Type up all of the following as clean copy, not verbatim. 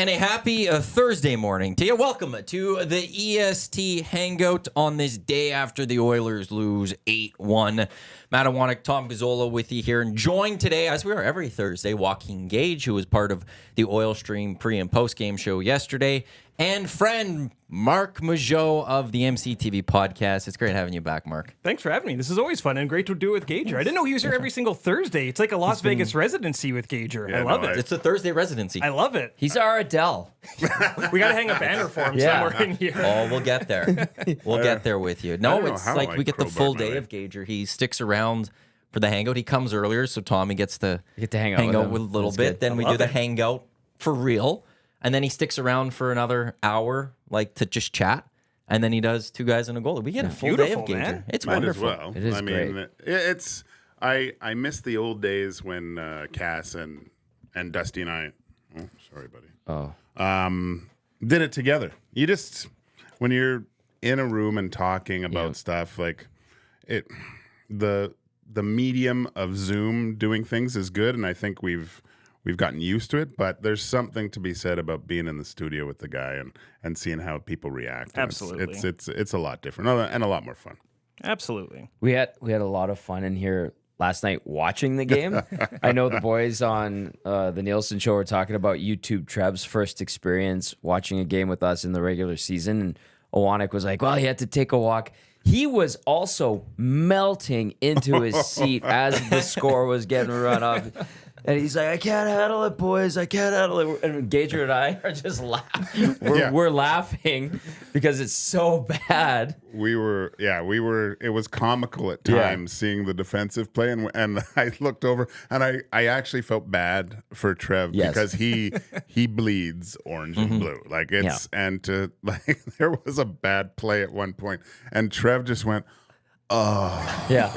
And a happy Thursday morning to you. Welcome to the EST Hangout on this day after the Oilers lose 8-1. Matt Iwanyk, Tom Gazzola with you here. And joined today, as we are every Thursday, Joaquin Gage, who was part of the Oil Stream pre- and post-game show yesterday, and friend Marc Majeau of the MCTV podcast. It's great having you back, Marc. Thanks for having me. This is always fun and great to do with Gager. I didn't know he was here every single Thursday. It's like a Las Vegas residency with Gager. I love it. It's a Thursday residency. I love it. He's our Adele. We got to hang a banner for him somewhere in here. Oh, we'll get there. We'll get there with you. No, it's like we get the full day of Gager. He sticks around for the Hangout. He comes earlier, so Tommy gets to hang out with a little bit. Good. Then we do the Hangout for real. And then he sticks around for another hour, like to just chat. And then he does two guys and a goal. We get a full day of Gager. Man. It's Might wonderful. As well. It is great. I miss the old days when Cass and Dusty and I. Oh, sorry, buddy. Did it together. You just when you're in a room and talking about stuff like it, the medium of Zoom doing things is good, and I think we've gotten used to it, but there's something to be said about being in the studio with the guy and seeing how people react. And Absolutely. It's a lot different and a lot more fun. Absolutely. We had a lot of fun in here last night watching the game. I know the boys on the Nielsen show were talking about YouTube Trev's first experience watching a game with us in the regular season, and Iwanyk was like, well, he had to take a walk. He was also melting into his seat as the score was getting run up. And he's like, I can't handle it, boys. I can't handle it. And Gager and I are just laughing. We're laughing because it's so bad. We were. It was comical at times seeing the defensive play, and I looked over and I actually felt bad for Trev because he bleeds orange and blue. Like it's and to like there was a bad play at one point, and Trev just went, oh. Yeah.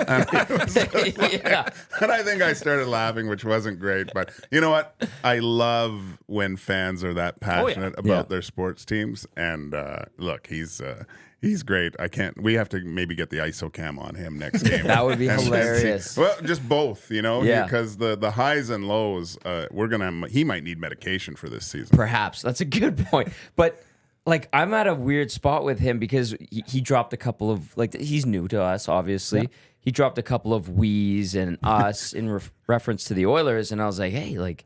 And I think I started laughing, which wasn't great. But you know what? I love when fans are that passionate about their sports teams. And look, he's great. We have to maybe get the ISO cam on him next game. That would be hilarious. Well, just both, Yeah. because the highs and lows, he might need medication for this season. Perhaps. That's a good point. But like, I'm at a weird spot with him because he dropped a couple of, like, he's new to us, obviously. Yeah. He dropped a couple of we's and us in reference to the Oilers. And I was like, hey, like,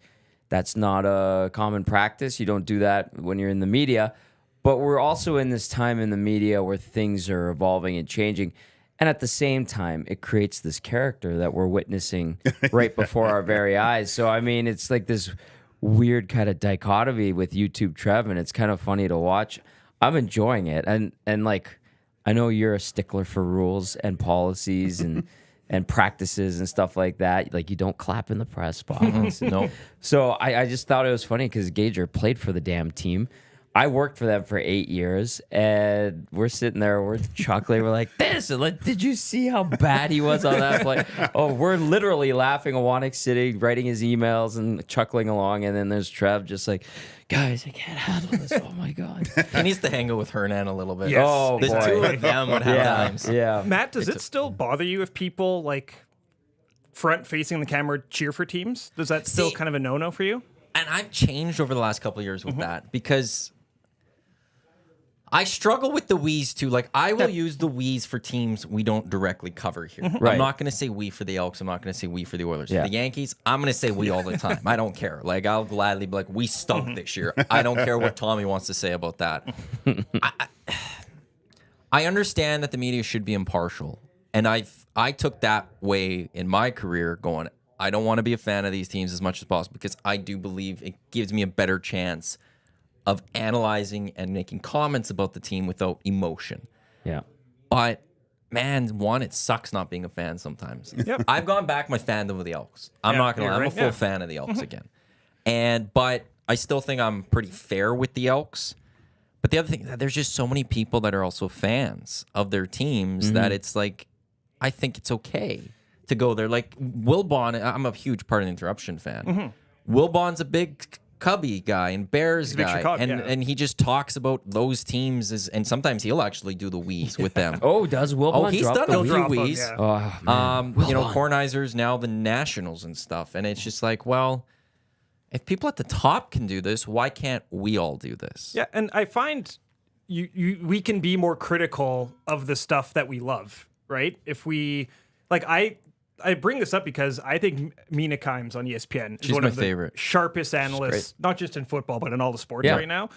that's not a common practice. You don't do that when you're in the media. But we're also in this time in the media where things are evolving and changing. And at the same time, it creates this character that we're witnessing right before our very eyes. So, I mean, it's like this weird kind of dichotomy with YouTube Trev, and it's kind of funny to watch. I'm enjoying it, and like I know you're a stickler for rules and policies and practices and stuff like that. Like you don't clap in the press box. No. So I just thought it was funny because Gager played for the damn team. I worked for them for 8 years, and we're sitting there, we're chuckling, we're like, this, and like, did you see how bad he was on that play? Oh, we're literally laughing, Iwanyk sitting, writing his emails and chuckling along, and then there's Trev just like, guys, I can't handle this, oh my God. He needs to hang out with Hernan a little bit. Yes. Oh, the boy. two of them would have times. Yeah. Matt, does it still bother you if people, like, front-facing the camera cheer for teams? Does that still kind of a no-no for you? And I've changed over the last couple of years with that because I struggle with the we's too. Like, I will use the we's for teams we don't directly cover here. Right. I'm not going to say we for the Elks. I'm not going to say we for the Oilers. Yeah. For the Yankees, I'm going to say we all the time. I don't care. Like, I'll gladly be like, we stunk this year. I don't care what Tommy wants to say about that. I understand that the media should be impartial. And I took that way in my career going, I don't want to be a fan of these teams as much as possible because I do believe it gives me a better chance of analyzing and making comments about the team without emotion. Yeah. But, man, it sucks not being a fan sometimes. Yep. I've gone back my fandom of the Elks. I'm not going to lie. I'm a full fan of the Elks again. But I still think I'm pretty fair with the Elks. But the other thing, there's just so many people that are also fans of their teams that it's like, I think it's okay to go there. Like, Wilbon, I'm a huge Part of the Interruption fan. Wilbon's a big Cubby guy and Bears guy, and he just talks about those teams and sometimes he'll actually do the wheeze with them. Does Wilbon he's drop done the a wheeze? few wheeze. Oh, man. Kornheiser's now the Nationals and stuff, and it's just like, well, if people at the top can do this, why can't we all do this? Yeah, and I find we can be more critical of the stuff that we love, right? If we like, I bring this up because I think Mina Kimes on ESPN is She's one my of the favorite. sharpest analysts, not just in football but in all the sports right now.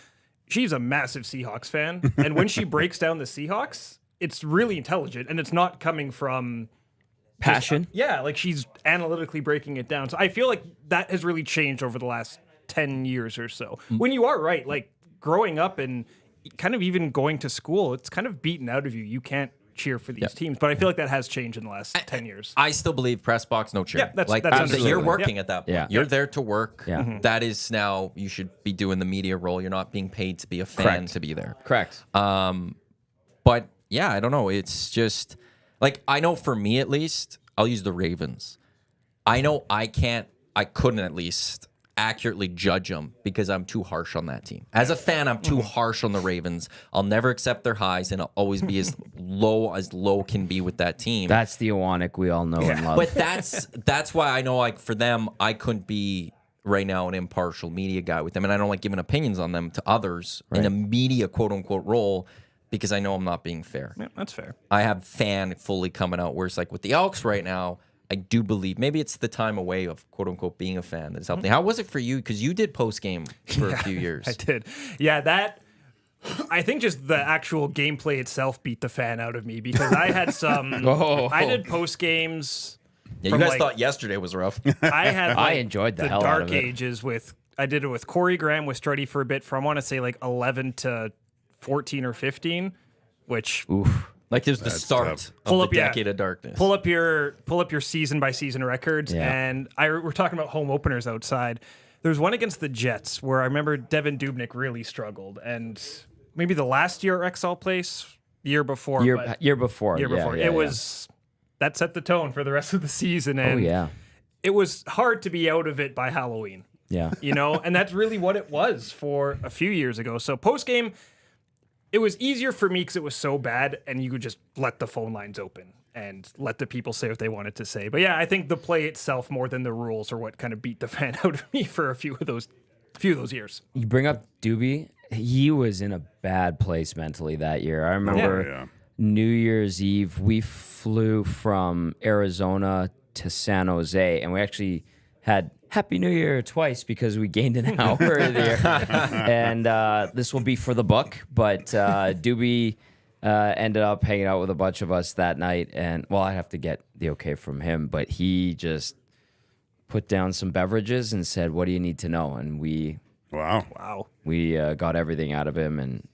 She's a massive Seahawks fan, and when she breaks down the Seahawks, it's really intelligent, and it's not coming from Passion. like she's analytically breaking it down. So I feel like that has really changed over the last 10 years or so. When you are right, like growing up and kind of even going to school, it's kind of beaten out of you. You can't cheer for these teams, but I feel like that has changed in the last 10 years. I still believe press box, no cheer. Yeah, that's like absolutely. you're working at that point. Yeah. You're there to work. Yeah. That is now you should be doing the media role. You're not being paid to be a fan Correct. to be there. Correct. But yeah, I don't know. It's just like I know for me at least, I'll use the Ravens. I know I couldn't at least accurately judge them because I'm too harsh on that team. As a fan, I'm too harsh on the Ravens. I'll never accept their highs and I'll always be as low can be with that team. That's the Iwanyk we all know and love. But that's why I know like for them, I couldn't be right now an impartial media guy with them. And I don't like giving opinions on them to others in a media quote unquote role because I know I'm not being fair. Yeah, that's fair. I have fan fully coming out where it's like with the Elks right now, I do believe maybe it's the time away of quote unquote being a fan that's helped me. How was it for you? Because you did post game for a few years. I did. Yeah, that I think just the actual gameplay itself beat the fan out of me because I had some I did post games. Yeah, you guys thought yesterday was rough. I had I enjoyed the hell out dark of it. ages with I did it with Corey Graham with Struddy for a bit from I want to say like 11 to 14 or 15, which Like there's the start tough. of the decade of darkness. pull up your season by season records, and we're talking about home openers outside. There was one against the Jets where I remember Devin Dubnyk really struggled, and maybe the last year at Rexall Place, year before, Year before. it was that set the tone for the rest of the season, and it was hard to be out of it by Halloween. Yeah. You know, and that's really what it was for a few years ago. So post game, it was easier for me because it was so bad, and you could just let the phone lines open and let the people say what they wanted to say. But yeah, I think the play itself more than the rules are what kind of beat the fan out of me for a few of those years. You bring up Doobie. He was in a bad place mentally that year. I remember New Year's Eve, we flew from Arizona to San Jose, and we actually had Happy New Year twice because we gained an hour there. And this will be for the book, but Doobie ended up hanging out with a bunch of us that night. And, well, I have to get the okay from him, but he just put down some beverages and said, what do you need to know? And we got everything out of him, and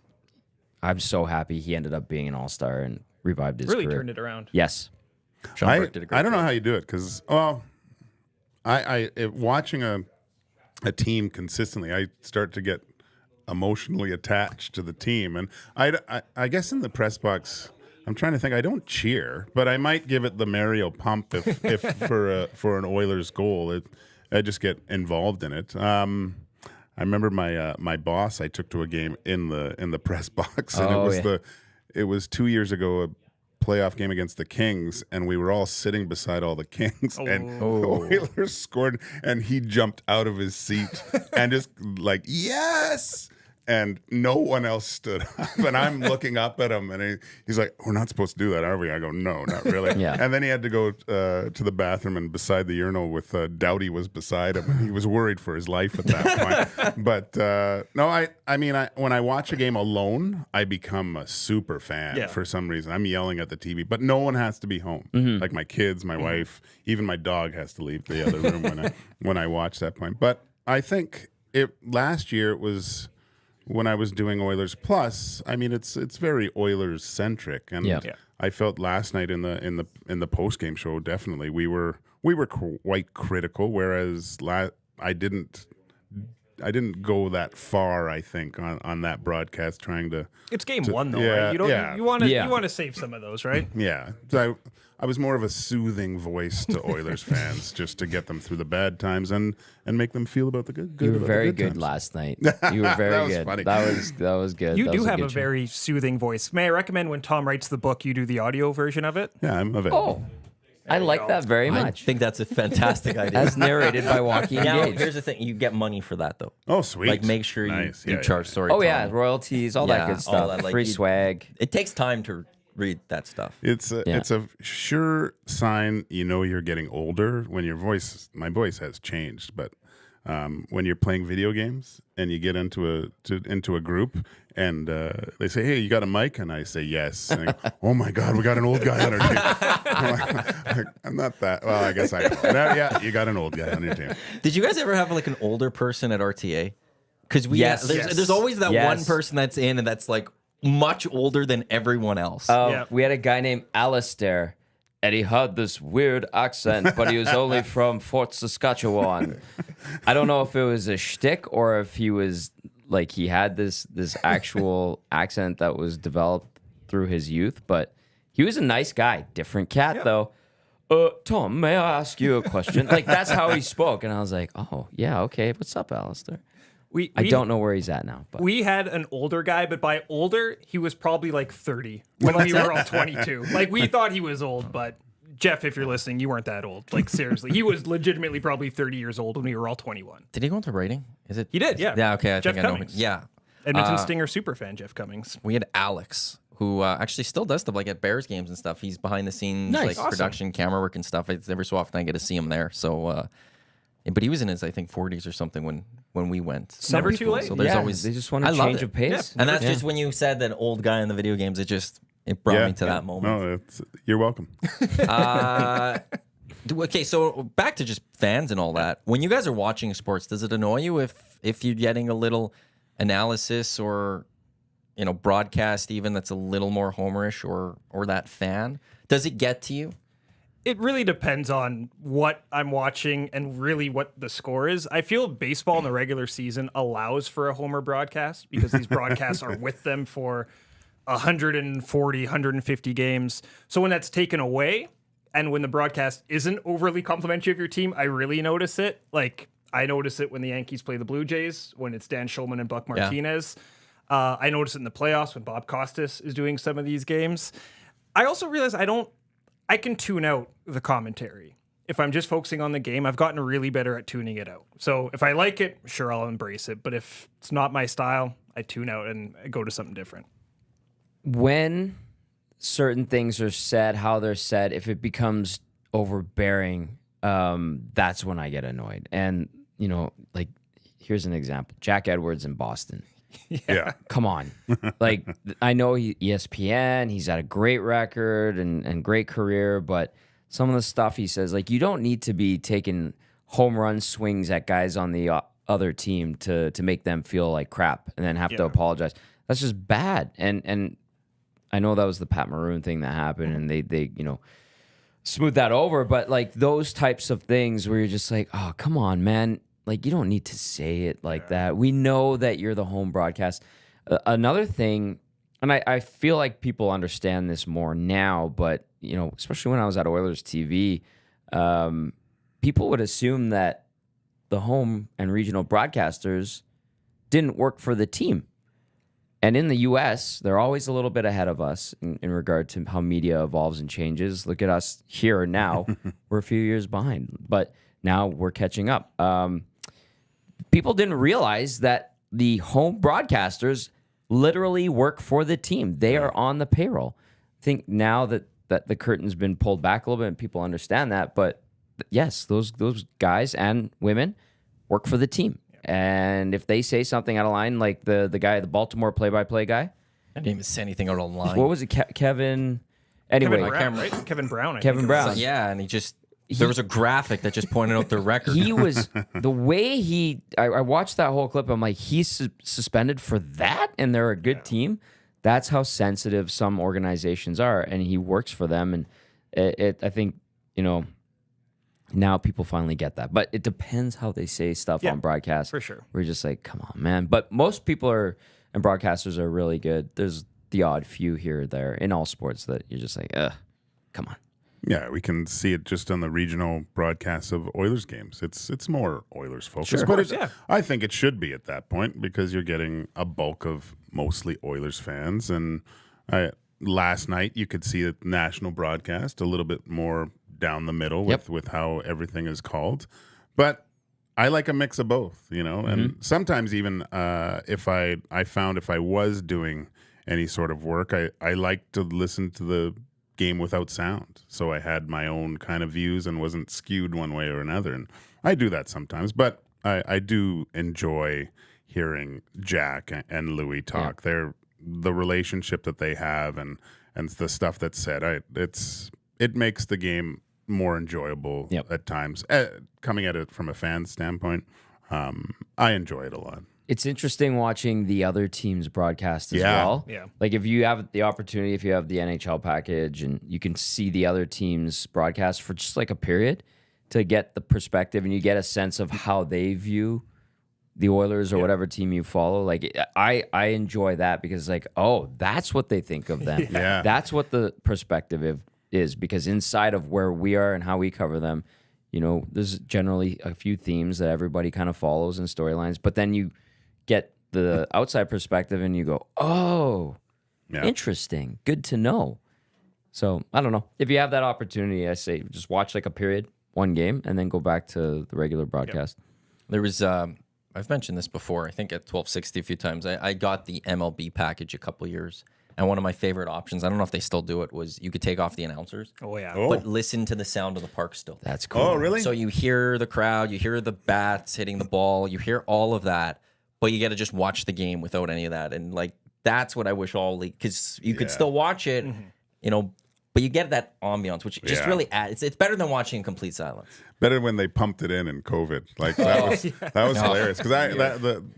I'm so happy he ended up being an all-star and revived his career. Turned it around. Yes. Sean Burke did a great I don't know job. how you do it because, watching a team consistently, I start to get emotionally attached to the team, and I guess in the press box, I'm trying to think. I don't cheer, but I might give it the Mario pump if for an Oilers goal. I just get involved in it. I remember my boss I took to a game in the press box, and it was 2 years ago. A playoff game against the Kings, and we were all sitting beside all the Kings, and the Oilers scored, and he jumped out of his seat and just like, yes! And no one else stood up, and I'm looking up at him, and he's like, we're not supposed to do that, are we? I go, no, not really. Yeah. And then he had to go to the bathroom, and beside the urinal with Doughty was beside him, and he was worried for his life at that point. But no, I mean, when I watch a game alone, I become a super fan for some reason. I'm yelling at the TV, but no one has to be home. Like my kids, my wife, even my dog has to leave the other room when I watch that point. But I think last year it was when I was doing Oilers Plus. I mean, it's very Oilers centric, and I felt last night in the post game show definitely we were quite critical, whereas I didn't go that far. I think on that broadcast trying to. It's game one though, right? You don't. You want to save some of those, right? Yeah. So I was more of a soothing voice to Oilers fans, just to get them through the bad times and make them feel about the good. You were about very the good good times. last night. You were very That was good. funny. That was good. You That do was have a good show. very soothing voice. May I recommend when Tom writes the book, you do the audio version of it? Yeah, I'm available. Oh, I like that very I much. think that's a fantastic idea. As narrated by Joaquin Now, Gage. here's the thing: you get money for that, though. Oh, sweet. Like, make sure Nice. you Yeah, charge yeah. storytelling. Oh yeah, royalties, all that Yeah, good all stuff. that, like, Free you- swag. It takes time to read that stuff. It's a sure sign you're getting older when my voice has changed. But when you're playing video games and you get into a group and they say, "Hey, you got a mic?" and I say yes, and I go, "Oh my God, we got an old guy on our team." I'm not that. Well, I guess I am. Yeah, you got an old guy on your team. Did you guys ever have like an older person at RTA? Because Yes. there's always that Yes. one person that's in and that's like much older than everyone else. Oh, Yeah. we had a guy named Alistair, and he had this weird accent, but he was only from Fort Saskatchewan. I don't know if it was a shtick or if he was like he had this actual accent that was developed through his youth, but he was a nice guy. Different cat though. Tom, may I ask you a question? Like that's how he spoke, and I was like, oh yeah, okay. What's up, Alistair? I don't know where he's at now, but We had an older guy, but by older, he was probably like 30 when we were all 22. Like, we thought he was old, but Jeff, if you're listening, you weren't that old. Like, seriously. He was legitimately probably 30 years old when we were all 21. Did he go into writing? Is it? He did, yeah. Yeah, okay. I Jeff think I know. Cummings. Yeah. Edmonton Stinger superfan, Jeff Cummings. We had Alex, who actually still does stuff like at Bears games and stuff. He's behind the scenes, Nice. like Awesome. production, camera work and stuff. Every so often I get to see him there. So, but he was in his, I think, 40s or something when we went. Never too late. So there's yeah, always they just want I a love change it. of pace. And that's just when you said that old guy in the video games. It brought me to that moment. No, you're welcome. Okay, so back to just fans and all that. When you guys are watching sports, does it annoy you if you're getting a little analysis or broadcast even that's a little more homerish or that fan? Does it get to you? It really depends on what I'm watching and really what the score is. I feel baseball in the regular season allows for a homer broadcast because these broadcasts are with them for 140, 150 games. So when that's taken away and when the broadcast isn't overly complimentary of your team, I really notice it. Like, I notice it when the Yankees play the Blue Jays, when it's Dan Schulman and Buck Martinez. I notice it in the playoffs when Bob Costas is doing some of these games. I also realize I can tune out the commentary. If I'm just focusing on the game, I've gotten really better at tuning it out. So if I like it, sure, I'll embrace it. But if it's not my style, I tune out and I go to something different. When certain things are said, how they're said, if it becomes overbearing, that's when I get annoyed. And, like, here's an example. Jack Edwards in Boston. Yeah. Come on. Like, I know ESPN, he's had a great record and great career, but some of the stuff he says, like, you don't need to be taking home run swings at guys on the other team to make them feel like crap and then have to apologize. That's just bad. And I know that was the Pat Maroon thing that happened and they smooth that over, but like those types of things where you're just like, oh, come on, man. Like, you don't need to say it like that. We know that you're the home broadcast. Another thing, and I feel like people understand this more now, but, especially when I was at Oilers TV, people would assume that the home and regional broadcasters didn't work for the team. And in the U.S., they're always a little bit ahead of us in regard to how media evolves and changes. Look at us here and now. We're a few years behind, but now we're catching up. People didn't realize that the home broadcasters literally work for the team. They are on the payroll. I think now that the curtain's been pulled back a little bit and people understand that, but yes, those guys and women work for the team. And if they say something out of line, like the guy, the Baltimore play-by-play guy, I didn't even say anything out of line. what was it, Kevin? Anyway, Kevin Brown, right? Kevin Brown. I Kevin think it was. Brown. Yeah, and there was a graphic that just pointed out the record. He was the way I watched that whole clip. I'm like, he's suspended for that, and they're a good team. That's how sensitive some organizations are, and he works for them. And I think now people finally get that. But it depends how they say stuff on broadcast. For sure. We're just like, come on, man. But most people and broadcasters are really good. There's the odd few here or there in all sports that you're just like, come on. Yeah, we can see it just on the regional broadcasts of Oilers games. It's more Oilers focused, Sure. but Of course, I think it should be at that point because you're getting a bulk of mostly Oilers fans. And last night you could see the national broadcast a little bit more down the middle with how everything is called. But I like a mix of both, you know. And sometimes even if I found if I was doing any sort of work, I like to listen to the game without sound. So I had my own kind of views and wasn't skewed one way or another. And I do that sometimes, but I do enjoy hearing Jack and Louis talk. They're the relationship that they have and the stuff that's said. It makes the game more enjoyable at times. Coming at it from a fan standpoint, I enjoy it a lot. It's interesting watching the other teams broadcast as well. Yeah. Like if you have the opportunity, if you have the NHL package and you can see the other teams broadcast for just like a period to get the perspective and you get a sense of how they view the Oilers or whatever team you follow. Like I enjoy that because like, oh, that's what they think of them. Yeah. That's what the perspective is, because inside of where we are and how we cover them, you know, there's generally a few themes that everybody kind of follows and storylines, but then you get the outside perspective and you go, oh, interesting. Good to know. So I don't know. If you have that opportunity, I say just watch like a period, one game, and then go back to the regular broadcast. There was, I've mentioned this before, I think at 1260 a few times. I got the MLB package a couple years. And one of my favorite options, I don't know if they still do it, was you could take off the announcers. Oh, yeah. But listen to the sound of the park still. That's cool. Oh, really? So you hear the crowd, you hear the bats hitting the ball, you hear all of that, but you got to just watch the game without any of that. And like that's what I wish all league, because you could still watch it, you know, but you get that ambiance, which just really adds. It's better than watching in complete silence. Better when they pumped it in COVID. Like that was hilarious because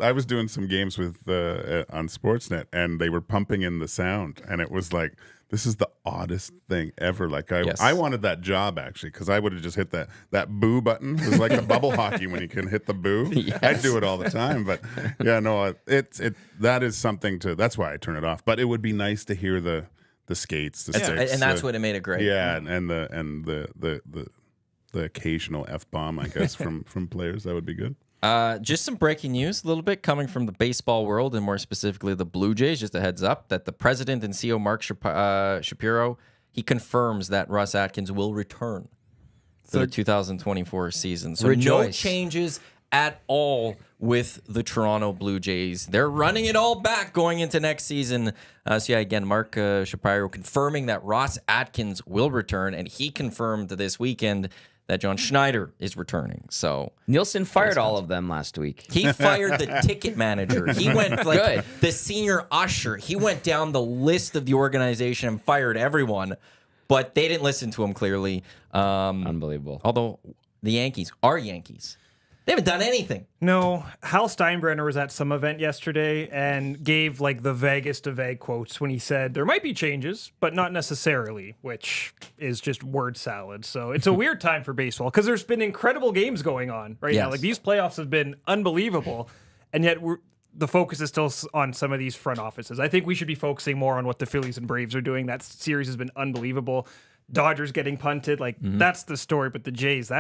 I was doing some games with on Sportsnet and they were pumping in the sound and it was like, this is the oddest thing ever. Like I wanted that job actually because I would have just hit that boo button. It was like the bubble hockey when you can hit the boo. Yes. I'd do it all the time, but that is something to. That's why I turn it off. But it would be nice to hear the skates, the sticks, and that's what it made it great. Yeah, and the occasional F-bomb, I guess, from players. That would be good. Just some breaking news, a little bit coming from the baseball world, and more specifically the Blue Jays. Just a heads up that the president and CEO, Mark Shapiro, he confirms that Russ Atkins will return for the 2024 season. So no changes at all with the Toronto Blue Jays. They're running it all back going into next season. Again, Mark Shapiro confirming that Ross Atkins will return, and he confirmed this weekend that John Schneider is returning. So Nielsen fired all of them last week. He fired the ticket manager. He went like the senior usher. He went down the list of the organization and fired everyone, but they didn't listen to him clearly. Unbelievable. Although the Yankees are Yankees. They haven't done anything. No, Hal Steinbrenner was at some event yesterday and gave like the vaguest of vague quotes when he said there might be changes, but not necessarily, which is just word salad. So it's a weird time for baseball because there's been incredible games going on right now. Like these playoffs have been unbelievable, and yet the focus is still on some of these front offices. I think we should be focusing more on what the Phillies and Braves are doing. That series has been unbelievable. Dodgers getting punted, like that's the story, but the Jays,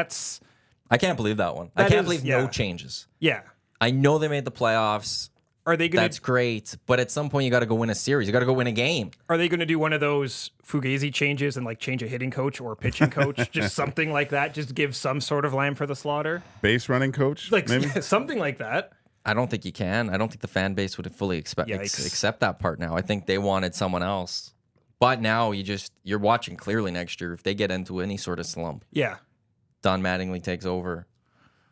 I can't believe that one. I can't believe no changes. Yeah. I know they made the playoffs. Are they going to? That's great, but at some point you got to go win a series. You got to go win a game. Are they going to do one of those Fugazi changes and like change a hitting coach or a pitching coach, just something like that, just give some sort of lamb for the slaughter? Base running coach, like maybe something like that. I don't think you can. I don't think the fan base would fully accept that part now. I think they wanted someone else, but now you're watching clearly next year if they get into any sort of slump. Yeah. Don Mattingly takes over.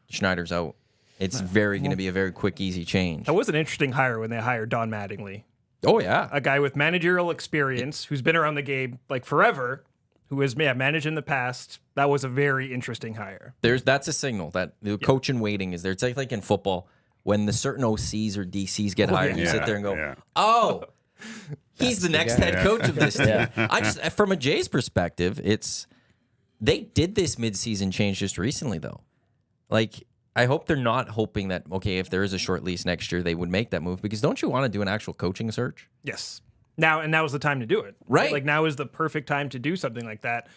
Schneider's out. It's going to be a very quick, easy change. That was an interesting hire when they hired Don Mattingly. Oh, yeah. A guy with managerial experience who's been around the game like forever, who has managed in the past. That was a very interesting hire. That's a signal that the coach in waiting is there. It's like in football when the certain OCs or DCs get hired, you sit there and go, oh, he's the next head coach of this team. From a Jays perspective, they did this midseason change just recently, though. Like, I hope they're not hoping that, okay, if there is a short lease next year, they would make that move. Because don't you want to do an actual coaching search? Yes. Now is the time to do it. Right. Like, now is the perfect time to do something like that.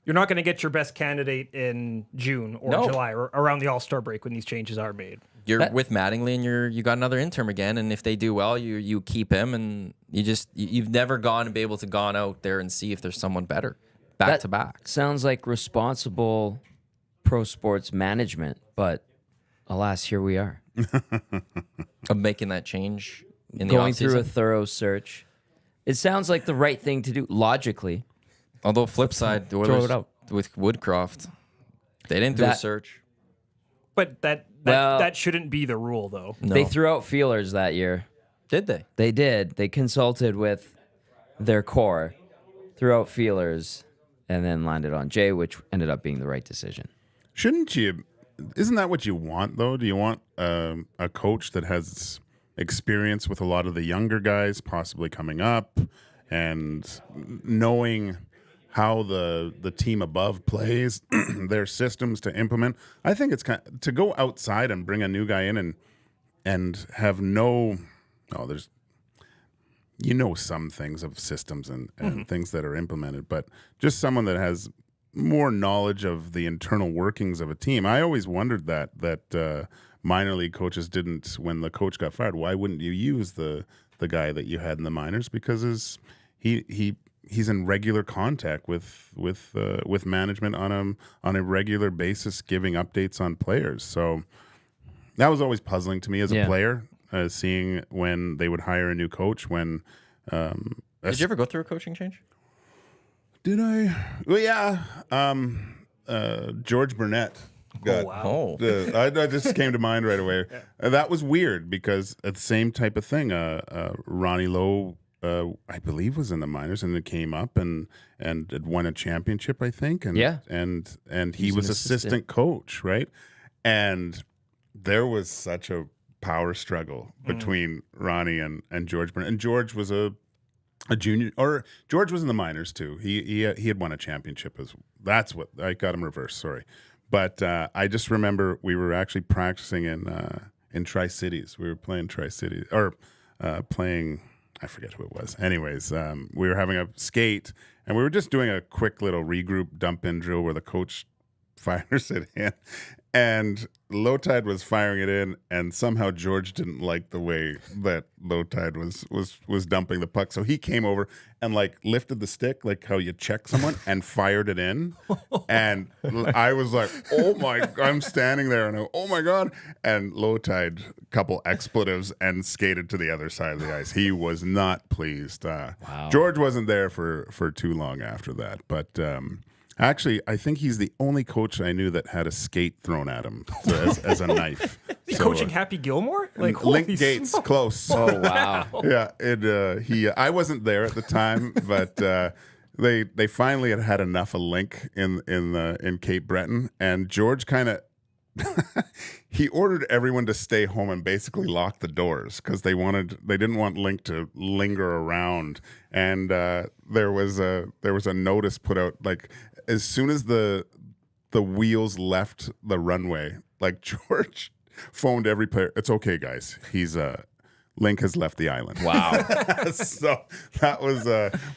You're not going to get your best candidate in June or July or around the All-Star break when these changes are made. You're with Mattingly and you got another interim again, and if they do well, you keep him, and you've never gone and be able to gone out there and see if there's someone better. back to back. Sounds like responsible pro sports management, but alas, here we are. Of making that change in the Going offseason. through a thorough search. It sounds like the right thing to do logically. Although flip side, the Throw Oilers it out. with Woodcroft, they didn't do a That- search. But that shouldn't be the rule, though. No. They threw out feelers that year. Did they? They did. They consulted with their core, threw out feelers, and then landed on Jay, which ended up being the right decision. Shouldn't you? Isn't that what you want, though? Do you want a coach that has experience with a lot of the younger guys possibly coming up and knowing how the team above plays, their systems to implement? I think it's to go outside and bring a new guy in and have there's some things of systems and things that are implemented, but just someone that has more knowledge of the internal workings of a team. I always wondered that minor league coaches didn't, when the coach got fired, why wouldn't you use the guy that you had in the minors? Because he's in regular contact with management on a regular basis, giving updates on players. So that was always puzzling to me as a player, seeing when they would hire a new coach. When Did you ever go through a coaching change? did I? Well, yeah. George Burnett. Oh, That just came to mind right away. That was weird because at the same type of thing, Ronnie Lowe, I believe, was in the minors and it came up and had won a championship, I think. And and he was assistant coach, right? And there was such a power struggle between Ronnie and George Burnett. And George was a junior, or George was in the minors too. He had won a championship. That's what I got him reversed. Sorry. But I just remember we were actually practicing in Tri-Cities. We were playing Tri-Cities, or playing, I forget who it was. Anyways, we were having a skate, and we were just doing a quick little regroup dump-in drill where the coach fires it in. And Low Tide was firing it in, and somehow George didn't like the way that Low Tide was dumping the puck. So he came over and lifted the stick, like how you check someone, and fired it in. And I was like, oh my, I'm standing there and oh my God. And Low Tide, couple expletives, and skated to the other side of the ice. He was not pleased. Wow. George wasn't there for too long after that. But actually, I think he's the only coach I knew that had a skate thrown at him as a knife. Is he coaching Happy Gilmore? Link Gaetz, close. Oh, wow. Yeah, I wasn't there at the time, but they finally had enough of Link in Cape Breton, and George kind of he ordered everyone to stay home and basically lock the doors because they didn't want Link to linger around, and there was a notice put out as soon as the wheels left the runway, George phoned every player. It's okay, guys. Link has left the island. Wow. So that was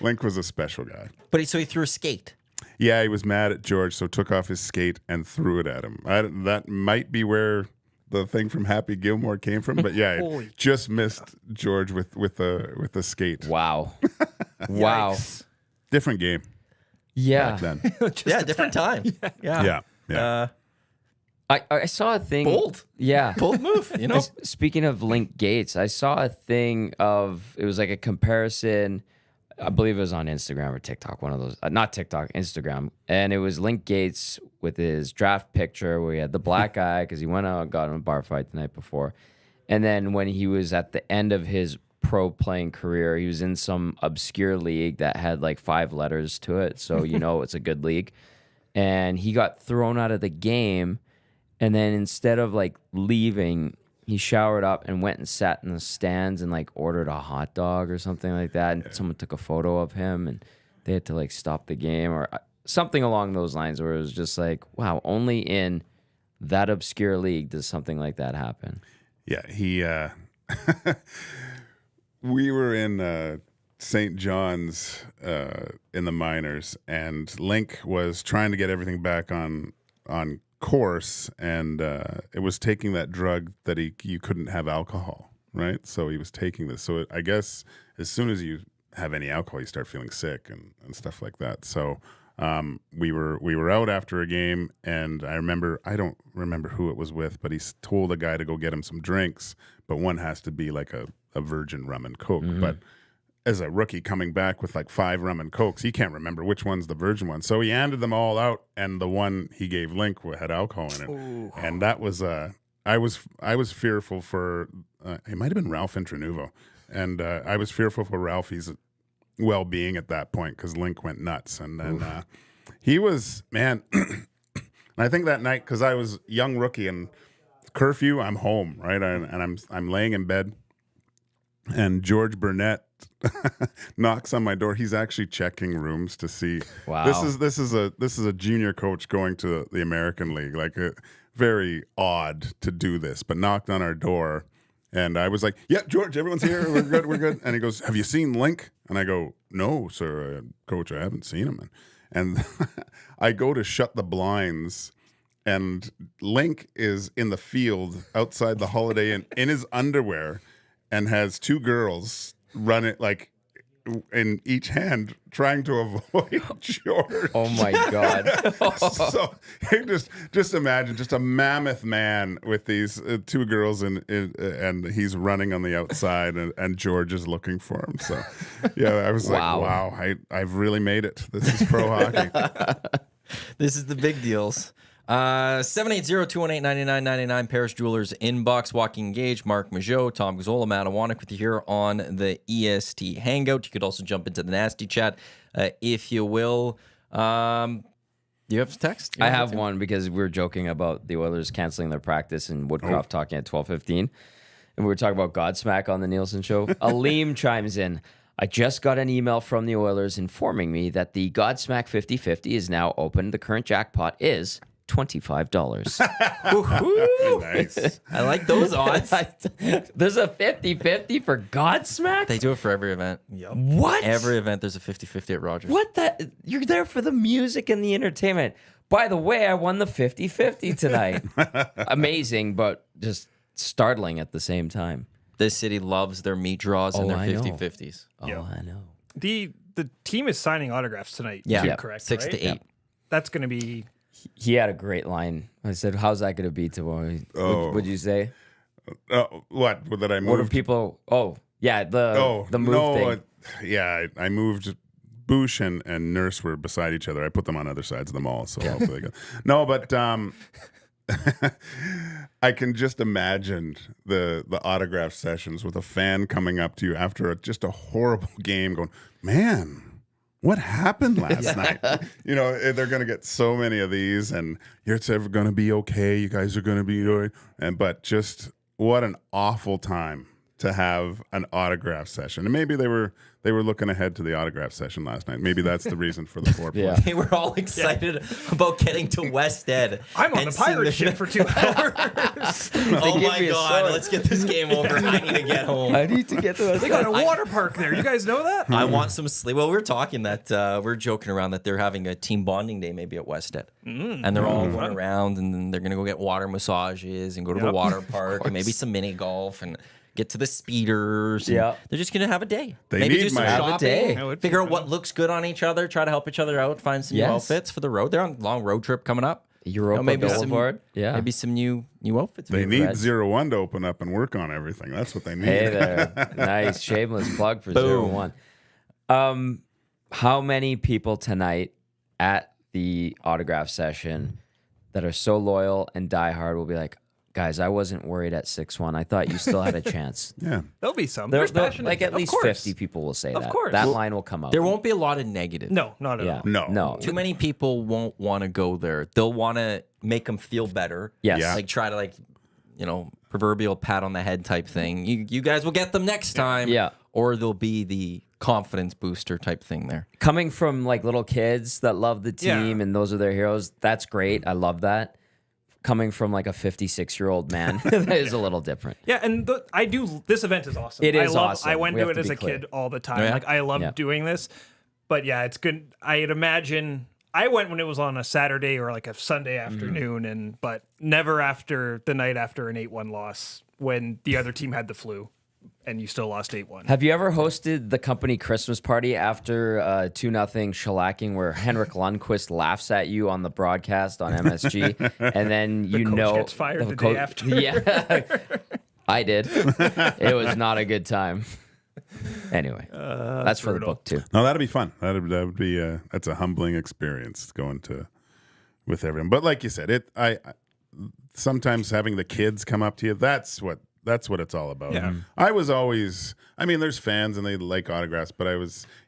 Link was a special guy. but so he threw a skate. Yeah, he was mad at George, so took off his skate and threw it at him. That might be where the thing from Happy Gilmore came from, but yeah, it just missed George with the skate. Wow. Wow. Different game Yeah. back then. Yeah, different time. Yeah. I saw a thing. Bold. Yeah. Bold move, you know? Speaking of Link Gaetz, I saw a thing it was like a comparison. I believe it was on Instagram or TikTok, one of those. Not TikTok, Instagram. And it was Link Gaetz with his draft picture where he had the black eye because he went out and got in a bar fight the night before. And then when he was at the end of his pro playing career, he was in some obscure league that had 5 letters to it. So, it's a good league. And he got thrown out of the game. And then instead of leaving, he showered up and went and sat in the stands and ordered a hot dog or something like that. And someone took a photo of him and they had to stop the game or something along those lines where it was just wow, only in that obscure league does something like that happen. Yeah, he we were in St. John's in the minors, and Link was trying to get everything back on course, and it was taking that drug that you couldn't have alcohol, right? So he was taking this. So I guess as soon as you have any alcohol, you start feeling sick and stuff like that. So We were out after a game, and I don't remember who it was with, but he told a guy to go get him some drinks, but one has to be like a virgin rum and Coke. But as a rookie coming back with like 5 rum and Cokes, he can't remember which one's the virgin one. So he handed them all out, and the one he gave Link had alcohol in it. Ooh. And that was I was fearful for it might have been Ralph Intranuvo, and I was fearful for Ralphie's well-being at that point because Link went nuts, and then he was, man. And I think that night, because I was young rookie and curfew, I'm home, right, and I'm laying in bed, and George Burnett knocks on my door. He's actually checking rooms to see. Wow. This is a junior coach going to the American League. Like very odd to do this, but knocked on our door, and I was like, "Yeah, George, everyone's here. We're good. We're good." And he goes, "Have you seen Link?" And I go, "No, sir, Coach, I haven't seen him." And I go to shut the blinds, and Link is in the field outside the Holiday Inn in his underwear, and has 2 girls run it like in each hand, trying to avoid George. Oh my God! So just imagine just a mammoth man with these 2 girls, and he's running on the outside, and George is looking for him. So yeah, I was like, wow, I've really made it. This is pro hockey. This is the big deals. 780-218-9999, Paris Jewelers inbox. Joaquin Gage, Marc Majeau, Tom Gazzola, Matt Iwanyk with you here on the EST Hangout. You could also jump into the nasty chat if you will. Do you have text? I have one because we were joking about the Oilers canceling their practice and Woodcroft talking at 12:15. And we were talking about Godsmack on the Nielsen show. Aleem chimes in. I just got an email from the Oilers informing me that the Godsmack 50-50 is now open. The current jackpot is $25. Nice. I like those odds. There's a 50-50 for Godsmack? They do it for every event. Yep. What? Every event, there's a 50-50 at Rogers. What the? You're there for the music and the entertainment. By the way, I won the 50-50 tonight. Amazing, but just startling at the same time. This city loves their meat draws and their 50-50s. Oh, Yep. I know. The team is signing autographs tonight. Yeah. too, Yep. correct. 6 right? to 8. That's going to be. He had a great line. I said, how's that going to be tomorrow? What'd you say? What that I moved? What are people? Oh, yeah, the move thing. I moved. Boosh and Nurse were beside each other. I put them on other sides of the mall, so hopefully they go. No, but I can just imagine the autograph sessions with a fan coming up to you after just a horrible game, going, "Man, what happened last night?" You know, they're going to get so many of these, and it's ever going to be okay. You guys are going to be doing, but just what an awful time to have an autograph session. And maybe they were looking ahead to the autograph session last night. Maybe that's the reason for the foreplay. Yeah. They were all excited about getting to West Ed. I'm on the pirate ship for 2 hours. Oh my me a God, sword. let's get this game over. I need to get home. I need to get to They got a water park there. You guys know that? I want some sleep. Well, we were talking that we're joking around that they're having a team bonding day maybe at West Ed. And they're all going around, and then they're going to go get water massages and go to the water park and maybe some mini golf and get to the speeders. And they're just going to have a day. They maybe need do some my- Have a shopping, day. That would be figure out fun. what looks good on each other, try to help each other out, find some new outfits for the road. They're on a long road trip coming up. Europa maybe Boulevard. Yeah. Maybe some new outfits. They for need Reds. 0-1 to open up and work on everything. That's what they need. Hey there. Nice shameless plug for 0-1. How many people tonight at the autograph session that are so loyal and diehard will be like, guys, I wasn't worried at 6-1. I thought you still had a chance. Yeah. There'll be some. There- There's there- passionate. like at Of least course. 50 people will say that. course. That Well, line will come out. There won't be a lot of negative. No, not at all. No. No. Too many people won't want to go there. They'll want to make them feel better. Yes. Yeah. Like try to proverbial pat on the head type thing. You guys will get them next time. Yeah. Or there'll be the confidence booster type thing there. Coming from like little kids that love the team Yeah. and those are their heroes, that's great. I love that. Coming from like a 56-year-old man, that is a little different. Yeah, and this event is awesome. It is I love, awesome. I went We to have it to as be a clear. kid all the time. Oh, yeah? Like I love Yeah. doing this. But yeah, it's good. I'd imagine I went when it was on a Saturday or like a Sunday afternoon, but never after the night after an 8-1 loss when the other team had the flu. and you still lost 8-1. Have you ever hosted the company Christmas party after 2-0 shellacking where Henrik Lundqvist laughs at you on the broadcast on MSG, and then the coach gets fired the day after? Yeah, I did. It was not a good time. Anyway, that's for the book too. No, that'd be fun. That would be that's a humbling experience going to with everyone. But like you said, I sometimes having the kids come up to you, that's what it's all about. Yeah. I was always, I mean, there's fans and they like autographs, but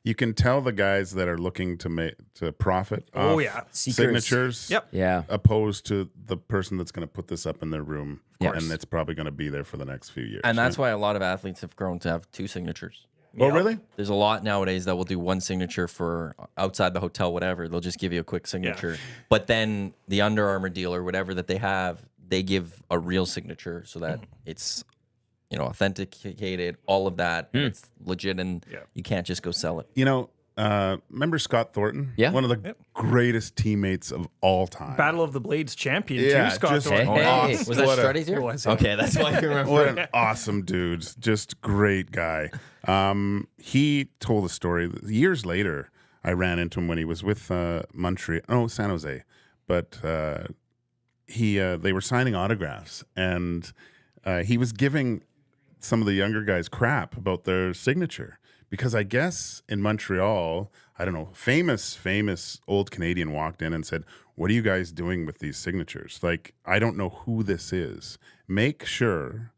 you can tell the guys that are looking to profit off signatures. Yep. Yeah. Opposed to the person that's going to put this up in their room, and it's probably going to be there for the next few years. And that's why a lot of athletes have grown to have 2 signatures. Oh, really? There's a lot nowadays that will do 1 signature for outside the hotel, whatever. They'll just give you a quick signature. Yeah. But then the Under Armour deal or whatever that they have, they give a real signature so that it's, authenticated, all of that. It's legit, and you can't just go sell it. Remember Scott Thornton? Yeah. One of the greatest teammates of all time. Battle of the Blades champion, Yeah, too, Scott just Thornton. awesome. Was that Strutty's here? It was, yeah. Okay, that's why you remember. What an awesome dude. Just great guy. He told a story. Years later, I ran into him when he was with San Jose. But they were signing autographs, and he was giving some of the younger guys crap about their signature. Because I guess in Montreal, I don't know, famous old Canadian walked in and said, "What are you guys doing with these signatures? Like, I don't know who this is. Make sure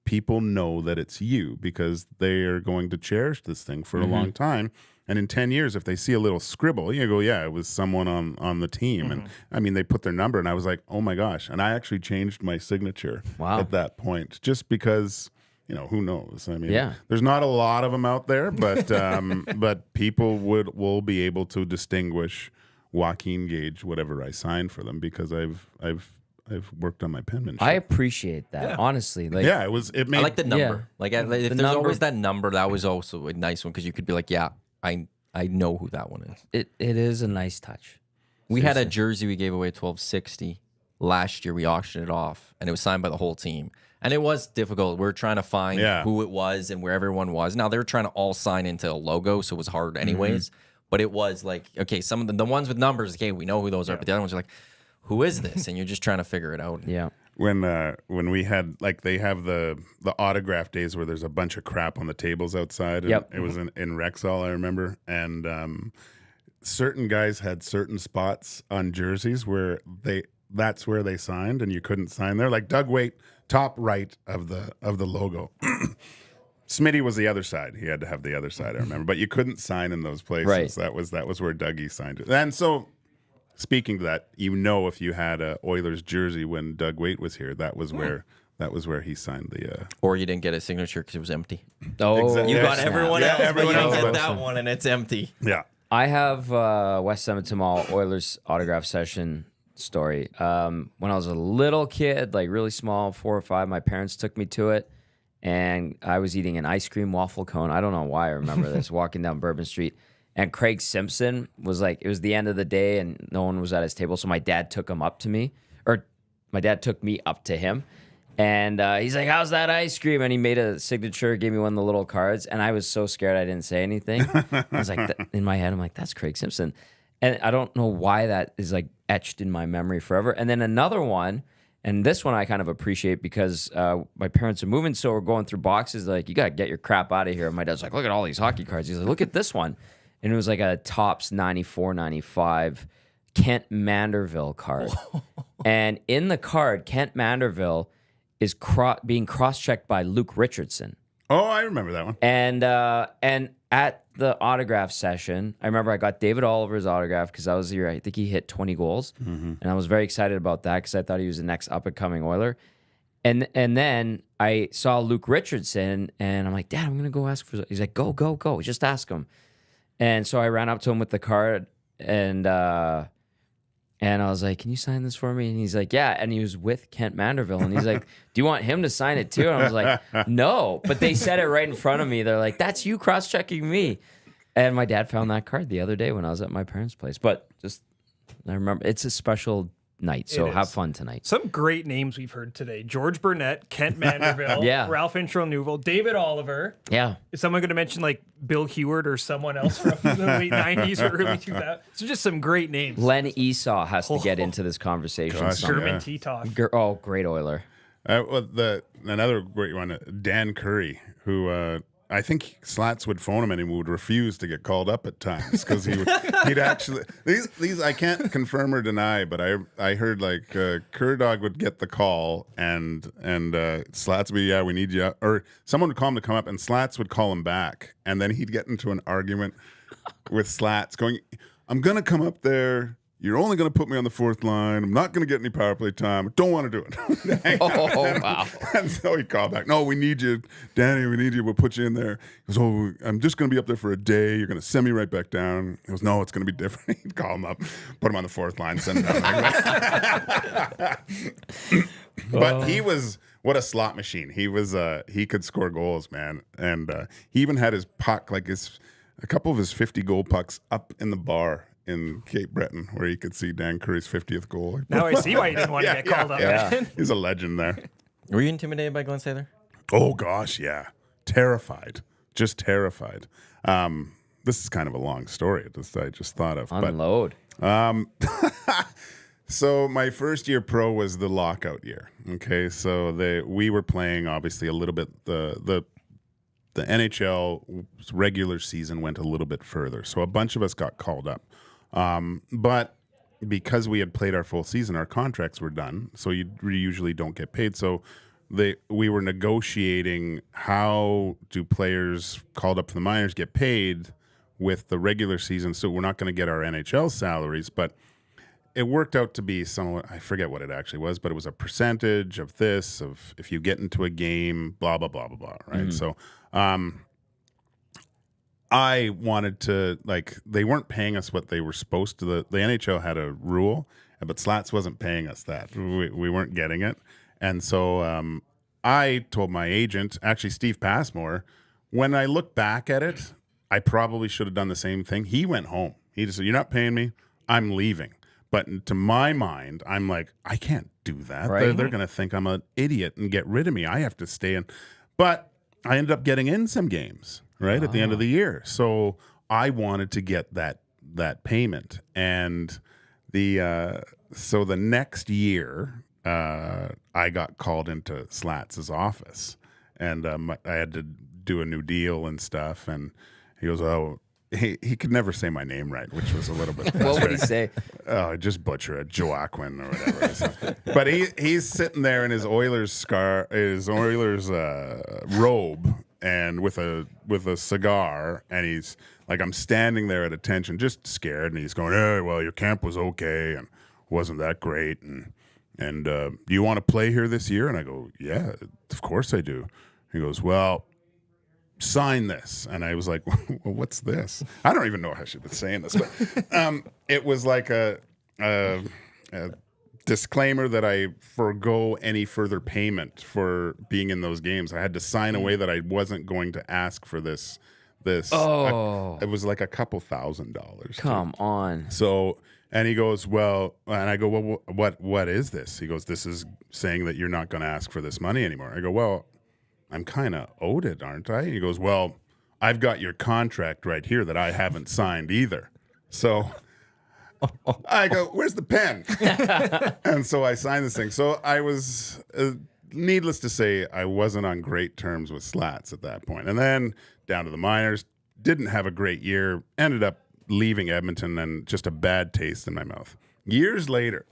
people know that it's you, because they are going to cherish this thing for a long time. And in 10 years, if they see a little scribble, you go, yeah, it was someone on the team." And I mean, they put their number, and I was like, oh my gosh. And I actually changed my signature at that point, just because... who knows? I mean, there's not a lot of them out there, but but people will be able to distinguish Joaquin Gage, whatever I signed for them, because I've worked on my penmanship. I appreciate that, honestly. It made I like the number. Yeah. Like, if there's number- always that number, that was also a nice one, because you could be like, yeah, I know who that one is. It is a nice touch. We had a jersey we gave away at 1260 last year. We auctioned it off, and it was signed by the whole team. And it was difficult. We were trying to find who it was and where everyone was. Now, they were trying to all sign into a logo, so it was hard anyways. But it was like, okay, some of the ones with numbers, okay, we know who those are. But the other ones are like, who is this? And you're just trying to figure it out. Yeah. When we had, like, they have the autograph days where there's a bunch of crap on the tables outside. And it was in Rexall, I remember. And certain guys had certain spots on jerseys where that's where they signed, and you couldn't sign there. Like Doug Waite, top right of the logo. Smitty was the other side. He had to have the other side, I remember. But you couldn't sign in those places. Right. That was where Dougie signed it. And so, speaking to that, if you had a Oilers jersey when Doug Waite was here, that was where he signed the. Or you didn't get a signature because it was empty. Oh, Exactly. You got everyone else, but you everyone didn't else. get that one, and it's empty. Yeah. I have West Edmonton Mall Oilers autograph session story. When I was a little kid, like really small, 4 or 5, my parents took me to it, and I was eating an ice cream waffle cone. I don't know why I remember this, walking down Bourbon Street, and Craig Simpson was like, it was the end of the day, and no one was at his table, so my dad took me up to him, and he's like, "How's that ice cream?" And he made a signature, gave me one of the little cards, and I was so scared I didn't say anything. I was like, in my head, I'm like, that's Craig Simpson. And I don't know why that is like etched in my memory forever. And then another one, and this one I kind of appreciate because my parents are moving, so we're going through boxes. Like, you got to get your crap out of here. And my dad's like, look at all these hockey cards. He's like, look at this one. And it was like a Topps 94, 95 Kent Manderville card. And in the card, Kent Manderville is being cross-checked by Luke Richardson. Oh, I remember that one. And at the autograph session, I remember I got David Oliver's autograph because that was the year I think he hit 20 goals. And I was very excited about that because I thought he was the next up-and-coming Oiler. And then I saw Luke Richardson, and I'm like, Dad, I'm going to go ask for... He's like, go. Just ask him. And so I ran up to him with the card, and I was like, can you sign this for me? And he's like, yeah. And he was with Kent Manderville. And he's like, do you want him to sign it too? And I was like, no. But they said it right in front of me. They're like, that's you cross-checking me. And my dad found that card the other day when I was at my parents' place. But just, I remember, it's a special night. So It have is. fun tonight. Some great names we've heard today. George Burnett, Kent Manderville, Yeah. Ralph Intro-Newville, David Oliver. Yeah. Is someone going to mention like Bill Heward or someone else from the late 90s or early 2000s? So just some great names. Len Esau has to get into this conversation. Gosh, somehow. German Yeah. T-Talk. Oh, great Oiler. Another great one, Dan Curry, who I think Slats would phone him and he would refuse to get called up at times because he'd actually these I can't confirm or deny, but I heard like Dog would get the call and Slats would be, we need you, or someone would call him to come up and Slats would call him back and then he'd get into an argument with Slats going, I'm gonna come up there. You're only going to put me on the fourth line. I'm not going to get any power play time. I don't want to do it. Oh, wow. And so he called back. No, we need you. Danny, we need you. We'll put you in there. He goes, I'm just going to be up there for a day. You're going to send me right back down. He goes, no, it's going to be different. He'd call him up, put him on the fourth line, send him down. But he was, what a slot machine. He was, he could score goals, man. And he even had his puck, like a couple of his 50 goal pucks up in the bar in Cape Breton, where you could see Dan Curry's 50th goal. Now I see why you didn't want to get called up. Yeah. He's a legend there. Were you intimidated by Glenn Sather? Oh, gosh, yeah. Terrified. Just terrified. This is kind of a long story. I just thought of. Unload. So my first year pro was the lockout year. Okay, so we were playing, obviously, a little bit. The NHL regular season went a little bit further. So a bunch of us got called up. But because we had played our full season, our contracts were done. So we usually don't get paid. So we were negotiating how do players called up from the minors get paid with the regular season. So we're not going to get our NHL salaries, but it worked out to be somewhat, I forget what it actually was, but it was a percentage of this, of if you get into a game, blah, blah, blah, blah, blah, right? So I wanted to, they weren't paying us what they were supposed to. The NHL had a rule, but Slats wasn't paying us that. We weren't getting it. And so I told my agent, actually Steve Passmore, when I look back at it, I probably should have done the same thing. He went home. He just said, you're not paying me, I'm leaving. But to my mind, I'm like, I can't do that. Right. They're going to think I'm an idiot and get rid of me. I have to stay in. But I ended up getting in some games, right, at the end of the year. So I wanted to get that payment. And so the next year, I got called into Slats' office. And I had to do a new deal and stuff. And he goes, oh, he could never say my name right, which was a little bit frustrating. What would he say? Oh, just butcher it, Joaquin or whatever. So, but he's sitting there in his Oilers robe and with a cigar, and he's like, I'm standing there at attention, just scared, and he's going, hey, well, your camp was okay and wasn't that great, and do you want to play here this year? And I go, yeah, of course I do. He goes, well, sign this. And I was like, well, what's this? I don't even know if I should be saying this, but it was like a disclaimer that I forego any further payment for being in those games. I had to sign away that I wasn't going to ask for this. Oh. It was like a couple $1,000. Come on. So, and he goes, well, and I go, well, what is this? He goes, this is saying that you're not going to ask for this money anymore. I go, well, I'm kind of owed it, aren't I? He goes, well, I've got your contract right here that I haven't signed either. So I go, where's the pen? And so I signed this thing. So I was, needless to say, I wasn't on great terms with Slats at that point. And then down to the minors, didn't have a great year, ended up leaving Edmonton and just a bad taste in my mouth. Years later,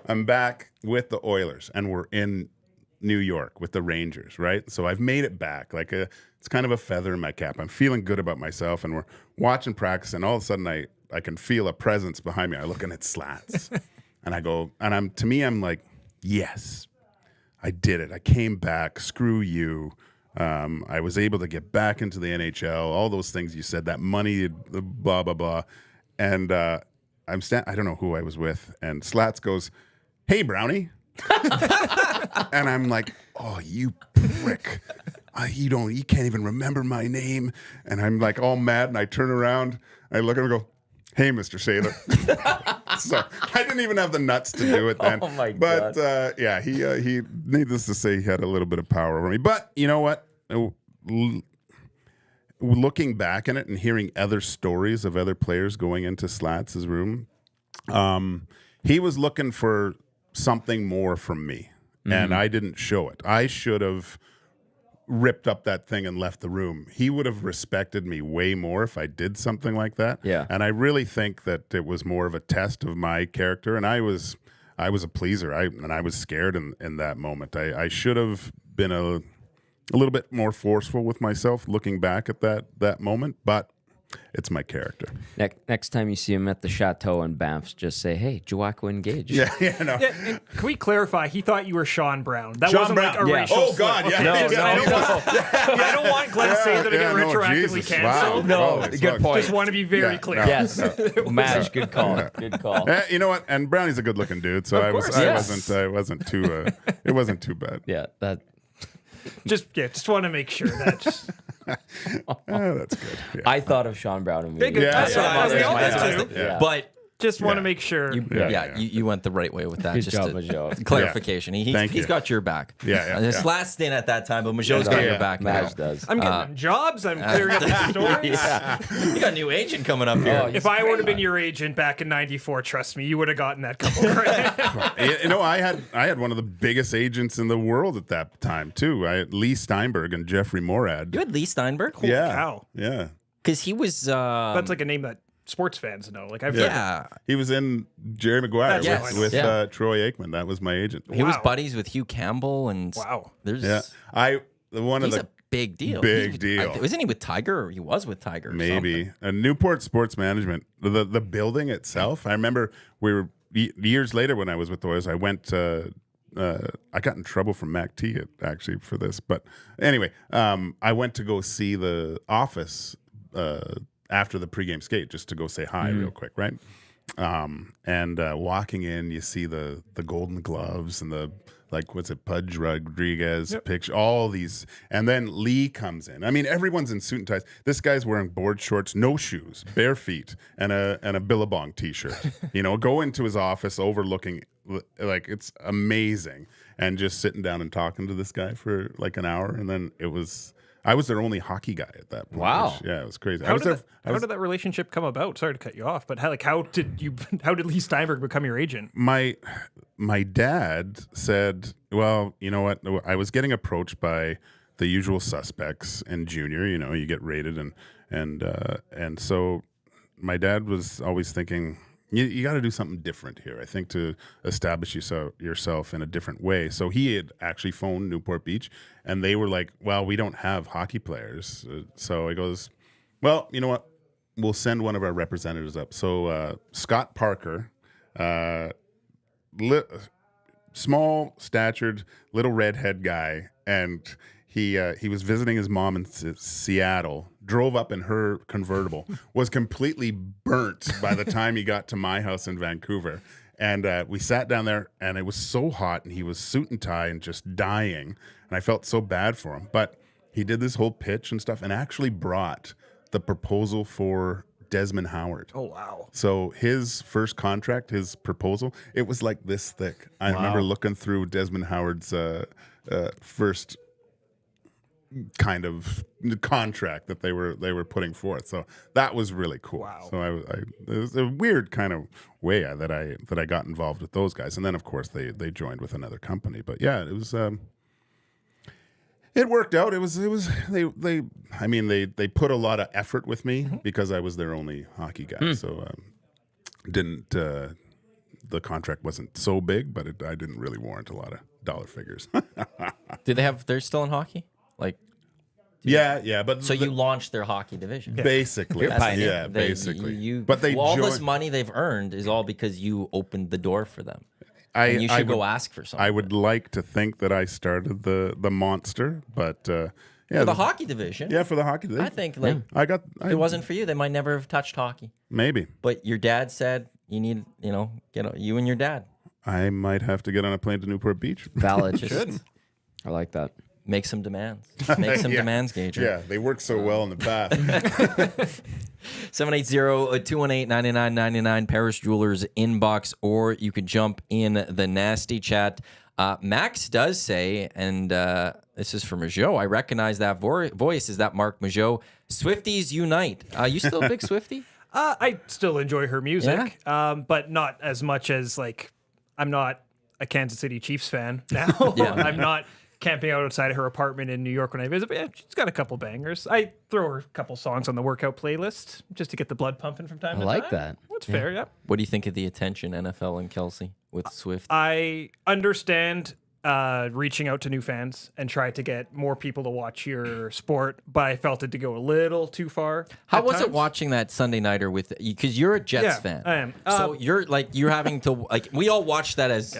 I'm back with the Oilers and we're in New York with the Rangers, right? So I've made it back. It's kind of a feather in my cap. I'm feeling good about myself, and we're watching practice, and all of a sudden I can feel a presence behind me. I look and it's Slats. And I go, and I'm like, yes, I did it. I came back. Screw you. I was able to get back into the NHL, all those things you said, that money, blah, blah, blah. And I don't know who I was with, and Slats goes, hey, Brownie. And I'm like, oh, you prick. You can't even remember my name. And I'm like all mad, and I turn around, I look at him and go, Hey, Mr. Sailor. So I didn't even have the nuts to do it then. Oh, my God. But yeah, he needless to say, he had a little bit of power over me. But you know what? Looking back on it and hearing other stories of other players going into Slats' room, he was looking for something more from me, and I didn't show it. I should have ripped up that thing and left the room. He would have respected me way more if I did something like that. Yeah. And I really think that it was more of a test of my character, and I was a pleaser. I was scared in that moment. I should have been a little bit more forceful with myself looking back at that moment, but it's my character. Next time you see him at the Chateau in Banff, just say, "Hey, Joaquin Gage." No. Yeah, and can we clarify? He thought you were Sean Brown. That Sean wasn't like a Brown. racial Oh, slur. God, yeah. Okay, No, I don't want Glenn Saylor to get retroactively Jesus, canceled. wow. No, Oh, good point. Just want to be very Yeah, clear. no. Yes, Madge, good call. Good call. You know what? And Brownie's a good-looking dude, so Of course, I yes. wasn't too. It wasn't too bad. Yeah, that. Just want to make sure that. That's good. Yeah. I thought of Sean Brown immediately. Yeah, That's yeah, what yeah, my yeah, head yeah, was. yeah. But Just want to Yeah. make sure. you went the right way with that. Good just job, to- Majeau. clarification. Thank He's you. got your back. Yeah. His last stint at that time, but Majeau's got your back now. Madge does. I'm getting them jobs. I'm clearing up the stories. You got a new agent coming up here. Oh, If I would have been your agent back in '94, trust me, you would have gotten that couple grand. You know, I had one of the biggest agents in the world at that time too. I had Lee Steinberg and Jeffrey Morad. You had Lee Steinberg? Yeah, cow. yeah. Because he was. That's like a name that sports fans know. Like I've yeah. He was in Jerry Maguire That's right. with Yeah. Troy Aikman. That was my agent. He was Wow. buddies with Hugh Campbell, and Wow. there's Yeah, one of he's the a big deal. big deal. Wasn't he with Tiger? Or he was with Tiger. Or maybe something. Newport Sports Management. The building itself. I remember we were years later when I was with the Oilers. I went. I got in trouble from Mac T actually for this, but anyway, I went to go see the office after the pregame skate just to go say hi real quick, right? And walking in, you see the golden gloves and the what's it, Pudge Rodriguez picture, all these, and then Lee comes in. I mean, everyone's in suit and ties. This guy's wearing board shorts, no shoes, bare feet, and a Billabong t-shirt. Go into his office overlooking, like, it's amazing, and just sitting down and talking to this guy for like an hour, and then I was their only hockey guy at that point. Wow. Yeah, it was crazy. How did that relationship come about? Sorry to cut you off, but how did Lee Steinberg become your agent? My dad said, well, you know what? I was getting approached by the usual suspects in junior. You get rated, and so my dad was always thinking, you got to do something different here, I think, to establish yourself in a different way. So he had actually phoned Newport Beach, and they were like, well, we don't have hockey players. So he goes, well, you know what? We'll send one of our representatives up. So Scott Parker, small statured little redhead guy, and he was visiting his mom in Seattle, drove up in her convertible, was completely burnt by the time he got to my house in Vancouver. And we sat down there, and it was so hot, and he was suit and tie and just dying, and I felt so bad for him. But he did this whole pitch and stuff, and actually brought the proposal for Desmond Howard. Oh wow! So his first contract, his proposal, it was like this thick. I remember looking through Desmond Howard's first kind of contract that they were putting forth. So that was really cool. Wow. So it was a weird kind of way that I got involved with those guys, and then of course they joined with another company. But yeah, it was. It worked out. It was they put a lot of effort with me because I was their only hockey guy. So the contract wasn't so big, but I didn't really warrant a lot of dollar figures. They're still in hockey? Like, yeah, but so you launched their hockey division. basically, pioneer. basically. But they all this joined- money they've earned is all because you opened the door for them. I And you should would- go ask for something. I would like to think that I started the monster, but yeah, For the hockey division. Yeah, for the hockey division. I think if it wasn't for you, they might never have touched hockey. maybe But your dad said you need, get you and your dad. I might have to get on a plane to Newport Beach. Valid. I like that. Make some demands. Make some Yeah. demands, Gage. Yeah, they work so well in the bath. 780-218-9999, Paris Jewelers inbox, or you could jump in the nasty chat. Max does say, and this is for Majeau, I recognize that voice. Is that Marc Majeau? Swifties unite. You still a big Swiftie? I still enjoy her music, but not as much as, like, I'm not a Kansas City Chiefs fan now. I'm not camping out outside of her apartment in New York when I visit, but yeah, she's got a couple bangers. I throw her a couple songs on the workout playlist just to get the blood pumping from time to time. I like that. That's fair, yeah. What do you think of the attention NFL and Kelsey with Swift? I understand reaching out to new fans and try to get more people to watch your sport, but I felt it to go a little too far. How was it watching that Sunday nighter with, because you're a Jets fan? I am. So you're having to, like, we all watch that as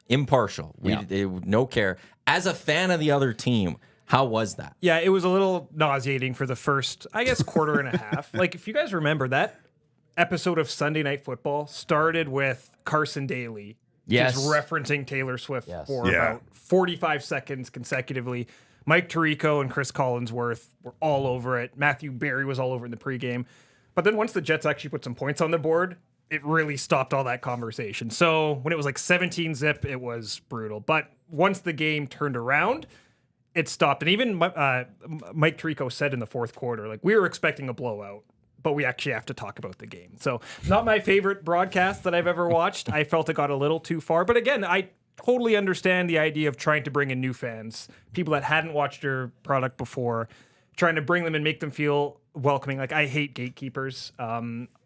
impartial. No care. As a fan of the other team, how was that? Yeah, it was a little nauseating for the first, I guess, quarter and a half. Like, if you guys remember, that episode of Sunday Night Football started with Carson Daly just referencing Taylor Swift for about 45 seconds consecutively. Mike Tirico and Chris Collinsworth were all over it. Matthew Berry was all over in the pregame. But then once the Jets actually put some points on the board, it really stopped all that conversation. So when it was like 17-zip, it was brutal. But once the game turned around, it stopped. And even Mike Tirico said in the fourth quarter, like, we were expecting a blowout, but we actually have to talk about the game. So not my favorite broadcast that I've ever watched. I felt it got a little too far. But again, I totally understand the idea of trying to bring in new fans, people that hadn't watched your product before, trying to bring them and make them feel welcoming. Like, I hate gatekeepers.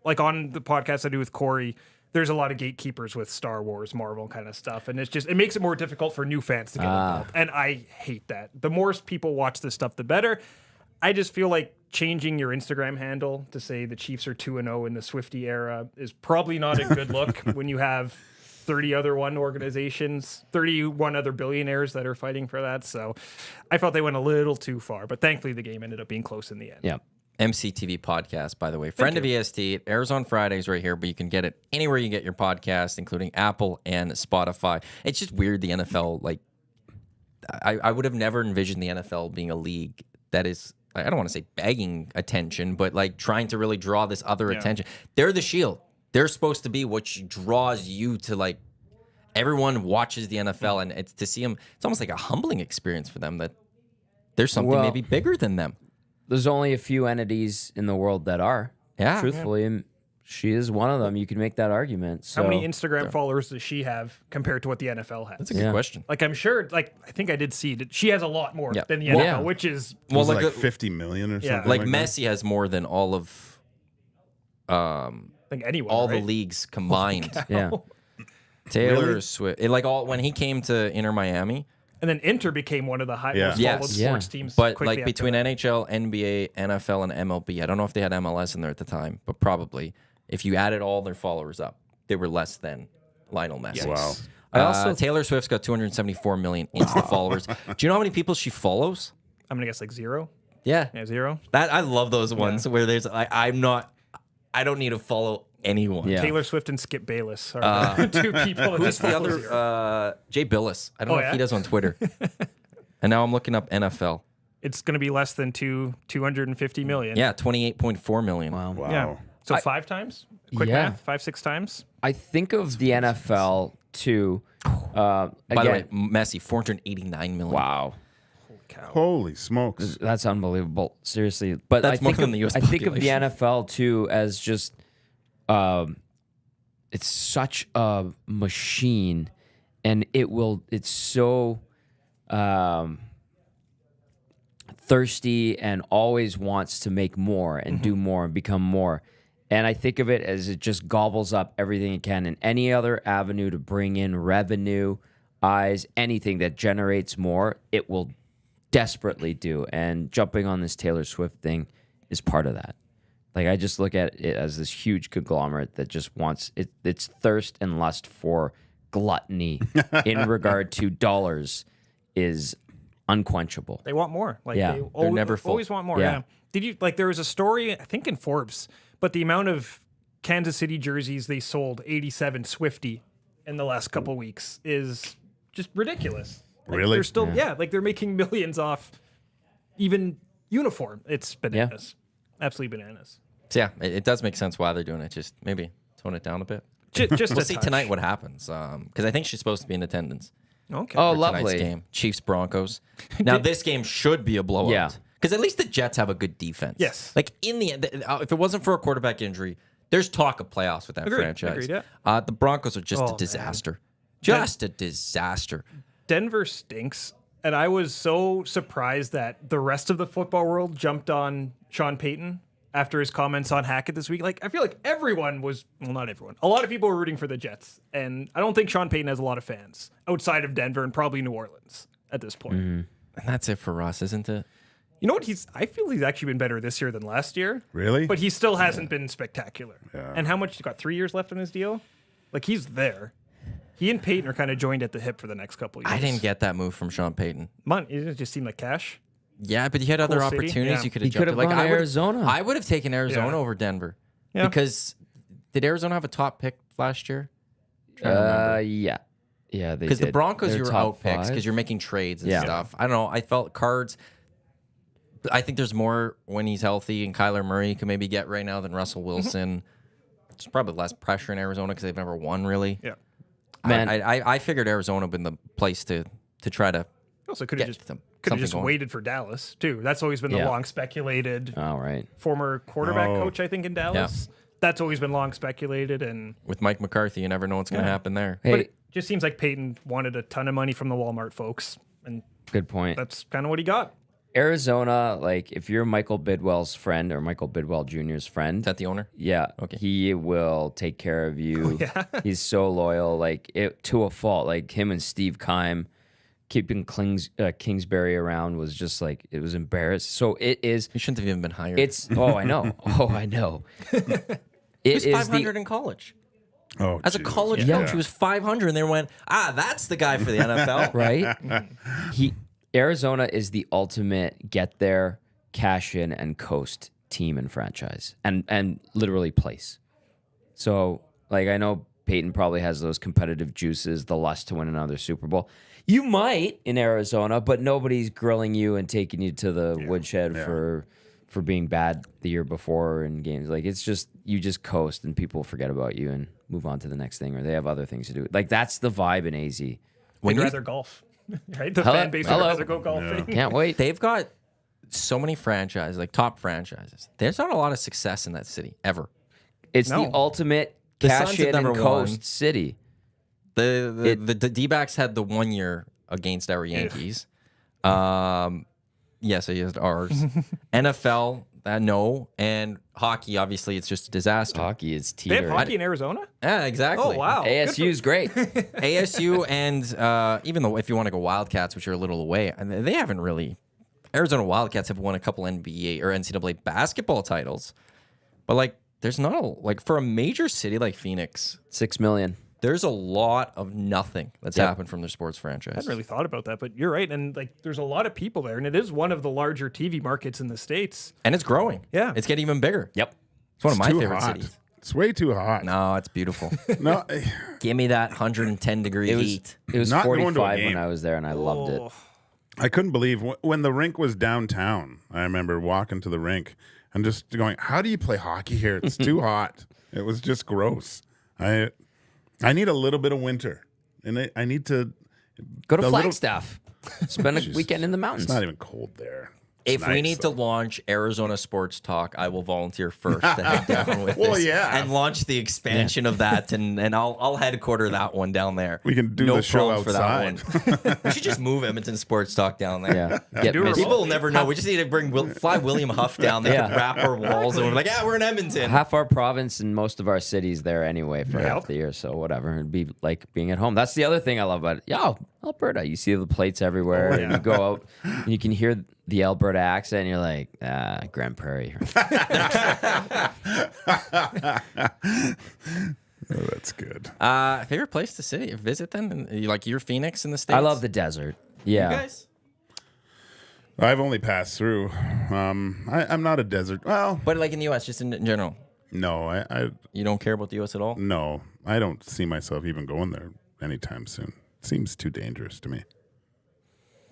Like on the podcast I do with Corey, there's a lot of gatekeepers with Star Wars, Marvel kind of stuff. And it makes it more difficult for new fans to get involved. And I hate that. The more people watch this stuff, the better. I just feel like changing your Instagram handle to say the Chiefs are 2-0 in the Swiftie era is probably not a good look when you have 31 other billionaires that are fighting for that. So I felt they went a little too far, but thankfully the game ended up being close in the end. Yeah. MCTV podcast, by the way. Friend of EST. It airs on Fridays right here, but you can get it anywhere you get your podcast, including Apple and Spotify. It's just weird, the NFL, like, I would have never envisioned the NFL being a league that is, I don't want to say begging attention, but like trying to really draw this other attention. They're the shield. They're supposed to be what draws you to, like, everyone watches the NFL, and it's to see them. It's almost like a humbling experience for them that there's something maybe bigger than them. There's only a few entities in the world that are, truthfully, and she is one of them. You can make that argument. So. How many Instagram followers does she have compared to what the NFL has? That's a good question. Like, I'm sure, like, I think I did see that she has a lot more than the NFL, which is like 50 million or something. Like Messi has more than all of I think anyone, all the leagues combined. Taylor Swift, when he came to Inter Miami. And then Inter became one of the most followed sports teams. But like between NHL, NBA, NFL, and MLB, I don't know if they had MLS in there at the time, but probably if you added all their followers up, they were less than Lionel Messi. Yes. Wow. Taylor Swift's got 274 million Insta followers. Do you know how many people she follows? I'm gonna guess like 0. Yeah, 0. That I love those ones where there's I don't need to follow anyone. Yeah. Taylor Swift and Skip Bayless are two people. Who's the other? Jay Billis. I don't know if he does on Twitter. And now I'm looking up NFL. It's going to be less than 250 million. Yeah, 28.4 million. Wow. Yeah. So 5 times? Quick math? 5-6 times? I think of the NFL too. By the way, Messi, 489 million. Wow. Holy smokes. That's unbelievable. Seriously. But That's more than the US I think of the population. NFL too as just it's such a machine, and it's so thirsty and always wants to make more and do more and become more. And I think of it as it just gobbles up everything it can, and any other avenue to bring in revenue, eyes, anything that generates more, it will desperately do. And jumping on this Taylor Swift thing is part of that. Like, I just look at it as this huge conglomerate that just wants its thirst and lust for gluttony in regard to dollars is unquenchable. They want more. Like, they're never full. Always want more. Yeah. Did you, like, there was a story, I think in Forbes, but the amount of Kansas City jerseys they sold, 87 Swiftie, in the last couple weeks is just ridiculous. Like, Really? They're still, like, they're making millions off even uniform. It's bananas. Absolutely bananas. So yeah, it does make sense why they're doing it. Just maybe tone it down a bit. Just We'll a see touch. tonight what happens. Because I think she's supposed to be in attendance. Okay. Oh, for tonight's lovely. game. Chiefs Broncos. Now this game should be a blowout. Yeah. Because at least the Jets have a good defense. Yes. Like in the end, if it wasn't for a quarterback injury, there's talk of playoffs with that Agreed. franchise. Agreed, yeah. The Broncos are just Oh, a man. disaster. Just a disaster. Denver stinks, and I was so surprised that the rest of the football world jumped on Sean Payton after his comments on Hackett this week. Like, I feel like everyone was, well, not everyone. A lot of people were rooting for the Jets, and I don't think Sean Payton has a lot of fans outside of Denver and probably New Orleans at this point. And that's it for Russ, isn't it? You know what? I feel he's actually been better this year than last year. Really? But he still hasn't been spectacular. Yeah. And how much? He got 3 years left on his deal? Like, he's there. He and Payton are kind of joined at the hip for the next couple of years. I didn't get that move from Sean Payton. It just seemed like cash. Yeah, but you had other Cool city. opportunities Yeah. you could He have could jumped. have Like gone to I Arizona. I would have taken Arizona Yeah. over Denver. Yeah. Because did Arizona have a top pick last year? Trying to remember. Yeah. Yeah, they Because the did. Broncos, They're you were top out picks five. because you're making trades and Yeah. stuff. I don't know. I felt Cards. I think there's more when he's healthy, and Kyler Murray can maybe get right now than Russell Wilson. It's probably less pressure in Arizona because they've never won really. Yeah. Man. I figured Arizona would been the place to try to Also, could get have just something going. waited for Dallas too. That's always been the Yeah. long speculated All right. former quarterback Oh. coach, I think, in Dallas. That's always been long speculated, and With Mike McCarthy, you never know what's going to happen there. Hey, but it just seems like Peyton wanted a ton of money from the Walmart folks, and good point. that's kind of what he got. Arizona, like if you're Michael Bidwell's friend or Michael Bidwell Jr.'s friend, Is that the owner? yeah, Okay. he will take care of you. Yeah. He's so loyal, like to a fault. Like him and Steve Keim keeping Kingsbury around was just like it was embarrassing. So it is. He shouldn't have even been hired. It's I know. I know. He was 500 in college. Oh, As a Jesus. college Yeah. coach, he was 500, and they went, that's the guy for the NFL. Right? Arizona is the ultimate get there, cash in, and coast team and franchise, and literally place. So, like, I know Peyton probably has those competitive juices, the lust to win another Super Bowl. You might in Arizona, but nobody's grilling you and taking you to the woodshed for being bad the year before in games. Like, it's just you just coast and people forget about you and move on to the next thing, or they have other things to do. Like, that's the vibe in AZ. They'd rather golf, right? The fan base would Hello. rather go golfing. Can't wait. They've got so many franchises, like top franchises. There's not a lot of success in that city, ever. It's No. the ultimate The cash Suns have in and never coast won. city. The D-backs had the 1 year against our Yankees. Yes, I used ours. NFL, no. And hockey, obviously, it's just a disaster. Hockey is They have teetering. hockey in Arizona? Yeah, exactly. Oh, wow. ASU's great. ASU and even though if you want to go Wildcats, which are a little away, and they haven't really. Arizona Wildcats have won a couple NBA or NCAA basketball titles, but like there's not a, like for a major city like Phoenix, 6 million. there's a lot of nothing that's happened from their sports franchise. I hadn't really thought about that, but you're right. And like, there's a lot of people there, and it is one of the larger TV markets in the States. And it's growing. Yeah. It's getting even bigger. Yep. It's one of my Too favorite hot. cities. It's way too hot. No, it's beautiful. No, Give me that 110 degree heat. It was Not going to a 45 when game. I was there, and I loved it. Oh, I couldn't believe when the rink was downtown. I remember walking to the rink and just going, "How do you play hockey here? It's too hot." It was just gross. I need a little bit of winter, and I need to Go to a little- Flagstaff. Spend a weekend in the mountains. It's not even cold there. If we nice, need to launch Arizona Sports Talk, I will volunteer first to head down with Well, this yeah. and launch the expansion of that, and I'll headquarter that one down there. We can do no the show problems for that one. We should just move Edmonton Sports Talk down there. Yeah. Get do a missed. People will never know. We just need to fly William Huff down there, Yeah. wrap our walls, and we're like, yeah, we're in Edmonton. Half our province and most of our cities there anyway for Yeah. half the year, so whatever. It'd be like being at home. That's the other thing I love about it. Yeah, Alberta. You see the plates everywhere, and you go out and you can hear the Alberta accent, and you're like, Grand Prairie. Oh, that's good. Favorite place to visit then? And, like your Phoenix in the States? I love the desert. Yeah. You guys? I've only passed through. I'm not a desert. Well, But like in the U.S., just in general, no, I you don't care about the U.S. at all? no, I don't see myself even going there anytime soon. Seems too dangerous to me.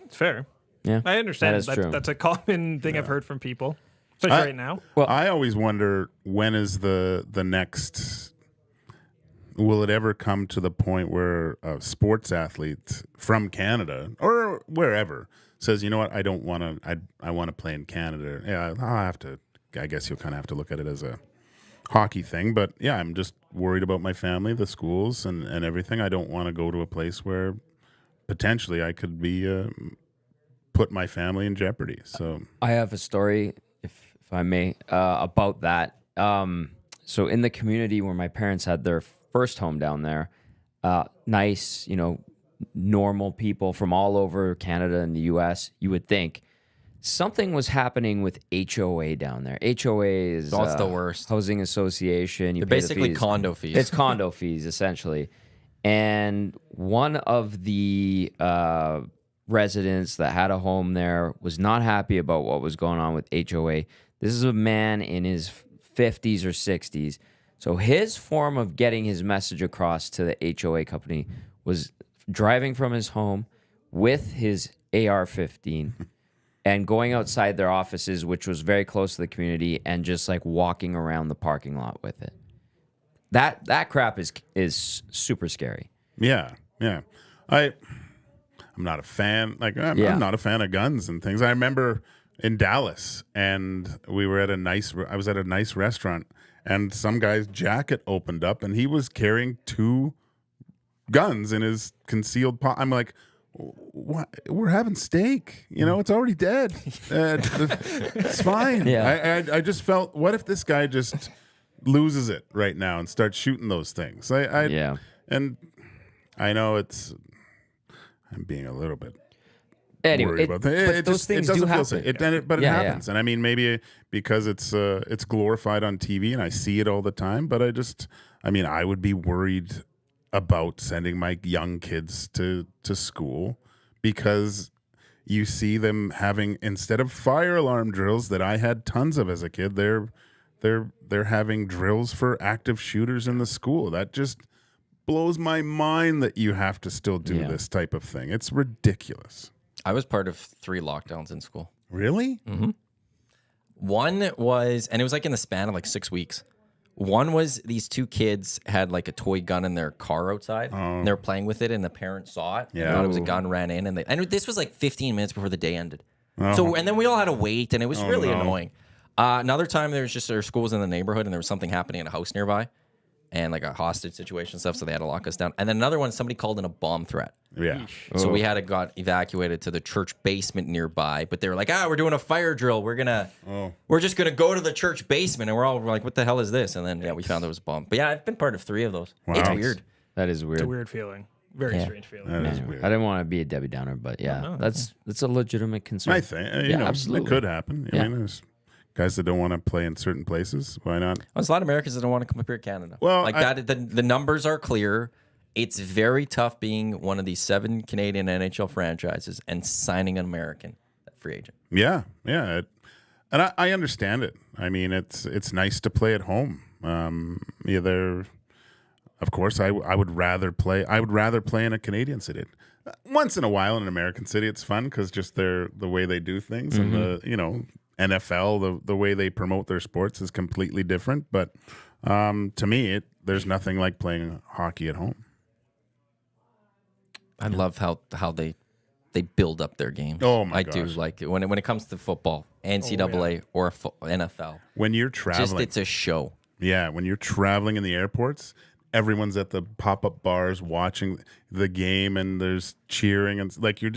it's fair. Yeah. I understand. That is true. That's a common thing I've heard from people. Especially right now. Well, I always wonder, when is the next? Will it ever come to the point where a sports athlete from Canada or wherever says, you know what, I don't want to. I want to play in Canada. Yeah, I'll have to. I guess you'll kind of have to look at it as a hockey thing. But yeah, I'm just worried about my family, the schools, and everything. I don't want to go to a place where potentially I could be put my family in jeopardy. So I have a story, if I may, about that. So in the community where my parents had their first home down there, nice, normal people from all over Canada and the U.S., you would think something was happening with HOA down there. HOA is That's the worst. Housing association. You They're pay the basically fees. condo fees. It's condo fees, essentially. And one of the residents that had a home there was not happy about what was going on with HOA. This is a man in his 50s or 60s. So his form of getting his message across to the HOA company was driving from his home with his AR-15 and going outside their offices, which was very close to the community, and just like walking around the parking lot with it. That crap is super scary. yeah. I'm not a fan. I'm not a fan of guns and things. I remember in Dallas, and I was at a nice restaurant, and some guy's jacket opened up, and he was carrying 2 guns in his concealed pocket. I'm like, what? We're having steak. It's already dead. It's fine. Yeah. I just felt, what if this guy just loses it right now and starts shooting those things? And I know I'm being a little bit worried about that. But those things do happen. It happens. And I mean, maybe because it's glorified on TV and I see it all the time, but I would be worried about sending my young kids to school, because you see them having, instead of fire alarm drills that I had tons of as a kid, they're having drills for active shooters in the school. That just blows my mind that you have to still do this type of thing. It's ridiculous. I was part of 3 lockdowns in school. Really? Mm-hmm. One was, and it was like in the span of like 6 weeks. One was these 2 kids had like a toy gun in their car outside. And they were playing with it, and the parents saw it. Yeah. Thought it was a gun, ran in, and this was like 15 minutes before the day ended. So, and then we all had to wait, and it was really annoying. Another time, there school was in the neighborhood, and there was something happening in a house nearby, and like a hostage situation and stuff. So they had to lock us down. And then another one, somebody called in a bomb threat. Yeah. So we got evacuated to the church basement nearby, but they were like, we're doing a fire drill. We're just gonna go to the church basement, and we're all like, what the hell is this? And then we found there was a bomb. But yeah, I've been part of 3 of those. Wow. It's weird. That is weird. It's a weird feeling. Very strange feeling. That is weird. I didn't want to be a Debbie Downer, but that's a legitimate concern. I think absolutely. it could happen. I mean, there's guys that don't want to play in certain places. Why not? Well, there's a lot of Americans that don't want to come up here to Canada. Well, the numbers are clear. It's very tough being one of these 7 Canadian NHL franchises and signing an American free agent. Yeah. And I understand it. I mean, it's nice to play at home. Of course, I would rather play. I would rather play in a Canadian city. Once in a while in an American city, it's fun because just the way they do things, and the NFL, the way they promote their sports is completely different. But to me, there's nothing like playing hockey at home. I love how they build up their games. Oh my I gosh. do like it when it comes to football, NCAA or NFL. When you're traveling, It's a show. Yeah, when you're traveling in the airports, everyone's at the pop-up bars watching the game, and there's cheering, and like you're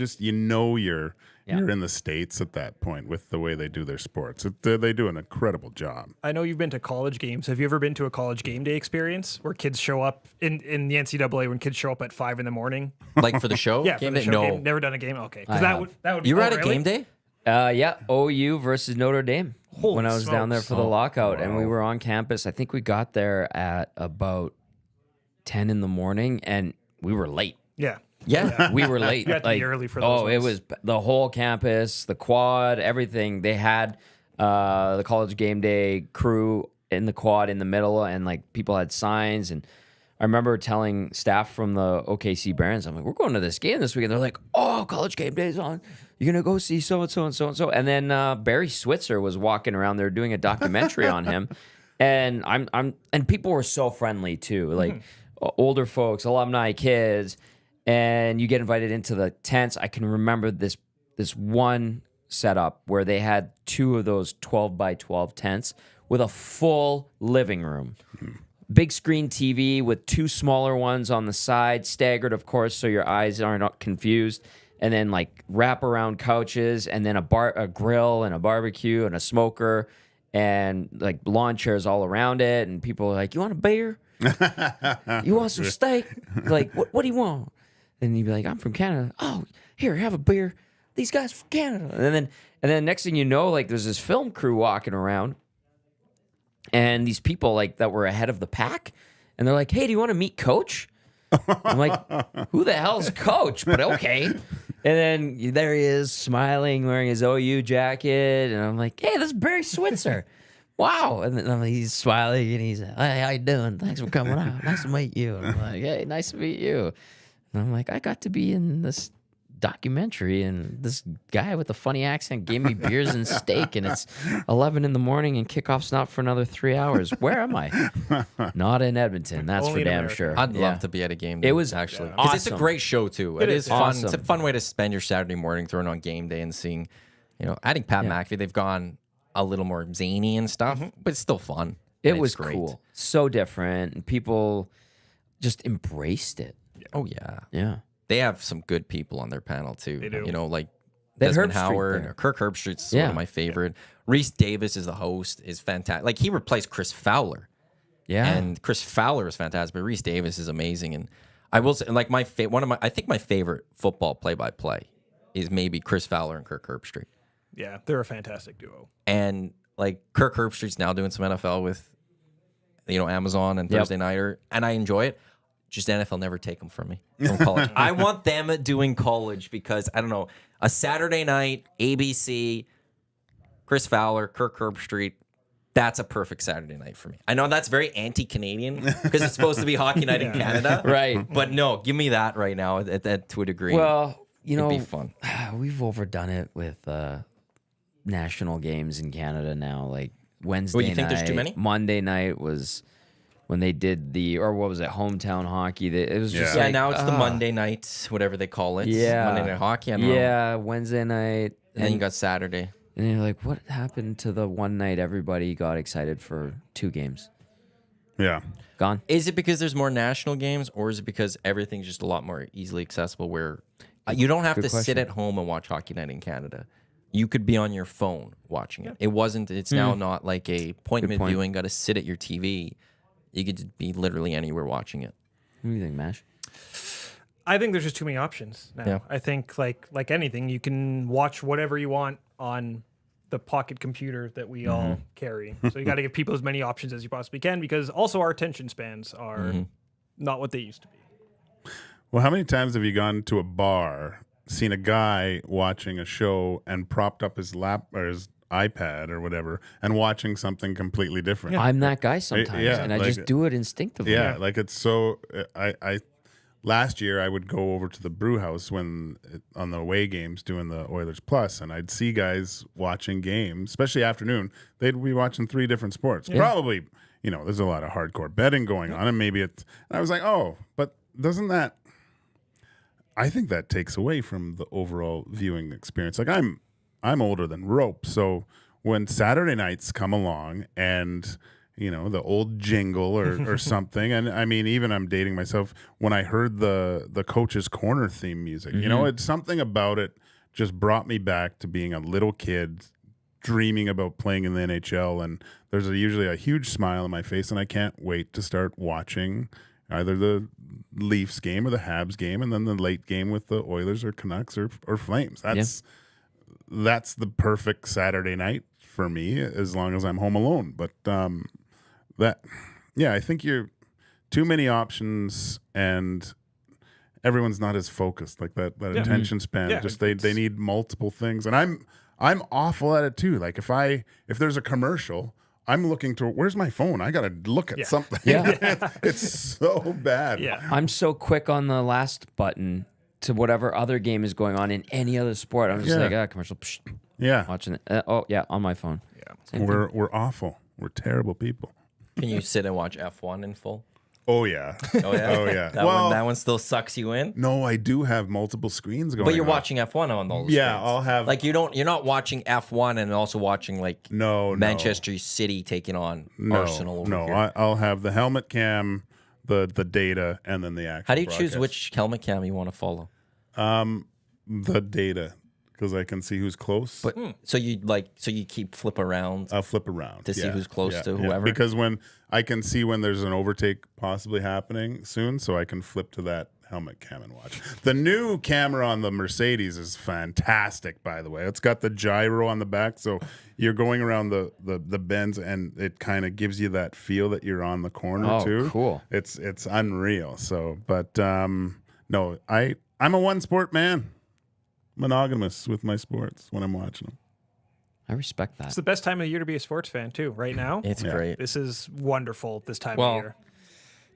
in the States at that point with the way they do their sports. They do an incredible job. I know you've been to college games. Have you ever been to a college game day experience where kids show up in the NCAA when kids show up at 5 a.m? Like for the show? Yeah, Game for the day? show No. game. Never done a game. Okay, I because that would. You were oh, at a really? game day? OU versus Notre Dame. Holy when I was down there smokes. for the lockout, and we were on campus. I think we got there at about 10 in the morning, and we were late. Yeah. Yeah. We were late. You had to be early for those it ones. was the whole campus, the quad, everything. They had the college game day crew in the quad in the middle, and like people had signs, and I remember telling staff from the OKC Barons, I'm like, we're going to this game this weekend. They're like, oh, college game day's on. You're going to go see so-and-so and so-and-so. And then Barry Switzer was walking around there doing a documentary on him. And and people were so friendly too, like older folks, alumni, kids. And you get invited into the tents. I can remember this one setup where they had 2 of those 12 by 12 tents with a full living room. Big screen TV with 2 smaller ones on the side, staggered, of course, so your eyes aren't confused. And then like wraparound couches, and then a grill and a barbecue and a smoker, and like lawn chairs all around it. And people are like, "You want a beer? You want some steak? Like, what do you want?" And you'd be like, "I'm from Canada." "Oh, here, have a beer. These guys from Canada." And then next thing you know, like there's this film crew walking around. And these people like that were ahead of the pack, and they're like, "Hey, do you want to meet Coach?" I'm like, "Who the hell's Coach?" But okay. And then there he is, smiling, wearing his OU jacket, and I'm like, "Hey, this is Barry Switzer." Wow. And then he's smiling, and he's like, "Hey, how you doing? Thanks for coming out. Nice to meet you." And I'm like, "Hey, nice to meet you." And I'm like, "I got to be in this documentary, and this guy with a funny accent gave me beers and steak, and it's 11 in the morning, and kickoff's not for another 3 hours. Where am I?" Not in Edmonton, that's Only for in damn America. sure. I'd love to be at a game. It was actually yeah. because it's a Awesome. great show too. It is is fun. awesome. It's a fun way to spend your Saturday morning, throwing on game day and seeing. Adding Pat McAfee, they've gone a little more zany and stuff, but it's still fun. It and was it's great. cool, so different, and people just embraced it. Oh yeah. Yeah. They have some good people on their panel too. They do. Like That Desmond Herbstreit Howard, there. Kirk Herbstreit's Yeah. one of my favorite. Reese Davis is the host, is fantastic. Like he replaced Chris Fowler, Yeah. and Chris Fowler is fantastic, but Reese Davis is amazing. And I will say, like I think my favorite football play-by-play is maybe Chris Fowler and Kirk Herbstreit. Yeah, they're a fantastic duo. And like Kirk Herbstreit's now doing some NFL with, Amazon and Thursday Nighter, and I enjoy it. Just NFL never take them from me from college. I want them doing college because I don't know, a Saturday night ABC, Chris Fowler, Kirk Herbstreit. That's a perfect Saturday night for me. I know that's very anti-Canadian because it's supposed to be hockey night in Canada, Right. But no, give me that right now to a degree. Well, It'd be fun. we've overdone it with national games in Canada now. Like Wednesday you think night, there's too many? Monday night was when they did what was it, hometown hockey. It was just Yeah, like, now it's the Monday night, whatever they call it. Yeah. Monday night hockey. I don't know. Yeah, Wednesday night. And then you got Saturday. And you're like, what happened to the one night everybody got excited for 2 games? Yeah. Gone. Is it because there's more national games, or is it because everything's just a lot more easily accessible where you don't have to sit question. at home and watch Hockey Night in Canada? You could be on your phone watching it. It's now not like a appointment point. viewing, got to sit at your TV. You could be literally anywhere watching it. What do you think, Mash? I think there's just too many options now. Yeah. I think like anything, you can watch whatever you want on the pocket computer that we all carry. So you got to give people as many options as you possibly can, because also our attention spans are not what they used to be. Well, how many times have you gone to a bar, seen a guy watching a show and propped up his lap or his iPad or whatever and watching something completely different? I'm that guy sometimes, yeah, and I like- just do it instinctively. Yeah, like it's so. I last year I would go over to the brew house on the away games doing the Oilers Plus, and I'd see guys watching games, especially afternoon. They'd be watching 3 different sports. Probably, there's a lot of hardcore betting going on, and maybe it's. And I was like, oh, but doesn't that? I think that takes away from the overall viewing experience. Like I'm older than rope, so when Saturday nights come along and the old jingle or something, and I mean, even I'm dating myself when I heard the Coach's Corner theme music. It's something about it just brought me back to being a little kid dreaming about playing in the NHL, and there's usually a huge smile on my face, and I can't wait to start watching either the Leafs game or the Habs game, and then the late game with the Oilers or Canucks or Flames. That's the perfect Saturday night for me, as long as I'm home alone. But I think you're too many options, and everyone's not as focused. Like that attention span. Yeah, Just they need multiple things, and I'm awful at it too. Like if there's a commercial, I'm looking to where's my phone? I gotta look at something. Yeah. It's so bad. Yeah. I'm so quick on the last button to whatever other game is going on in any other sport. I'm just like, commercial. Psh, Yeah. watching it. On my phone. Yeah. We're awful. We're terrible people. Can you sit and watch F1 in full? Oh yeah. Oh yeah. Oh yeah. That one still sucks you in. No, I do have multiple screens going. But you're on. watching F1 on those. Yeah, screens. I'll have Like you're not watching F1 and also watching like no Manchester City taking on Arsenal over No, here. I'll have the helmet cam, the data, and then the actual. How do you choose broadcast. which helmet cam you want to follow? The data, because I can see who's close. But so you keep flip around. I'll flip around To see who's close to whoever? Because when I can see when there's an overtake possibly happening soon, so I can flip to that helmet cam and watch. The new camera on the Mercedes is fantastic, by the way. It's got the gyro on the back, so you're going around the bends, and it kind of gives you that feel that you're on the corner too. Cool. It's unreal. So, but no, I'm a one sport man. Monogamous with my sports when I'm watching them. I respect that. It's the best time of the year to be a sports fan, too, right now. It's great. This is wonderful this time Well, of year.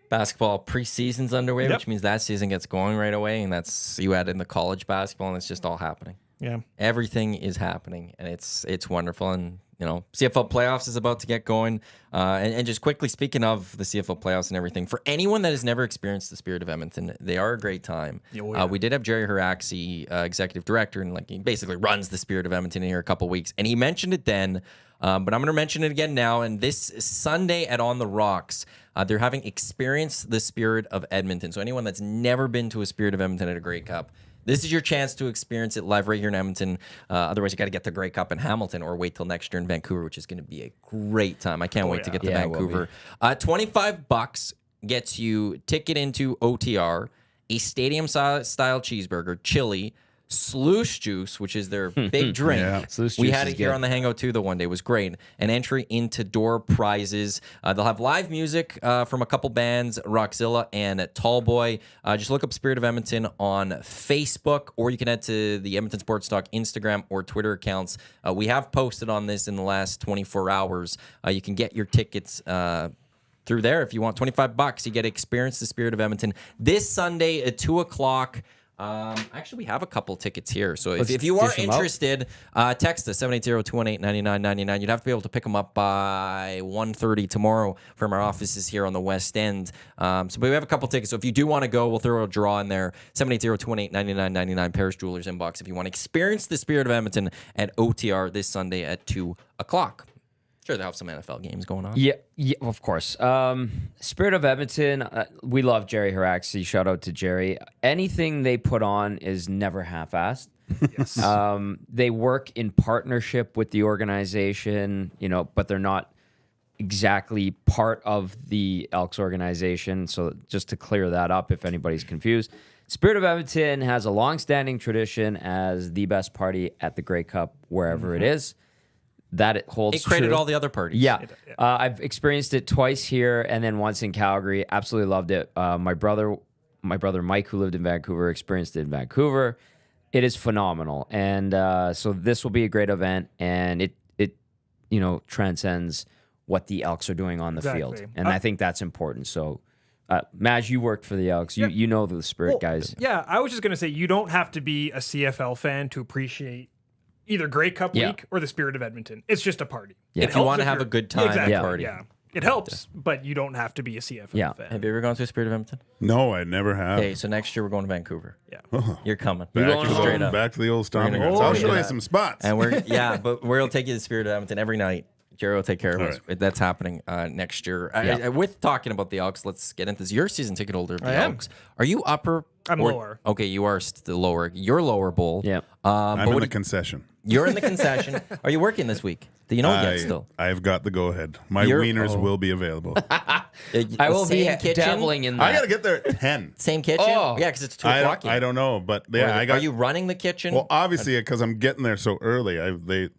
Basketball preseason's underway, Yep. which means that season gets going right away, and that's you add in the college basketball, and it's just all happening. Yeah. Everything is happening, and it's wonderful. And CFL playoffs is about to get going. And just quickly speaking of the CFL playoffs and everything, for anyone that has never experienced the Spirit of Edmonton, they are a great time. Yeah. We did have Jerry Haraxi, executive director, and he basically runs the Spirit of Edmonton in here a couple weeks, and he mentioned it then. But I'm going to mention it again now. And this Sunday at On the Rocks, they're having Experience the Spirit of Edmonton. So anyone that's never been to a Spirit of Edmonton at a Grey Cup, this is your chance to experience it live right here in Edmonton. Otherwise, you got to get the Grey Cup in Hamilton or wait till next year in Vancouver, which is going to be a great time. I can't wait to get to Yeah, it will Vancouver. $25 gets you ticket into OTR, a stadium-style cheeseburger, chili, Sluice juice, which is their big drink. Sluice We juice had is it here good. on the Hangout too the one day. It was great. An entry into door prizes. They'll have live music from a couple bands, Rockzilla and Tallboy. Just look up Spirit of Edmonton on Facebook, or you can head to the Edmonton Sports Talk Instagram or Twitter accounts. We have posted on this in the last 24 hours. You can get your tickets through there if you want. $25. You get to experience the Spirit of Edmonton this Sunday at 2:00. Actually, we have a couple tickets here. So if you are interested, text us 780-218-9999. You'd have to be able to pick them up by 1:30 tomorrow from our offices here on the West End. But we have a couple tickets. So if you do want to go, we'll throw a draw in there. 780-218-9999. Paris Jewelers inbox if you want to experience the Spirit of Edmonton at OTR this Sunday at 2:00. Sure, they'll have some NFL games going on. Yeah, of course. Spirit of Edmonton, we love Jerry Haraxi. Shout out to Jerry. Anything they put on is never half-assed. Yes. They work in partnership with the organization, but they're not exactly part of the Elks organization. So just to clear that up, if anybody's confused, Spirit of Edmonton has a long-standing tradition as the best party at the Grey Cup, wherever it is. That it holds It created true. all the other parties. Yeah. I've experienced it twice here and then once in Calgary. Absolutely loved it. My brother Mike, who lived in Vancouver, experienced it in Vancouver. It is phenomenal. And so this will be a great event, and it transcends what the Elks are doing on the field. And I think that's important. So Maj, you worked for the Elks. You know the Spirit guys. Yeah, I was just going to say, you don't have to be a CFL fan to appreciate either Grey Cup week or the Spirit of Edmonton. It's just a party. Yeah. If you want to have a good time at the party. Yeah. It helps, but you don't have to be a CFL fan. Have you ever gone to a Spirit of Edmonton? No, I never have. Okay, so next year we're going to Vancouver. Yeah. You're coming. Back to the old stomping grounds. I'll show you some spots. And we'll take you to the Spirit of Edmonton every night. Jerry will take care of us. Right. That's happening next year. With talking about the Elks, let's get into this. You're a season ticket holder of the Elks. Are you upper? I'm lower. Okay, you are still lower. You're lower bowl. Yeah. I'm in the concession. You're in the concession. Are you working this week? Do you know yet still? I've got the go-ahead. My wieners will be available. I will be dabbling in that. I got to get there at 10. Same kitchen? Oh. Yeah, because it's 2 o'clock. I don't know, but yeah, Are you running the kitchen? Well, obviously, because I'm getting there so early,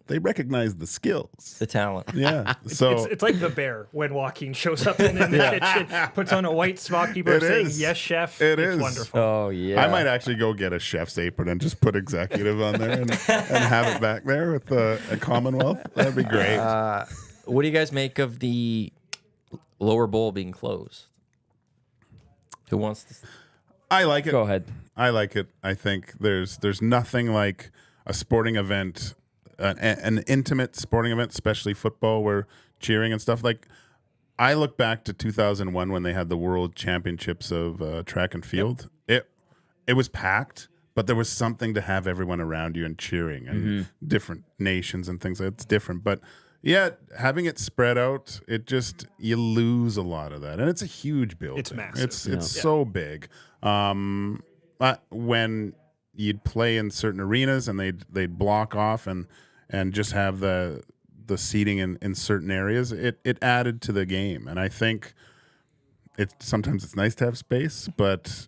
they recognize the skills. The talent. Yeah. So It's like the bear when Joaquin shows up in the kitchen, puts on a white smock. People are saying, yes, chef. It it's is. wonderful. Oh, yeah. I might actually go get a chef's apron and just put executive on there and have it back there with a Commonwealth. That'd be great. What do you guys make of the lower bowl being closed? Who wants to? I like it. Go ahead. I like it. I think there's nothing like a sporting event, an intimate sporting event, especially football, where cheering and stuff. Like, I look back to 2001 when they had the World Championships of track and field. It was packed, but there was something to have everyone around you and cheering and different nations and things. It's different, but yeah, having it spread out, you lose a lot of that, and it's a huge building. It's massive. It's so big. When you'd play in certain arenas and they'd block off and just have the seating in certain areas, it added to the game, and I think sometimes it's nice to have space, but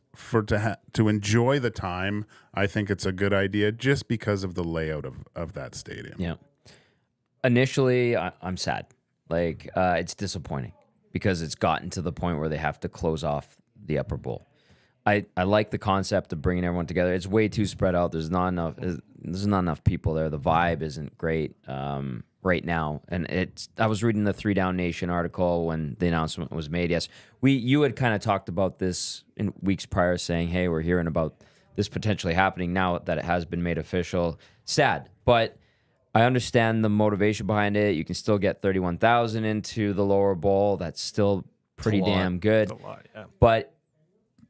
to enjoy the time, I think it's a good idea just because of the layout of that stadium. Yeah. Initially, I'm sad. Like, it's disappointing because it's gotten to the point where they have to close off the upper bowl. I like the concept of bringing everyone together. It's way too spread out. There's not enough people there. The vibe isn't great right now. And I was reading the 3 Down Nation article when the announcement was made. Yes, you had kind of talked about this in weeks prior, saying, "Hey, we're hearing about this potentially happening now that it has been made official." Sad, but I understand the motivation behind it. You can still get 31,000 into the lower bowl. That's still pretty damn good. That's a lot, yeah. But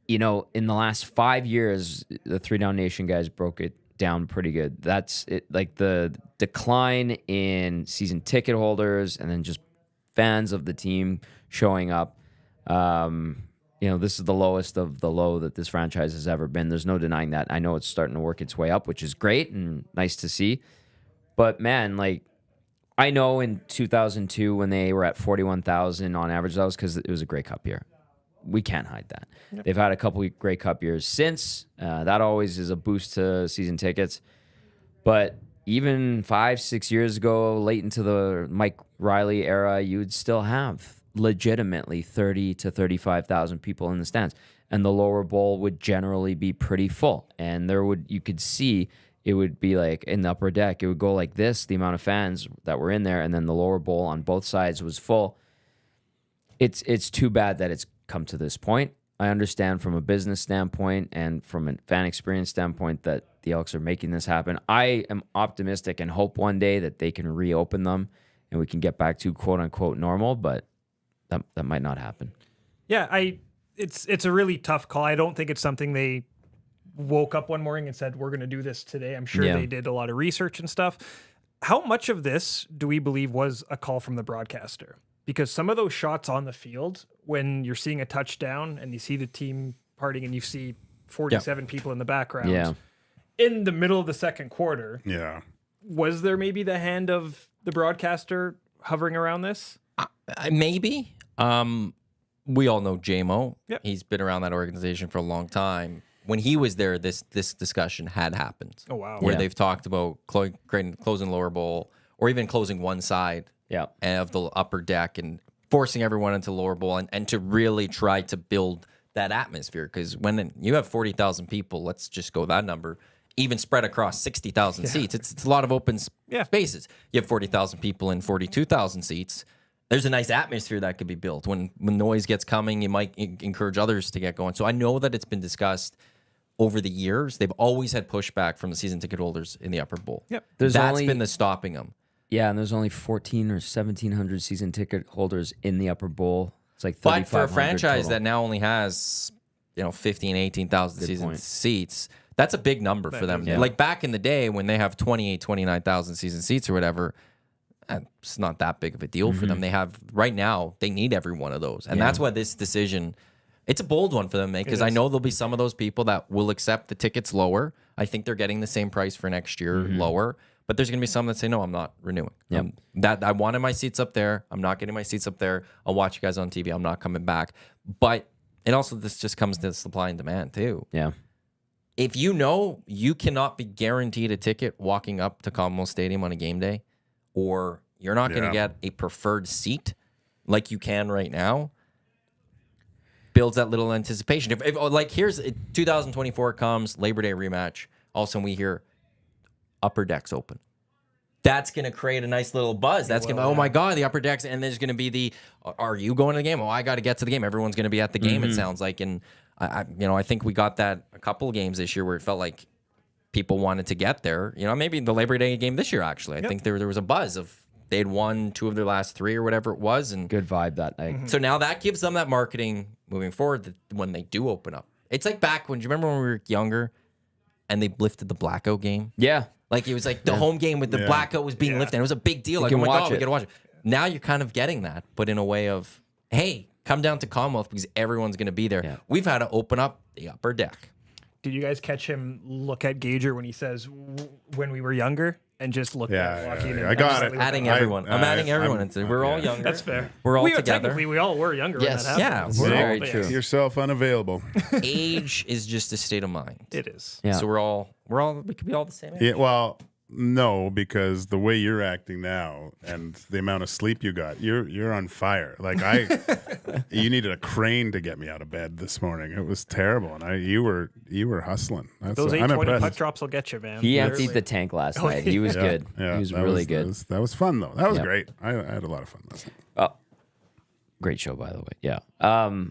in the last 5 years, the 3 Down Nation guys broke it down pretty good. That's it. Like, the decline in season ticket holders and then just fans of the team showing up. This is the lowest of the low that this franchise has ever been. There's no denying that. I know it's starting to work its way up, which is great and nice to see. But man, like, I know in 2002 when they were at 41,000 on average, that was because it was a Grey Cup year. We can't hide that. Yep. They've had a couple of Grey Cup years since. That always is a boost to season tickets. But even 5-6 years ago, late into the Mike Riley era, you would still have legitimately 30 to 35,000 people in the stands, and the lower bowl would generally be pretty full. And you could see it would be like in the upper deck, it would go like this, the amount of fans that were in there, and then the lower bowl on both sides was full. It's too bad that it's come to this point. I understand from a business standpoint and from a fan experience standpoint that the Elks are making this happen. I am optimistic and hope one day that they can reopen them and we can get back to quote unquote normal, but that might not happen. Yeah, it's a really tough call. I don't think it's something they woke up one morning and said, we're going to do this today. I'm sure they did a lot of research and stuff. How much of this do we believe was a call from the broadcaster? Because some of those shots on the field, when you're seeing a touchdown and you see the team partying and you see 47 people in the background, in the middle of the second quarter, was there maybe the hand of the broadcaster hovering around this? Maybe. We all know JMO. Yep. He's been around that organization for a long time. When he was there, this discussion had happened. Oh, wow. Where they've talked about closing lower bowl or even closing one side of the upper deck and forcing everyone into lower bowl and to really try to build that atmosphere. Because when you have 40,000 people, let's just go that number, even spread across 60,000 seats, it's a lot of open spaces. You have 40,000 people in 42,000 seats. There's a nice atmosphere that could be built. When noise gets coming, you might encourage others to get going. So I know that it's been discussed over the years. They've always had pushback from the season ticket holders in the upper bowl. Yep. That's been the stopping them. Yeah, and there's only 1,400 or 1,700 season ticket holders in the upper bowl. It's like 3,500 But for a franchise total. that now only has 15, 18,000 season seats, that's a big number for them. Yeah. Like back in the day when they have 28, 29,000 season seats or whatever, it's not that big of a deal for them. They have right now, they need every one of those. And that's why this decision, it's a bold one for them, because I know there'll be some of those people that will accept the tickets lower. I think they're getting the same price for next year lower. But there's going to be some that say, no, I'm not renewing. That I wanted my seats up there. I'm not getting my seats up there. I'll watch you guys on TV. I'm not coming back. But it also, this just comes to supply and demand too. Yeah. If you cannot be guaranteed a ticket walking up to Commonwealth Stadium on a game day, or you're not going to get a preferred seat like you can right now, builds that little anticipation. If like here's 2024 comes, Labor Day rematch, all of a sudden we hear upper decks open. that's going to create a nice little buzz. That's going to, oh my God, the upper decks. And there's going to be are you going to the game? Oh, I got to get to the game. Everyone's going to be at the game, it sounds like. And, I think we got that a couple of games this year where it felt like people wanted to get there. Maybe the Labor Day game this year, actually. I think there was a buzz of they'd won 2 of their last 3 or whatever it was. And Good vibe that night. so now that gives them that marketing moving forward that when they do open up. It's like back when, do you remember when we were younger and they lifted the blackout game? Yeah. Like it was like the home game with the blackout was being lifted. And it was a big deal. Like, oh my God, we got to watch it. Now you're kind of getting that, but in a way of, hey, come down to Commonwealth because everyone's going to be there. Yeah. We've had to open up the upper deck. Did you guys catch him look at Gager when he says when we were younger and just look at Joaquin? I got it. Adding everyone. I'm adding everyone. We're all younger. That's fair. We're all together. Technically, we all were younger when that happened. Yeah, we're very true. Make yourself unavailable. Age is just a state of mind. It is. Yeah. So we could be all the same age. Yeah, well, no, because the way you're acting now and the amount of sleep you got, you're on fire. Like you needed a crane to get me out of bed this morning. It was terrible, and you were hustling. Those I'm 820 impressed. puck drops will get you, man. He emptied the tank last night. He was good. Yeah, he was that really good. That was fun though. That was great. I had a lot of fun last night. Oh, great show, by the way. Yeah.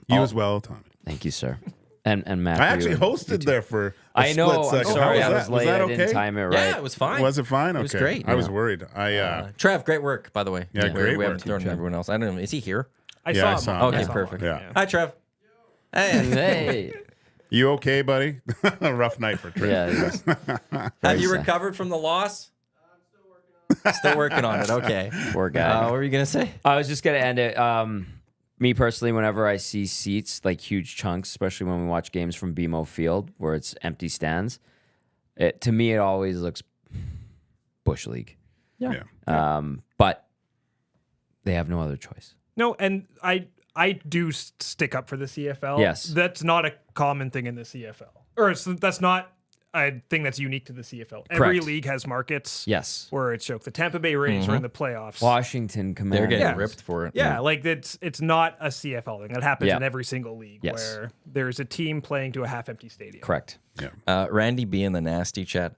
You as well, Tommy. Thank you, sir. And Matt. I actually hosted there for a I know. split I'm second. sorry, How I was was that? late. Was that I okay? didn't time it right. Yeah, it was fine. Was it fine? Okay. was great. I was worried. Trev, great work, by the way. Yeah, great We haven't work. thrown everyone else. I don't know. Is he here? I Yeah, saw him. Okay, I saw him. perfect. Yeah. Hi, Trev. Hey. Hey. You okay, buddy? A rough night for Trey. Yeah. It was Have you sad. recovered from the loss? Still working on it. Okay. Poor guy. What were you going to say? I was just gonna end it. Me personally, whenever I see seats, like huge chunks, especially when we watch games from BMO Field where it's empty stands, to me it always looks Bush League. Yeah. But they have no other choice. No, and I do stick up for the CFL. Yes. That's not a common thing in the CFL. Or that's not a thing that's unique to the CFL. Every Correct. league has markets Yes. where it's joked. The Tampa Bay Rays were in the playoffs. Washington They're Commanders. getting Yeah. ripped for it. Yeah, like it's not a CFL thing. That happens Yeah. in every single league Yes. where there's a team playing to a half-empty stadium. Correct. Randy B in the nasty chat.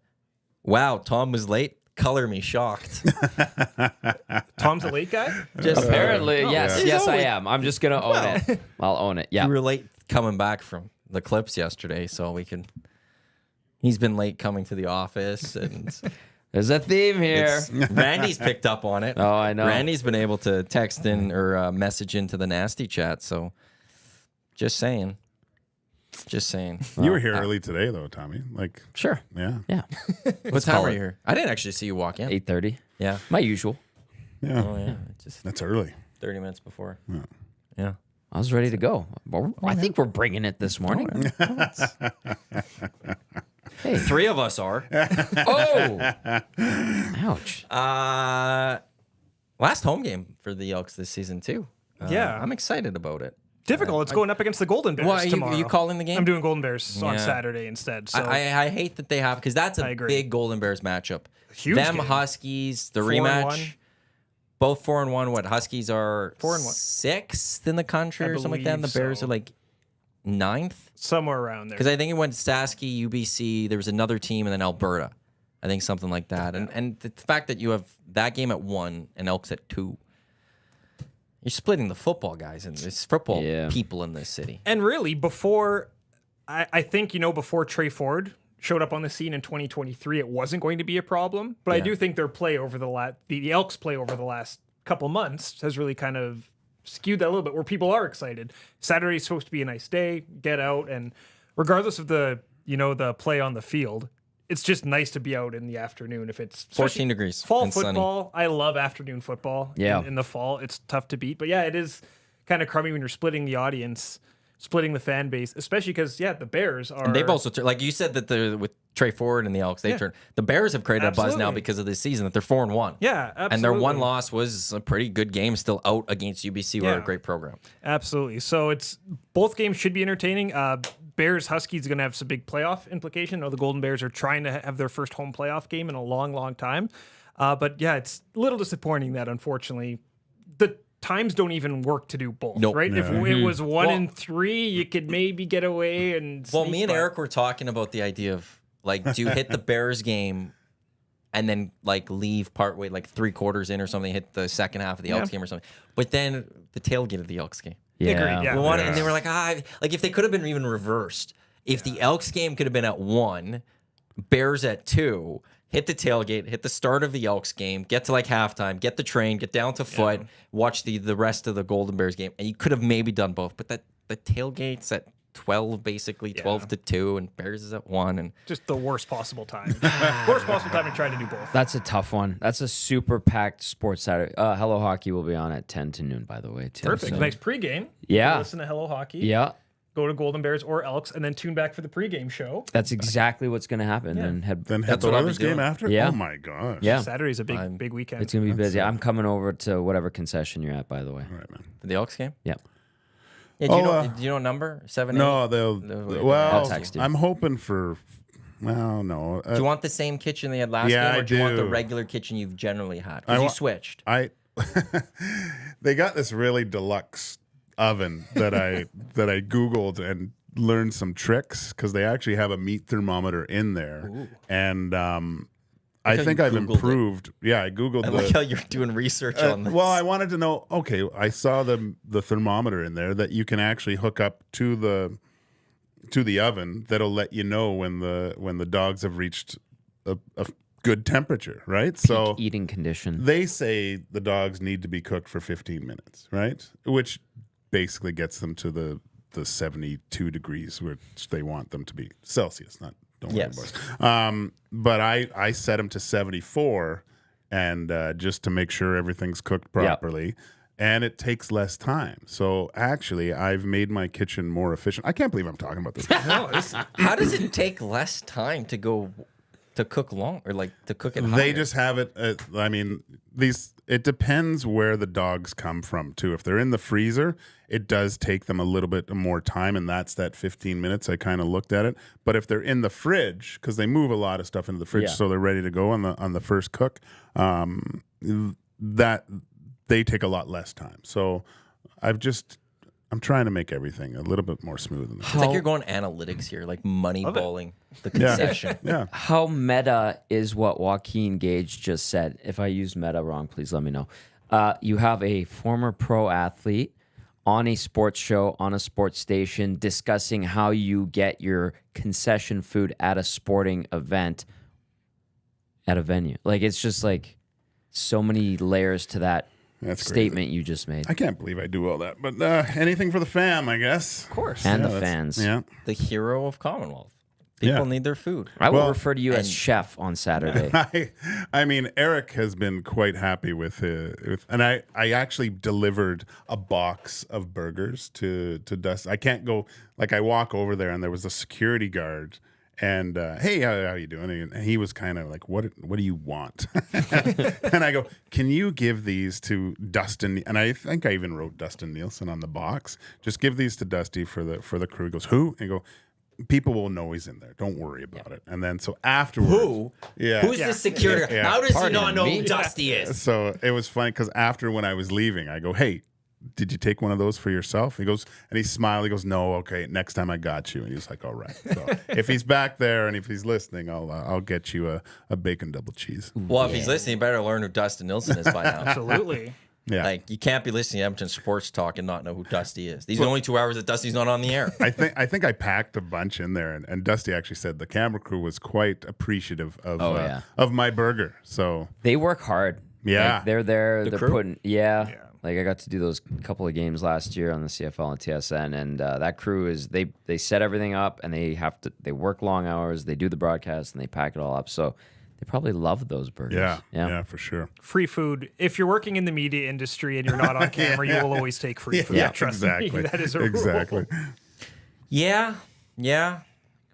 Wow, Tom was late. Color me shocked. Tom's a late guy? Just Apparently, yes, yeah. yes, I am. I'm just gonna own it. I'll own it. Yeah. You were late coming back from the clips yesterday, so we can. He's been late coming to the office, and There's a theme here. Randy's picked up on it. Oh, I know. Randy's been able to text in or message into the nasty chat. So, just saying. Just saying. You were here early today, though, Tommy. Like, Sure. yeah. Yeah. What time call were it. you here? I didn't actually see you walk in. 8:30. Yeah. My usual. Yeah. Oh yeah. Just That's early. 30 minutes before. Yeah. I was ready to go. I think we're bringing it this morning. Hey. 3 of us are. Oh. Ouch. Last home game for the Elks this season too. Yeah. I'm excited about it. Difficult. It's going up against the Golden Bears Well, tomorrow. are you calling the game? I'm doing Golden Bears on Yeah. Saturday instead. So I hate that they have because that's I a agree. big Golden Bears matchup. Huge Them game. Huskies, the 4-1. rematch. Both 4-1. What Huskies are 4-1. 6th in the country I or something like that. And the believe Bears so. are like 9th somewhere around there. because I think it went Saski, UBC. There was another team and then Alberta. I think something like that. And the fact that you have that game at 1 and Elks at 2. You're splitting the football guys and there's football people in this city. And really, before, I think, before Trey Ford showed up on the scene in 2023, it wasn't going to be a problem. But I do think their play over the Elks play over the last couple months has really kind of skewed that a little bit where people are excited. Saturday's supposed to be a nice day, get out. And regardless of the play on the field, it's just nice to be out in the afternoon if it's 14 degrees fall and sunny. football. I love afternoon football. Yeah. In the fall, it's tough to beat. But yeah, it is kind of crummy when you're splitting the audience, splitting the fan base, especially because the Bears are. And they've also like you said that with Trey Ford and the Elks, they've turned. The Bears have created a buzz now Absolutely. because of this season that they're 4-1. Yeah, absolutely. And their one loss was a pretty good game, still out against UBC, who are a Yeah. great program. Absolutely. So it's both games should be entertaining. Bears Huskies is going to have some big playoff implication. The Golden Bears are trying to have their first home playoff game in a long, long time. But yeah, it's a little disappointing that unfortunately the times don't even work to do both. Nope. Right? If it was 1 Well- and 3, you could maybe get away and. Well, sneak me and by. Eric were talking about the idea of like, do you hit the Bears game and then like leave partway, like 3/4 in or something, hit the second half of the Elks game or something. But then the tailgate of the Elks game. Yeah. Agreed, yeah. And they were like, like if they could have been even reversed, if the Elks game could have been at 1, Bears at 2, hit the tailgate, hit the start of the Elks game, get to like halftime, get the train, get down to foot, watch the rest of the Golden Bears game, and you could have maybe done both. But the tailgate's at 12, basically 12 to 2, and Bears is at 1, and Just the worst possible time. Worst possible time to try to do both. That's a tough one. That's a super packed sports Saturday. Hello Hockey will be on at 10 to noon, by the way, too. Perfect. So- Nice pregame. Yeah. Listen to Hello Hockey. Yeah. Go to Golden Bears or Elks, and then tune back for the pregame show. That's exactly what's going to happen. And Then hit That's the what I'll be Oilers game doing. after? Yeah. Oh my gosh. Yeah. Saturday's a big weekend. It's going to be busy. I'm coming over to whatever concession you're at, by the way. All right, man. the Elks game. Yeah. Yeah, do you know a number? 7, No, 8? they'll. Well, I'll text you. I'm hoping for. Well, no. Do you want the same kitchen they had last Yeah, game, or I do you want the do. regular kitchen you've generally had? Because you switched. They got this really deluxe oven that I Googled and learned some tricks because they actually have a meat thermometer in there. And I think you I've Googled it. improved. Yeah, I Googled I like how you're doing research on this. well, I wanted to know, okay, I saw the thermometer in there that you can actually hook up to the oven that'll let you know when the dogs have reached a good temperature, right? So Eating condition. they say the dogs need to be cooked for 15 minutes, right? Which basically gets them to the 72 degrees which they want them to be. Celsius, don't worry Yes. about it. But I set them to 74 and just to make sure everything's cooked properly. And it takes less time. So actually, I've made my kitchen more efficient. I can't believe I'm talking about this. How does it take less time to cook long, or like to cook it higher? They just have it. I mean, it depends where the dogs come from too. If they're in the freezer, it does take them a little bit more time, and that's that 15 minutes. I kind of looked at it. But if they're in the fridge, because they move a lot of stuff into the fridge, so they're ready to go on the first cook, that they take a lot less time. So I'm trying to make everything a little bit more smooth. Than It's like you're going analytics here, like moneyballing the concession. Yeah. How meta is what Joaquin Gage just said? If I used meta wrong, please let me know. You have a former pro athlete on a sports show, on a sports station, discussing how you get your concession food at a sporting event at a venue. Like, it's just like so many layers to that That's statement you just made. I can't believe I do all that. But anything for the fam, I guess. Of course. And the that's- fans. Yeah. The hero of Commonwealth. People need their food. I will Well, refer to you as chef on Saturday. I mean, Eric has been quite happy with and I actually delivered a box of burgers to Dust. I can't go, like, I walk over there and there was a security guard and, hey, how you doing? And he was kind of like, what do you want? And I go, can you give these to Dustin? And I think I even wrote Dustin Nielsen on the box. Just give these to Dusty for the crew. He goes, who? And I go, people will know he's in there. Don't worry about it. And then so afterwards, Who? Yeah. Who's the security? Yeah. How does he Pardon not know me? who Dusty is? So it was funny because after when I was leaving, I go, hey, did you take one of those for yourself? He goes, and he smiled. He goes, no, okay, next time I got you. And he's like, all right. So if he's back there and if he's listening, I'll get you a bacon double cheese. Well, if he's listening, you better learn who Dustin Nilsson is by now. Absolutely. Yeah. Like, you can't be listening to Edmonton Sports Talk and not know who Dusty is. These are the only 2 hours that Dusty's not on the air. I think I packed a bunch in there, and Dusty actually said the camera crew was quite appreciative of my burger. So They work hard. Yeah. Like, they're there. They're crew? putting Like, I got to do those couple of games last year on the CFL and TSN, and that crew is they set everything up, and they work long hours. They do the broadcast, and they pack it all up. So they probably love those burgers. yeah, for sure. Free food. If you're working in the media industry and you're not on camera, you will always take free food. Yeah, Trust exactly. me. That is a rule. Exactly. Yeah.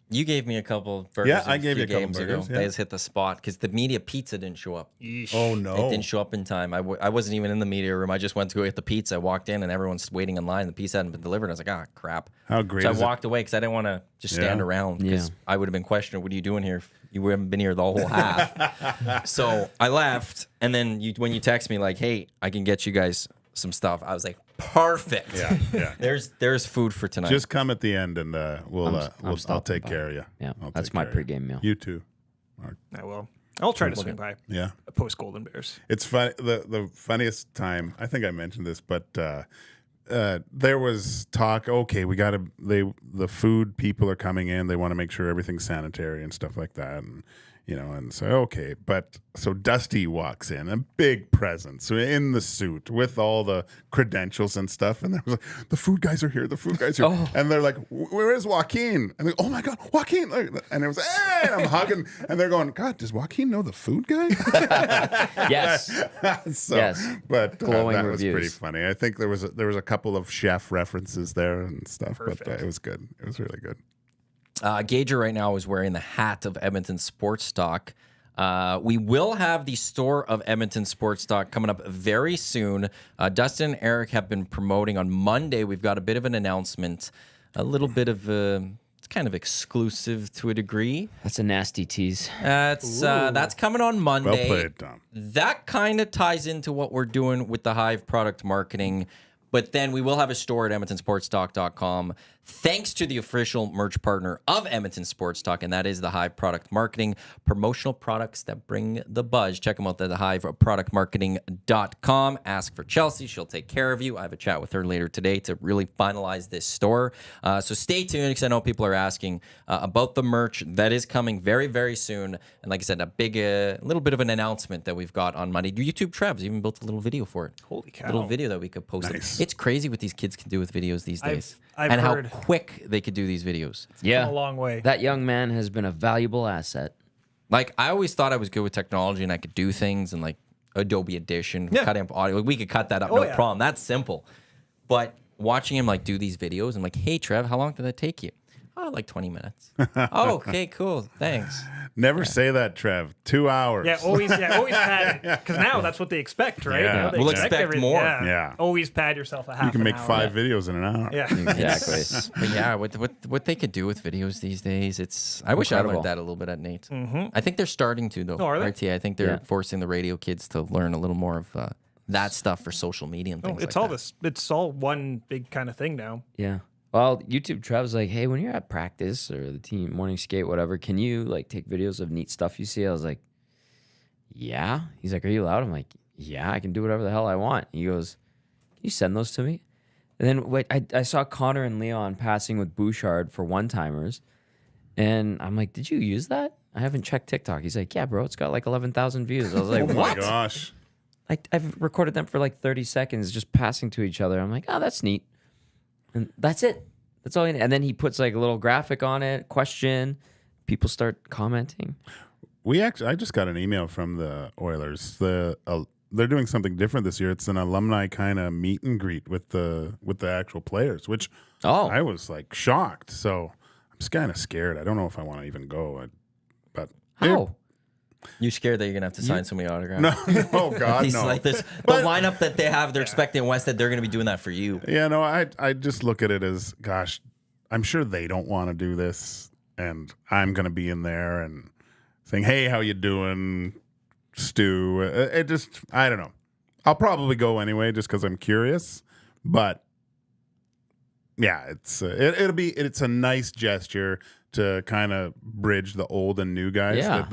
You gave me a couple of burgers. Yeah, I gave few you a couple games burgers, ago. yeah. They just hit the spot because the media pizza didn't show up. Yeesh. Oh It no. didn't show up in time. I wasn't even in the media room. I just went to go get the pizza. I walked in and everyone's waiting in line. The pizza hadn't been delivered. I was like, ah, crap. How great So I is it? walked away because I didn't want to just stand Yeah. around because Yeah. I would have been questioned, what are you doing here? You haven't been here the whole half. So I left. And then when you text me like, hey, I can get you guys some stuff, I was like, perfect. Yeah. There's food for tonight. Just come at the end, and I'll stopping take by. care of you. Yeah, I'll that's take my care of you. pregame meal. You too. I will. I'll try to swing by. Yeah. Post Golden Bears. It's fun. The funniest time, I think I mentioned this, but there was talk. Okay, the food people are coming in. They want to make sure everything's sanitary and stuff like that, and and so okay. But so Dusty walks in, a big presence in the suit with all the credentials and stuff, and there was like, the food guys are here. The food guys are here, and they're like, "Where is Joaquin?" And they, "Oh my God, Joaquin!" And it was, "Hey!" And I'm hugging, and they're going, "God, does Joaquin know the food guy?" Yes. But Glowing that reviews. was pretty funny. I think there was a couple of chef references there and stuff, but Perfect. it was good. It was really good. Gager right now is wearing the hat of Edmonton Sports Stock. We will have the store of Edmonton Sports Stock coming up very soon. Dustin and Eric have been promoting on Monday. We've got a bit of an announcement, a little bit of it's kind of exclusive to a degree. That's a nasty tease. That's coming on Monday. Well played, Tom. That kind of ties into what we're doing with the Hive product marketing. But then we will have a store at EdmontonSportsTalk.com, thanks to the official merch partner of Edmonton Sports Talk, and that is the Hive Product Marketing, promotional products that bring the buzz. Check them out at thehiveproductmarketing.com. Ask for Chelsea. She'll take care of you. I have a chat with her later today to really finalize this store. So stay tuned, because I know people are asking about the merch. That is coming very, very soon. And like I said, a big, little bit of an announcement that we've got on Monday. YouTube Trev's even built a little video for it. Holy cow. Little video that we could post. Nice. It's crazy what these kids can do with videos these days. I've and heard. how quick they could do these videos. Yeah. a long way. That young man has been a valuable asset. Like, I always thought I was good with technology and I could do things and like Adobe Audition, cutting up audio. We could cut that up, no problem. That's simple. But watching him like do these videos, I'm like, hey, Trev, how long did that take you? Oh, like 20 minutes. Oh, okay, cool. Thanks. Never say that, Trev. 2 hours. Always pad it. Because now that's what they expect, right? Yeah. Now they We'll expect everything. more. Yeah. Always pad yourself a half You can an make hour. 5 videos in an hour. Yeah. Exactly. But yeah, what they could do with videos these days, it's. I wish I Incredible. learned that a little bit at Nate. Mm-hmm. I think they're starting to, though. Oh, are they? RT, I think they're Yeah. forcing the radio kids to learn a little more of that stuff for social media and things It's like all that. this. It's all one big kind of thing now. Yeah. Well, YouTube Trev's like, hey, when you're at practice or the team morning skate, whatever, can you like take videos of neat stuff you see? I was like, yeah. He's like, are you allowed? I'm like, yeah, I can do whatever the hell I want. He goes, can you send those to me? And then wait, I saw Connor and Leon passing with Bouchard for one-timers. And I'm like, did you use that? I haven't checked TikTok. He's like, yeah, bro, it's got like 11,000 views. I was like, Oh my what? gosh. Like, I've recorded them for like 30 seconds just passing to each other. I'm like, oh, that's neat. And that's it. That's all. And then he puts like a little graphic on it, question. People start commenting. I just got an email from the Oilers. They're doing something different this year. It's an alumni kind of meet and greet with the actual players, which I was like shocked. So I'm just kind of scared. I don't know if I want to even go. But How? You scared that you're gonna have to sign so many autographs? No, oh God, He's no. like this. The lineup that they have, they're expecting Westhead. They're gonna be doing that for you. Yeah, no, I just look at it as, gosh, I'm sure they don't want to do this, and I'm gonna be in there and saying, "Hey, how you doing, Stu?" I don't know. I'll probably go anyway, just because I'm curious. But yeah, it's a nice gesture to kind of bridge the old and new guys Yeah.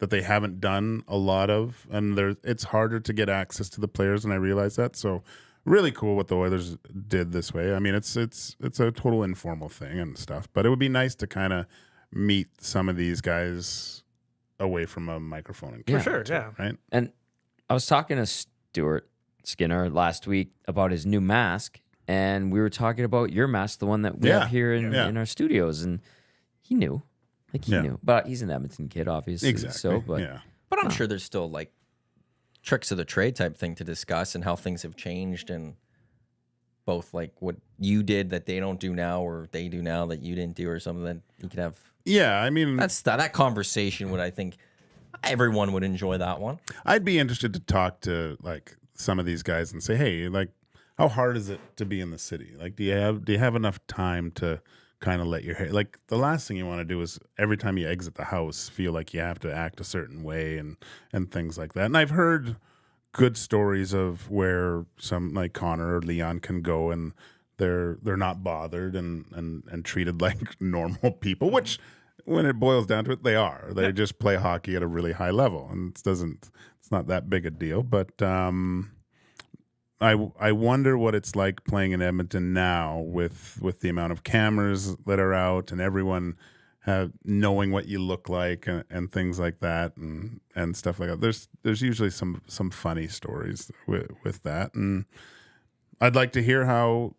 that they haven't done a lot of, and it's harder to get access to the players, and I realize that. So really cool what the Oilers did this way. I mean, it's a total informal thing and stuff, but it would be nice to kind of meet some of these guys away from a microphone and Yeah. For sure, yeah. right? And I was talking to Stuart Skinner last week about his new mask, and we were talking about your mask, the one that we Yeah. have here in our studios, and he knew. Like, he knew. But he's an Edmonton kid, obviously. Exactly. So, but yeah. But I'm sure there's still like tricks of the trade type thing to discuss and how things have changed, and both like what you did that they don't do now or they do now that you didn't do, or something that you could have. Yeah, I mean, That conversation would, I think, everyone would enjoy that one. I'd be interested to talk to like some of these guys and say, hey, like, how hard is it to be in the city? Like, do you have enough time to kind of let your hair, like, the last thing you want to do is every time you exit the house feel like you have to act a certain way and things like that. And I've heard good stories of where some like Connor or Leon can go and they're not bothered and treated like normal people, which when it boils down to it, they are. They just play hockey at a really high level, and it's not that big a deal. But I wonder what it's like playing in Edmonton now with the amount of cameras that are out and everyone knowing what you look like and things like that and stuff like that. There's usually some funny stories with that, and I'd like to hear how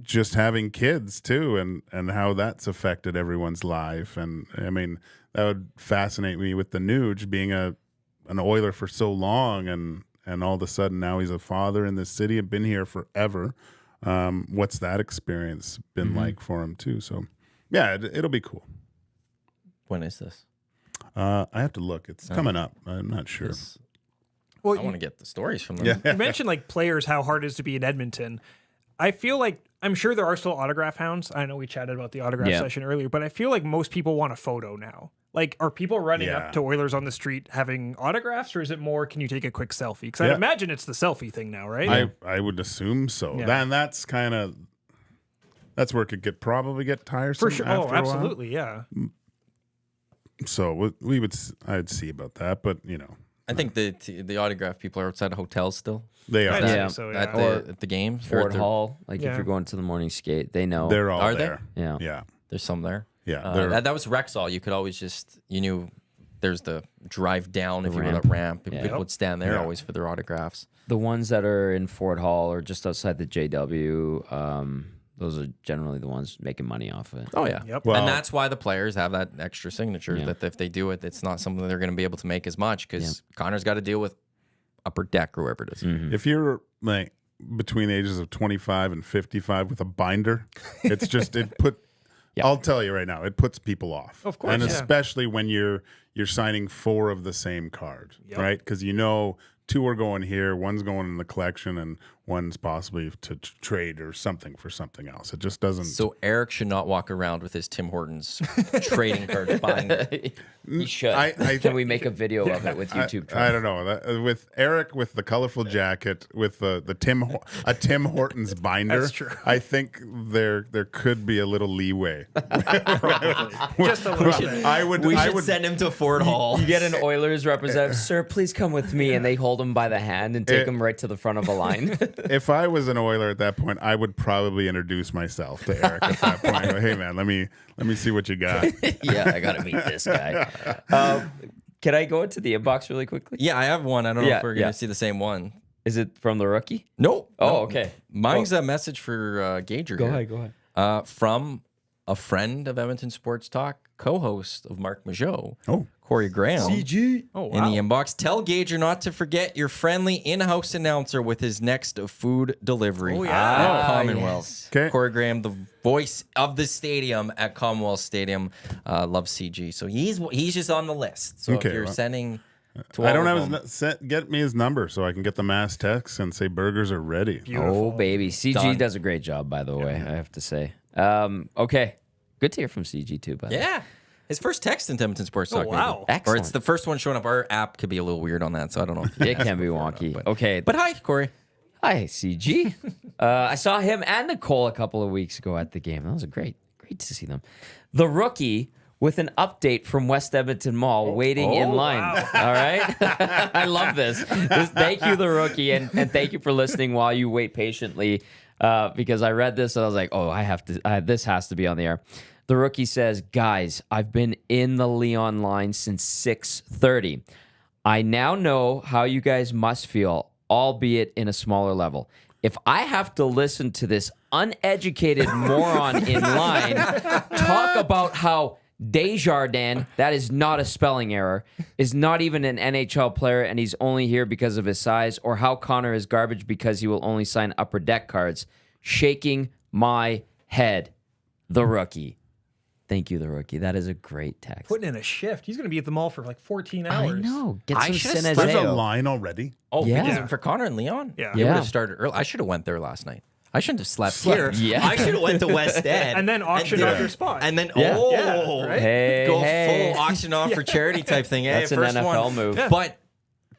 just having kids too and how that's affected everyone's life. And I mean, that would fascinate me with the Nuge being an Oiler for so long and all of a sudden now he's a father in this city and been here forever. What's that experience been like for him too? So yeah, it'll be cool. When is this? I have to look. It's coming up. I'm not sure. Well, I want to get the stories from them. you mentioned like players, how hard it is to be in Edmonton. I feel like I'm sure there are still autograph hounds. I know we chatted about the autograph session earlier, but I feel like most people want a photo now. Like, are people running up to Oilers on the street having autographs, or is it more, can you take a quick selfie? Because I imagine it's the selfie thing now, right? I would assume so. Yeah. That's where it could probably get tiresome. For sure. After Oh, a while. absolutely. Yeah. So I'd see about that, but I think the autograph people are outside of hotels still they are. Yeah. So, yeah. at the games. Ford Hall, like if you're going to the morning skate, they know. They're all Are there. they? Yeah. Yeah. There's some there. Yeah. That was Rexall. You could always you knew there's the drive down if you were ramp. the ramp. And Yeah. people would stand there Yeah. always for their autographs. The ones that are in Ford Hall or just outside the JW, those are generally the ones making money off of it. Oh, yeah. Yep. Well- and that's why the players have that extra signature, that if they do it, it's not something they're going to be able to make as much because Connor's got to deal with upper deck or whoever it is. If you're like between the ages of 25 and 55 with a binder, it's just I'll tell you right now, it puts people off. Of course, and yeah. especially when you're signing 4 of the same card, right? Because 2 are going here, one's going in the collection, and one's possibly to trade or something for something else. It just doesn't. So Eric should not walk around with his Tim Hortons trading card binder. He should. Can we make a video of it with YouTube? I don't know. With Eric with the colorful jacket with the Tim Hortons binder. That's true. I think there could be a little leeway. Just a little bit. I would Send him to Ford Hall. You get an Oilers representative, sir, please come with me, and they hold him by the hand and take him right to the front of a line. if I was an Oiler at that point, I would probably introduce myself to Eric at that point. Like, hey man, let me see what you got. Yeah, I got to meet this guy. Can I go into the inbox really quickly? Yeah, I have one. I don't know Yeah, if we're going to see the same one. Is it from the rookie? Nope. Oh, No. okay. Mine's a message for Gager. Go here. ahead. From a friend of Edmonton Sports Talk, co-host of Marc Majeau, Oh. Corey Graham. CG. Oh, In wow. the inbox, tell Gager not to forget your friendly in-house announcer with his next food delivery Oh, yeah. at Commonwealth. yes. Okay. Corey Graham, the voice of the stadium at Commonwealth Stadium, loves CG, so he's just on the list. So Okay, if you're well, sending to I all don't of have them, get me his number so I can get the mass text and say burgers are ready. Oh, baby. CG Done. does a great job, by the way, I have to say. Okay. Good to hear from CG, too, by the way. yeah. His first text into Edmonton Sports Talk. maybe. wow. Or Excellent. it's the first one showing up. Our app could be a little weird on that, so I don't know. It can be wonky. Okay. But hi, Corey. Hi, CG. I saw him and Nicole a couple of weeks ago at the game. That was great to see them. The rookie with an update from West Edmonton Mall waiting in line. wow. All right? I love this. Thank you, the rookie, and thank you for listening while you wait patiently because I read this and I was like, oh, this has to be on the air. The rookie says, guys, I've been in the Leon line since 6:30. I now know how you guys must feel, albeit in a smaller level. If I have to listen to this uneducated moron in line talk about how Desjardins, that is not a spelling error, is not even an NHL player and he's only here because of his size, or how Connor is garbage because he will only sign upper deck cards, shaking my head. The rookie. Thank you, the rookie. That is a great text. Putting in a shift. He's going to be at the mall for like 14 hours. I know. Get I some should've San There's a Isaiah. line already. Oh, Yeah. because for Connor and Leon? Yeah. It Yeah. would have started early. I should have went there last night. I shouldn't have slept here. Yeah. I should have went to West End. And then auction did- off your spot. And then, Yeah. Yeah, right? Hey, go hey. full auction off for charity type thing. That's hey, an first NFL one. move. Yeah. But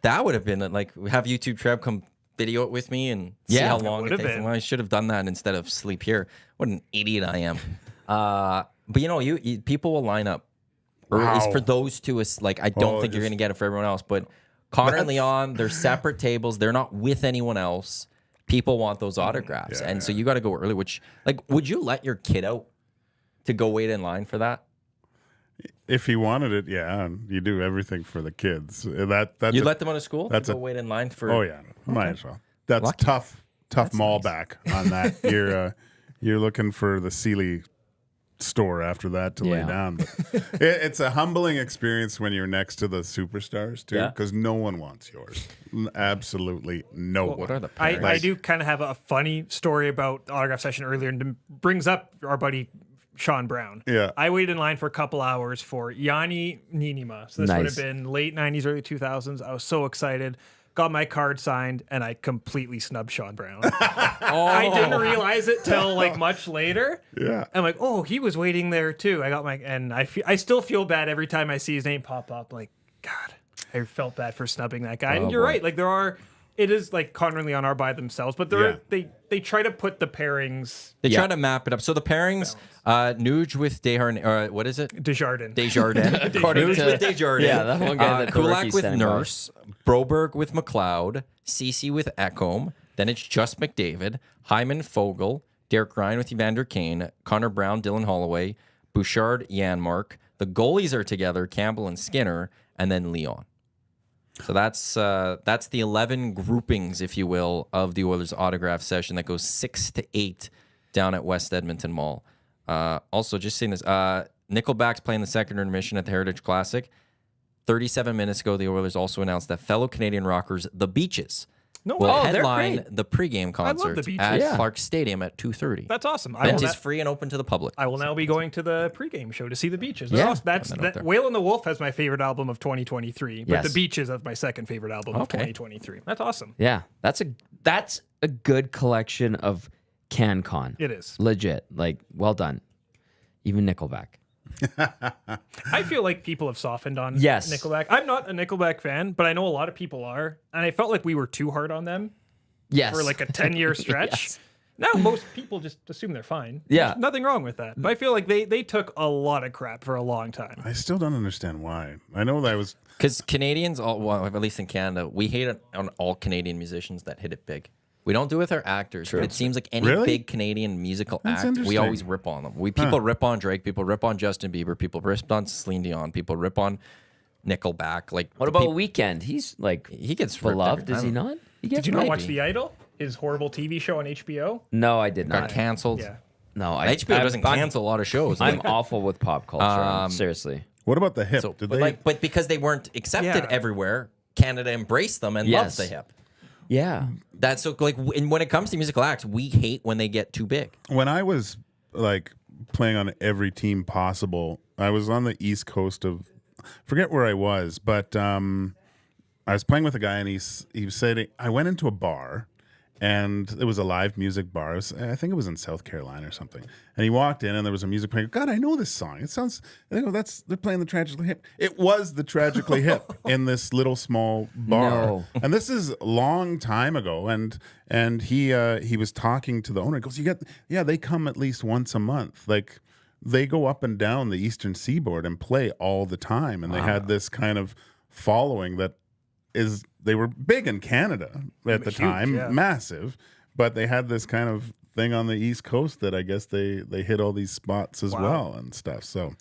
that would have been like, have YouTube Trev come video it with me and see Yeah. how It long would it have takes. been. Well, I should have done that instead of sleep here. What an idiot I am. But you people will line up. Or at least Wow. for those two, it's like I don't think you're just- going to get it for everyone else. But Connor and Leon, they're separate tables. They're not with anyone else. People want those autographs, and so you got to go early. Which, like, would you let your kid out to go wait in line for that? If he wanted it, yeah, you do everything for the kids. That's You let them out of school that's to go wait in line for? Oh yeah, might as well. That's Lucky. tough mall back on that. You're looking for the Sealy store after that to lay Yeah. down. But it's a humbling experience when you're next to the superstars too, Yeah. because no one wants yours. Absolutely no one. What are the I pairings? do kind of have a funny story about the autograph session earlier, and it brings up our buddy Sean Brown. Yeah. I waited in line for a couple hours for Yanni Ninima. So this would Nice. have been late 90s, early 2000s. I was so excited. Got my card signed, and I completely snubbed Sean Brown. I didn't realize it till like much later. Yeah. I'm like, oh, he was waiting there too. I got my, and I still feel bad every time I see his name pop up. Like, God, I felt bad for snubbing that guy. And you're boy. right. Like it is like Connor and Leon are by themselves, but they try to put the pairings. They try to map it up. So the pairings, Nuge with Desjardins, what is it? Desjardins. Desjardins. According Nuge to- with Desjardins. Yeah, that one guy that the Kulak rookie's with standing by. Nurse. Broberg with McLeod. Cece with Ekholm. Then it's just McDavid. Hyman Fogle. Derek Ryan with Evander Kane. Connor Brown, Dylan Holloway. Bouchard, Janmark. The goalies are together, Campbell and Skinner. And then Leon. So that's the 11 groupings, if you will, of the Oilers autograph session that goes 6 to 8 down at West Edmonton Mall. Also, just seeing this, Nickelback's playing the second intermission at the Heritage Classic. 37 minutes ago, the Oilers also announced that fellow Canadian rockers, The Beaches, No, will they're headline great. the pregame love concert The Beaches. at Yeah. Clark Stadium at 2:30. that's awesome. It is free and open to the public. I will now be going to the pregame show to see the Beaches. Yeah. Awesome. That's Put that out there. Whale and the Wolf has my favorite album of 2023, but Yes. the Beaches is my second favorite album of Okay. 2023. That's awesome. Yeah, that's a good collection of CanCon. It is. Legit. Like, well done. Even Nickelback. I feel like people have softened on Yes. Nickelback. I'm not a Nickelback fan, but I know a lot of people are, and I felt like we were too hard on them Yes. for like a 10-year stretch. Yes. Now most people just assume they're fine. Yeah. There's nothing wrong with that. But I feel like they took a lot of crap for a long time. I still don't understand why. I know that was Because Canadians, well, at least in Canada, we hate on all Canadian musicians that hit it big. We don't do it with our actors, but it seems like any Really? big Canadian musical That's act, we interesting. always rip on them. People rip on Drake, people rip on Justin Bieber, people rip on Celine Dion, people rip on Nickelback. Like, What about Weekend? He's like he gets ripped beloved, every is he time. not? He gets Did you not watch Maybe. The Idol? His horrible TV show on HBO? No, I did Got not. canceled. Yeah. No, I HBO doesn't cancel a lot of shows. I'm awful with pop culture. Seriously. what about the hip? So, Did but because they weren't accepted Yeah. everywhere, Canada embraced them and Yes. loved the hip. Yeah. That's so like when it comes to musical acts, we hate when they get too big. when I was like playing on every team possible, I was on the East Coast of, forget where I was, but I was playing with a guy and he was saying, I went into a bar and it was a live music bar. I think it was in South Carolina or something. And he walked in and there was a music playing. God, I know this song. It sounds, they're playing the Tragically Hip. It was the Tragically Hip in this little small bar. No. And this is a long time ago. And he was talking to the owner. He goes, they come at least once a month. Like they go up and down the Eastern Seaboard and play all the time. And they had this kind of following that they were big in Canada at the Huge, time, yeah. massive, but they had this kind of thing on the East Coast that I guess they hit all these spots as well and stuff. So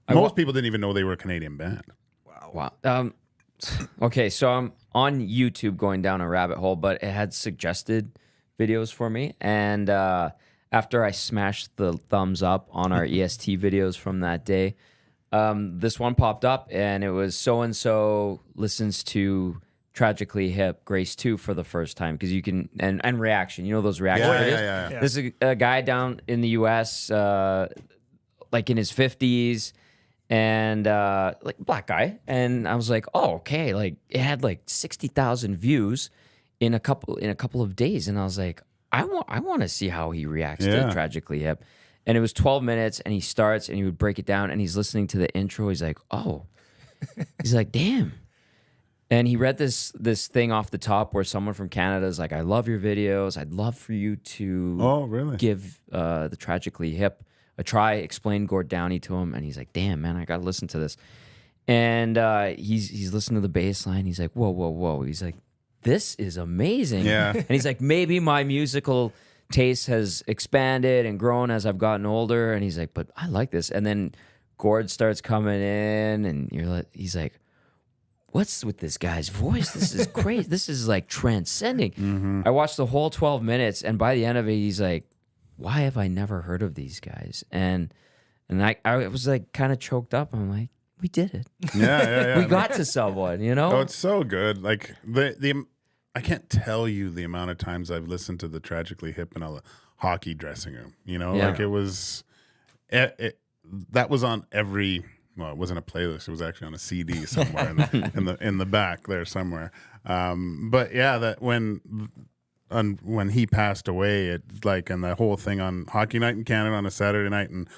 most people didn't even know they were a Canadian band. Wow. Okay, so I'm on YouTube going down a rabbit hole, but it had suggested videos for me. And after I smashed the thumbs up on our EST videos from that day, this one popped up and it was so-and-so listens to Tragically Hip Grace 2 for the first time, because you can, and reaction, you know those reaction videos? Yeah. This is a guy down in the US, like in his 50s, and like black guy. And I was like, oh, okay. Like it had like 60,000 views in a couple of days. And I was like, I want to see how he reacts to Tragically Hip. And it was 12 minutes and he starts and he would break it down and he's listening to the intro. He's like, oh, he's like, damn. And he read this thing off the top where someone from Canada is like, I love your videos. I'd love for you to Oh, really? give the Tragically Hip explained Gord Downey to him, and he's like, damn, man, I got to listen to this. And he's listening to the bass line. He's like, whoa, whoa, whoa. He's like, this is amazing. Yeah. And he's like, maybe my musical taste has expanded and grown as I've gotten older. And he's like, but I like this. And then Gord starts coming in, and he's like, what's with this guy's voice? This is crazy. This is like transcending. Mm-hmm. I watched the whole 12 minutes, and by the end of it, he's like, why have I never heard of these guys? And I was like kind of choked up. I'm like, we did it. Yeah. We got to someone, you know? Oh, it's so good. Like the I can't tell you the amount of times I've listened to the Tragically Hip in a hockey dressing room. You know, Yeah. like it was, that was on every. Well, it wasn't a playlist. It was actually on a CD somewhere in the back there somewhere. But yeah, that when he passed away, it like, and the whole thing on Hockey Night in Canada on a Saturday night, and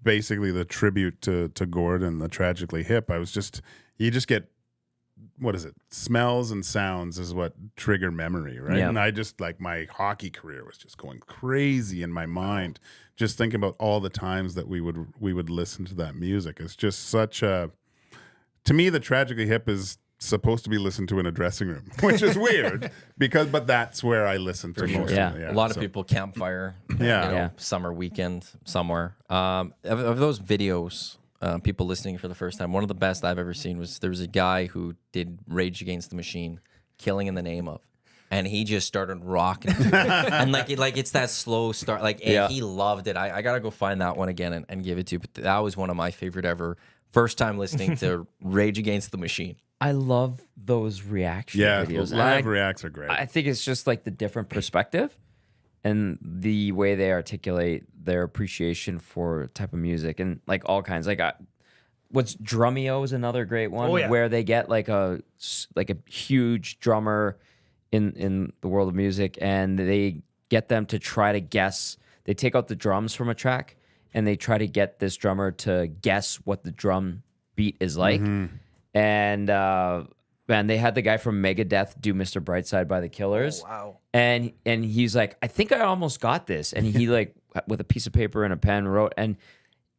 basically the tribute to Gord and the Tragically Hip. You just get, what is it? Smells and sounds is what trigger memory, right? Yeah. And I just, like, my hockey career was just going crazy in my mind, just thinking about all the times that we would listen to that music. It's just such a, to me, the Tragically Hip is supposed to be listened to in a dressing room, which is weird but that's where I listen to most. Yeah. Of it. A lot of people campfire, Yeah. summer weekend somewhere. Of those videos, people listening for the first time, one of the best I've ever seen was there was a guy who did Rage Against the Machine, Killing in the Name of, and he just started rocking, and like it's that slow start, like and he loved it. I gotta go find that one again and give it to you. But that was one of my favorite ever. First time listening to Rage Against the Machine. I love those reaction Yeah, videos. live reacts are great. I think it's just like the different perspective and the way they articulate their appreciation for type of music and like all kinds. Like what's Drumeo is another great one where they get like a huge drummer in the world of music, and they get them to try to guess. They take out the drums from a track and they try to get this drummer to guess what the drum beat is like. And man, they had the guy from Megadeth do Mr. Brightside by the Killers. Oh, wow. And he's like, I think I almost got this. And he like with a piece of paper and a pen wrote, and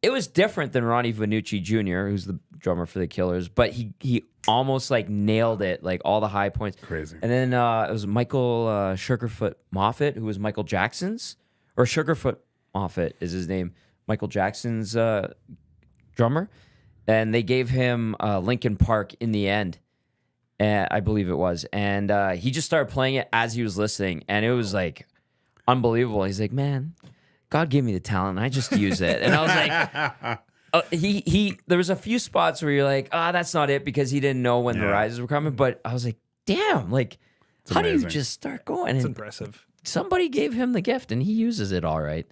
it was different than Ronnie Vannucci Jr., who's the drummer for the Killers, but he almost like nailed it, like all the high points. Crazy. And then it was Michael Sugarfoot Moffat, who was Michael Jackson's, or Sugarfoot Moffat is his name, Michael Jackson's drummer. And they gave him Linkin Park in the end, I believe it was. And he just started playing it as he was listening. And it was like unbelievable. He's like, man, God gave me the talent. And I just use it. And I was like, there was a few spots where you're like, that's not it, because he didn't know when the rises were coming. But I was like, damn, like, how do you just start going? It's And impressive. somebody gave him the gift and he uses it all right.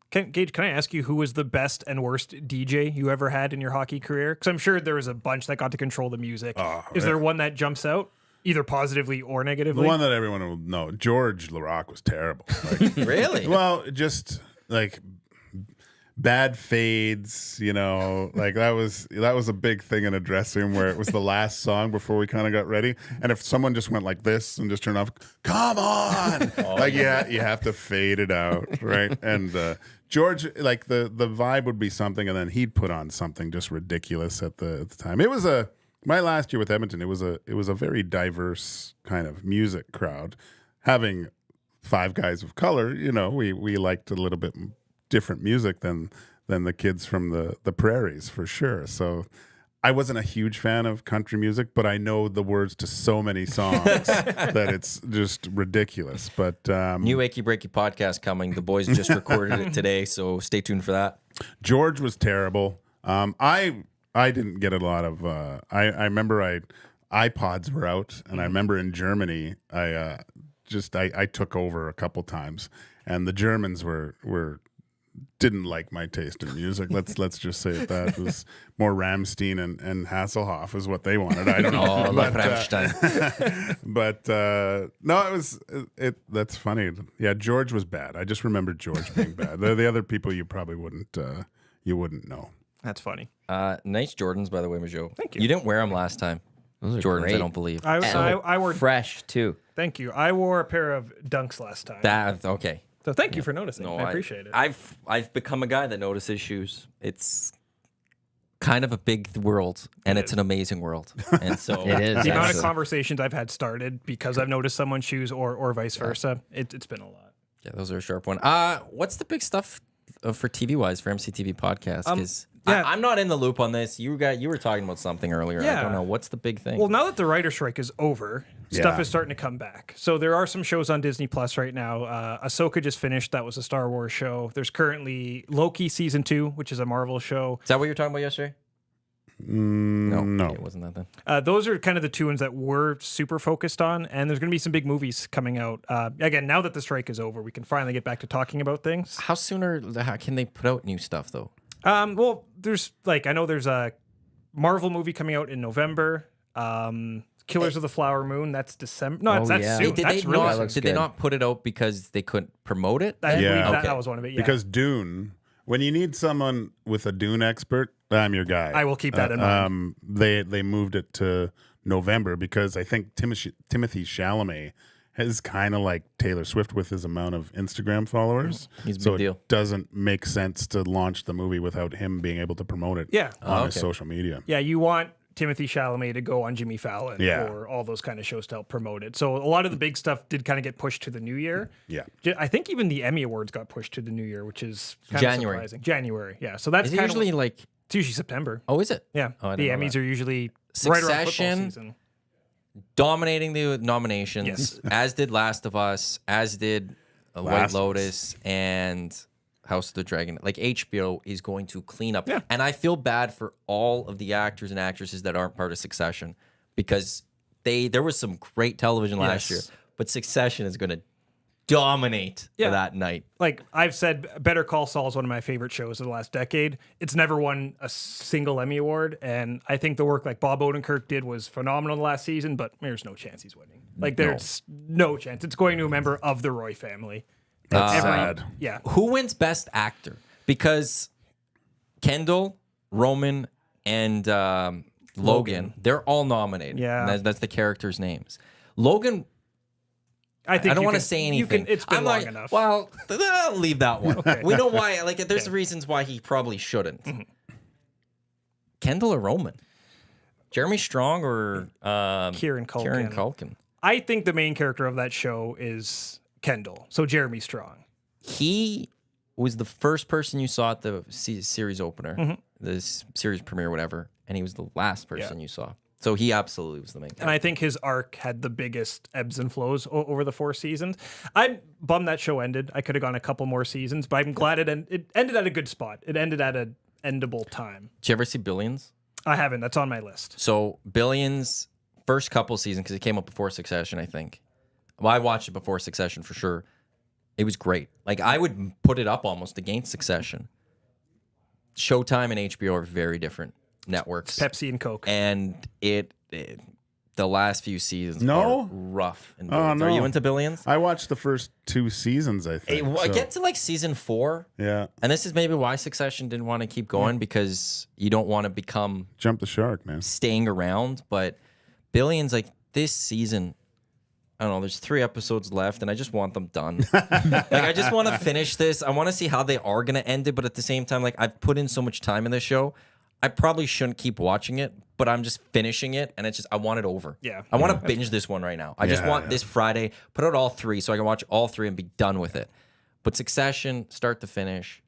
Gage, can I ask you who was the best and worst DJ you ever had in your hockey career? Because I'm sure there was a bunch that got to control the music. Is there one that jumps out, either positively or negatively? The one that everyone will know, George Larocque was terrible. Like, Really? well, just like bad fades, you know, like that was a big thing in a dressing room where it was the last song before we kind of got ready, and if someone just went like this and just turned off, come on, you have to fade it out, right? And George, like the vibe would be something, and then he'd put on something just ridiculous at the time. It was my last year with Edmonton. It was a very diverse kind of music crowd. Having 5 guys of color, you know, we liked a little bit different music than the kids from the prairies, for sure. So I wasn't a huge fan of country music, but I know the words to so many songs that it's just ridiculous. But New Achy Breaky podcast coming. The boys just recorded it today, so stay tuned for that. George was terrible. I didn't get a lot of. I remember iPods were out, and I remember in Germany I took over a couple times, and the Germans didn't like my taste in music. Let's just say that. It was more Rammstein and Hasselhoff is what they wanted. I don't know. Oh, I love Rammstein. But no, it was that's funny. Yeah, George was bad. I just remember George being bad. The other people you probably wouldn't know. That's funny. Nice Jordans, by the way, Majeau. Thank you. You didn't wear them last time. Those are Jordans, great. I don't believe. I wore. Fresh too. Thank you. I wore a pair of Dunks last time. That okay. So thank you for noticing. No, I appreciate it. I've become a guy that notices shoes. It's kind of a big world, and it's an amazing world. And so It is. the amount of actually. conversations I've had started because I've noticed someone's shoes or vice versa, it's been a lot. Yeah, those are a sharp one. What's the big stuff for TV wise for MCTV podcast? Because I'm not in the loop on this. You were talking about something earlier. Yeah. I don't know what's the big thing. Well, now that the writer's strike is over, stuff Yeah. is starting to come back. So there are some shows on Disney Plus right now. Ahsoka just finished. That was a Star Wars show. There's currently Loki season 2, which is a Marvel show. Is that what you were talking about yesterday? No. Okay, it wasn't that then. Those are kind of the two ones that we're super focused on. And there's going to be some big movies coming out. Again, now that the strike is over, we can finally get back to talking about things. How can they put out new stuff though? Well, there's I know there's a Marvel movie coming out in November. Killers of the Flower Moon. That's December. No, that's yeah. soon. Did That's they really not? soon. looks Did they good. not put it out because they couldn't promote it? I believe Yeah. that was one of it. Yeah. Because Dune, when you need someone with a Dune expert, I'm your guy. I will keep that in mind. They moved it to November because I think Timothy Chalamet is kind of like Taylor Swift with his amount of Instagram followers. He's a so big deal. it doesn't make sense to launch the movie without him being able to promote it Yeah. on his okay. social media. Yeah, you want Timothy Chalamet to go on Jimmy Fallon Yeah. or all those kind of shows to help promote it. So a lot of the big stuff did kind of get pushed to the new year. Yeah. I think even the Emmy Awards got pushed to the new year, which is kind January. of surprising. January, yeah. So that's Is it kind usually of like? it's usually September. Oh, is it? Yeah, Oh, I the didn't know Emmys that. are usually right around football Succession. season. Dominating the nominations, Yes. as did Last of Us, as did White Last of Us. Lotus and House of the Dragon. Like HBO is going to clean up, Yeah. and I feel bad for all of the actors and actresses that aren't part of Succession because there was some great television last year, Yes. but Succession is going to dominate Yeah. that night. Like I've said, Better Call Saul is one of my favorite shows of the last decade. It's never won a single Emmy award, and I think the work like Bob Odenkirk did was phenomenal last season. But there's no chance he's winning. Like there's no chance. It's going to a member of the Roy family. That's Every- sad. Yeah, Who wins Best Actor? Because Kendall, Roman, and Logan, they're all nominated. Yeah. And that's the characters' names. Logan, I think I don't you want to can- say you anything. can- it's been I'm long like, enough. Well, I'll leave that one. Okay. We know why. Like, there's reasons why he probably shouldn't. Mm-hmm. Kendall or Roman? Jeremy Strong or Kieran Culkin. Kieran Culkin? I think the main character of that show is Kendall. So Jeremy Strong. He was the first person you saw at the series opener, Mm-hmm. the series premiere, whatever, and he was the last person you saw. So he absolutely was the main And character. I think his arc had the biggest ebbs and flows over the 4 seasons. I'm bummed that show ended. I could have gone a couple more seasons, but I'm glad it ended at a good spot. It ended at an endable time. Did you ever see Billions? I haven't. That's on my list. So Billions, first couple seasons, because it came up before Succession, I think. Well, I watched it before Succession for sure. It was great. Like, I would put it up almost against Succession. Showtime and HBO are very different networks. Pepsi and Coke. And the last few seasons No? are rough. In Oh, Billions. Are no. you into Billions? I watched the first 2 seasons, I think. so- Get to like season 4. yeah. And this is maybe why Succession didn't want to keep going because you don't want to become Jump the shark, man. staying around. But Billions, like this season, I don't know, there's 3 episodes left and I just want them done. Like, I just want to finish this. I want to see how they are going to end it. But at the same time, like, I've put in so much time in this show. I probably shouldn't keep watching it, but I'm just finishing it, and it's just I want it over. Yeah. I want to binge this one right now. I just want this Friday, put out all 3 so I can watch all 3 and be done with it. But Succession, start to finish,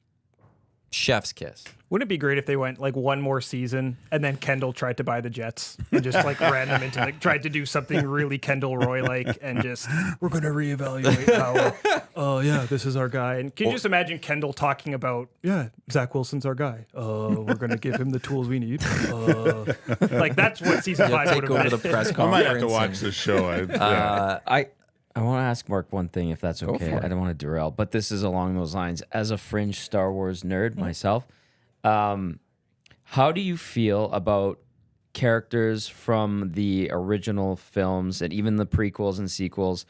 chef's kiss. Wouldn't it be great if they went like one more season and then Kendall tried to buy the Jets and just like ran them into like tried to do something really Kendall Roy like and just we're gonna reevaluate power. Oh yeah, this is our guy. And can you just imagine Kendall talking about Zach Wilson's our guy. We're gonna give him the tools we need. Like that's what season 5 would Take have over been. the press I conference. might have to watch this show. I want to ask Mark one thing, if that's okay. I don't want to derail, but this is along those lines. As a fringe Star Wars nerd myself, how do you feel about characters from the original films and even the prequels and sequels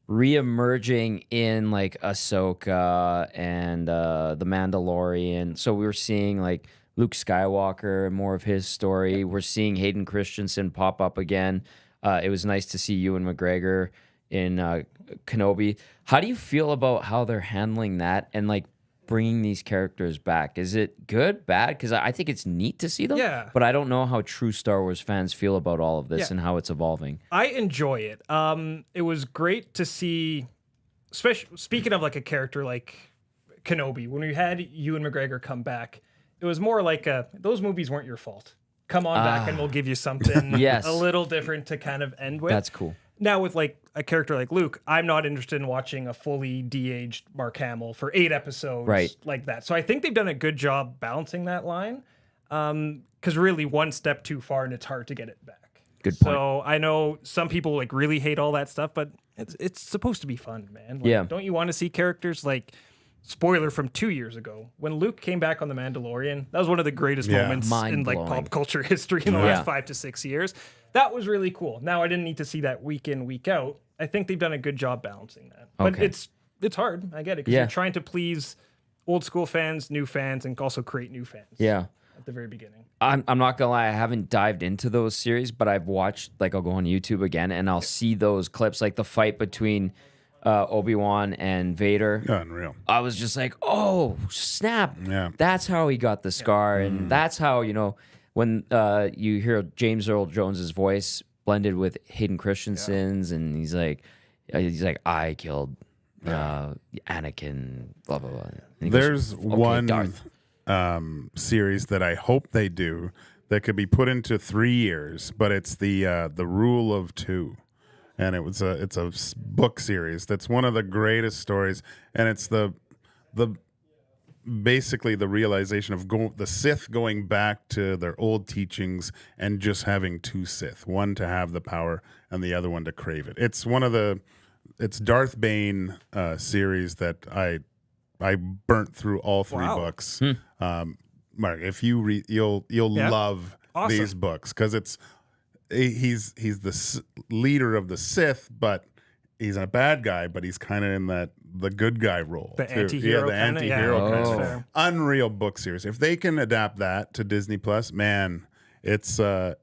re-emerging in like Ahsoka and the Mandalorian? So we were seeing like Luke Skywalker and more of his story. We're seeing Hayden Christensen pop up again. It was nice to see Ewan McGregor in Kenobi. How do you feel about how they're handling that and like bringing these characters back? Is it good, bad? Because I think it's neat to see them. Yeah. But I don't know how true Star Wars fans feel about all of this and how it's evolving. I enjoy it. It was great to see, especially speaking of like a character like Kenobi, when we had Ewan McGregor come back, it was more like those movies weren't your fault. Come on back and we'll give you something a little different to kind of end with. That's cool. Now with like a character like Luke, I'm not interested in watching a fully de-aged Mark Hamill for 8 episodes like that. So I think they've done a good job balancing that line. Because really one step too far and it's hard to get it back. Good point. So I know some people like really hate all that stuff, but it's supposed to be fun, man. Like, don't you want to see characters like, spoiler from 2 years ago, when Luke came back on The Mandalorian, that was one of the greatest moments in like pop culture history in the last 5 to 6 years. That was really cool. Now I didn't need to see that week in, week out. I think they've done a good job balancing that. But it's hard. I get it. Because you're trying to please old school fans, new fans, and also create new fans. Yeah. At the very beginning. I'm not gonna lie, I haven't dived into those series, but I've watched, like, I'll go on YouTube again and I'll see those clips, like the fight between Obi-Wan and Vader. Unreal. I was just like, oh, snap. Yeah. That's how he got the scar. And that's how, you know, when you hear James Earl Jones's voice blended with Hayden Christensen's, and he's like, I killed Anakin, blah, blah, blah. And he There's goes, okay, one Darth. Series that I hope they do that could be put into 3 years, but it's the Rule of Two. And it's a book series that's one of the greatest stories, and it's the basically the realization of the Sith going back to their old teachings and just having 2 Sith, one to have the power and the other one to crave it. It's it's Darth Bane series that I burnt through all 3 books. Mark, if you read, you'll love these books because he's the leader of the Sith, but he's a bad guy, but he's kind of in the good guy role. The anti-hero the anti-hero kind of. Fair. Unreal book series. If they can adapt that to Disney Plus, man, that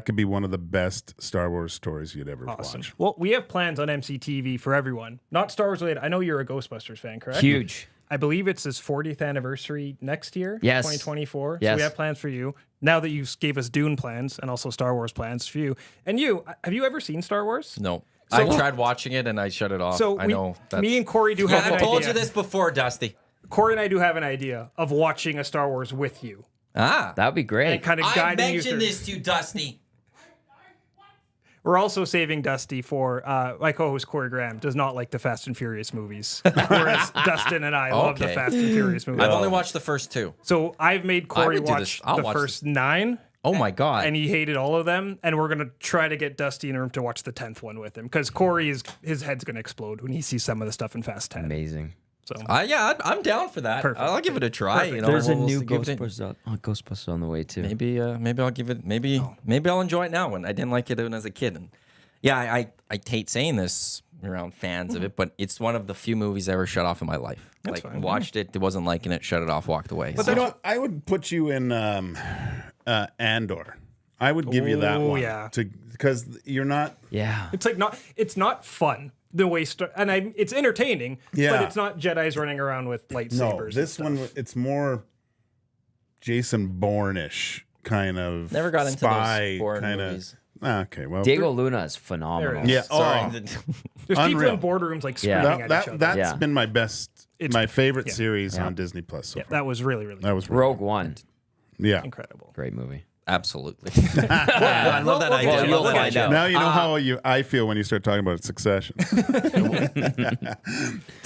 could be one of the best Star Wars stories you'd ever watch. Well, we have plans on MCTV for everyone. Not Star Wars related. I know you're a Ghostbusters fan, correct? Huge. I believe it's his 40th anniversary next year, Yes. 2024. Yes. So we have plans for you. Now that you gave us Dune plans and also Star Wars plans for you. And you, have you ever seen Star Wars? No. I tried watching it and I shut it off. So I know. me and Corey do have an I've idea. told you this before, Dusty. Corey and I do have an idea of watching a Star Wars with you. That would be great. And kind of I guiding you mentioned through. this to you, Dusty. We're also saving Dusty for my co-host Corey Graham does not like the Fast and Furious movies, whereas Dustin and I love the Fast and Furious movies. I've only watched the first 2. So I've made Corey would do watch this. I'll the watch first 9. Oh my God. And he hated all of them. And we're gonna try to get Dusty in a room to watch the 10th one with him because Corey his head's gonna explode when he sees some of the stuff in Fast 10. Amazing. So I'm down for that. Perfect. I'll give it a try. You know, There's a we'll new give it- Ghostbusters on the way too. Maybe I'll give it. Maybe I'll enjoy it now. When I didn't like it when I was a kid, and yeah, I hate saying this around fans of it, but it's one of the few movies I ever shut off in my life. That's like fine. Watched it, wasn't liking it, shut it off, walked away. But you know what? I would put you in Andor. I would give you that one. Yeah. Because you're not. Yeah. it's not fun the way it's entertaining, Yeah. but it's not Jedis running around with lightsabers. No, this one, it's more Jason Bourne-ish kind of Never got into spy those Bourne kind movies. Okay, well. Diego Luna is phenomenal. There it Yeah. Sorry. Oh, There's people Unreal. in boardrooms like Yeah. screaming at each other. that's Yeah. been my favorite yeah. series on Disney Plus. So far. That was really, really That was Rogue One. yeah. incredible. Great movie. Absolutely. I love that idea. well, I you'll love that find idea. out. Now you know how I feel when you start talking about Succession.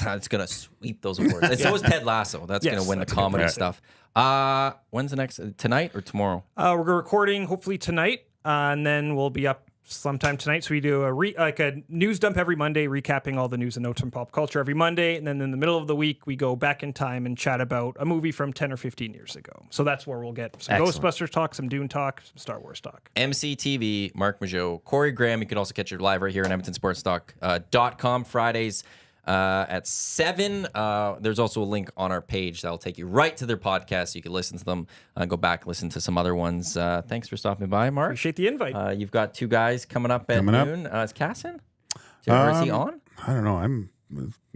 It's gonna sweep those awards. And so is Ted Lasso. That's Yes, gonna win the that's a good comedy pick. stuff. When's the next? Tonight or tomorrow? We're recording hopefully tonight, and then we'll be up sometime tonight. So we do a news dump every Monday, recapping all the news and notes from pop culture every Monday, and then in the middle of the week we go back in time and chat about a movie from 10 or 15 years ago. So that's where we'll get some Excellent. Ghostbusters talk, some Dune talk, some Star Wars talk. MCTV, Marc Majeau, Corey Graham. You can also catch it live right here on EdmontonSportsTalk.com Fridays at 7. There's also a link on our page that'll take you right to their podcast. So you can listen to them, go back, listen to some other ones. Thanks for stopping by, Mark. Appreciate the invite. You've got 2 guys coming up at noon. Is Cass in? Or is he on? I don't know.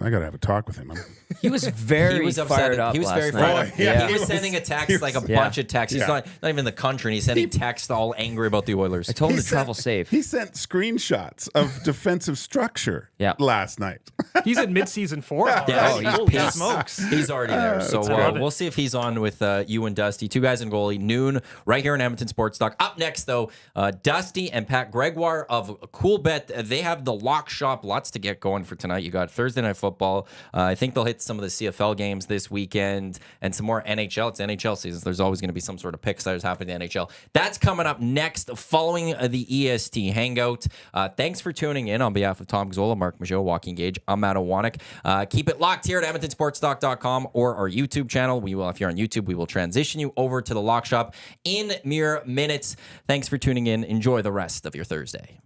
I gotta have a talk with him. He was very fired up. He was last very night. fired up. Yeah. He was sending a text, like a bunch of texts. He's not even in the country, and he's sending texts all angry about the Oilers. I told him to travel safe. He sent screenshots of defensive structure last night. He's in mid-season form. Yeah, already. he's Holy pissed. smokes. He's already there. So love it. we'll see if he's on with you and Dusty. Two guys in goalie, noon, right here in Edmonton Sports Talk. Up next, though, Dusty and Pat Gregoire of Cool Bet. They have the lock shop. Lots to get going for tonight. You got Thursday Night Football. I think they'll hit some of the CFL games this weekend and some more NHL. It's NHL season. So there's always going to be some sort of picks that is happening in the NHL. That's coming up next following the EST Hangout. Thanks for tuning in. On behalf of Tom Gazzola, Marc Majeau, Joaquin Gage, I'm Matt Iwanyk. Keep it locked here at EdmontonSportsTalk.com or our YouTube channel. If you're on YouTube, we will transition you over to the lock shop in mere minutes. Thanks for tuning in. Enjoy the rest of your Thursday.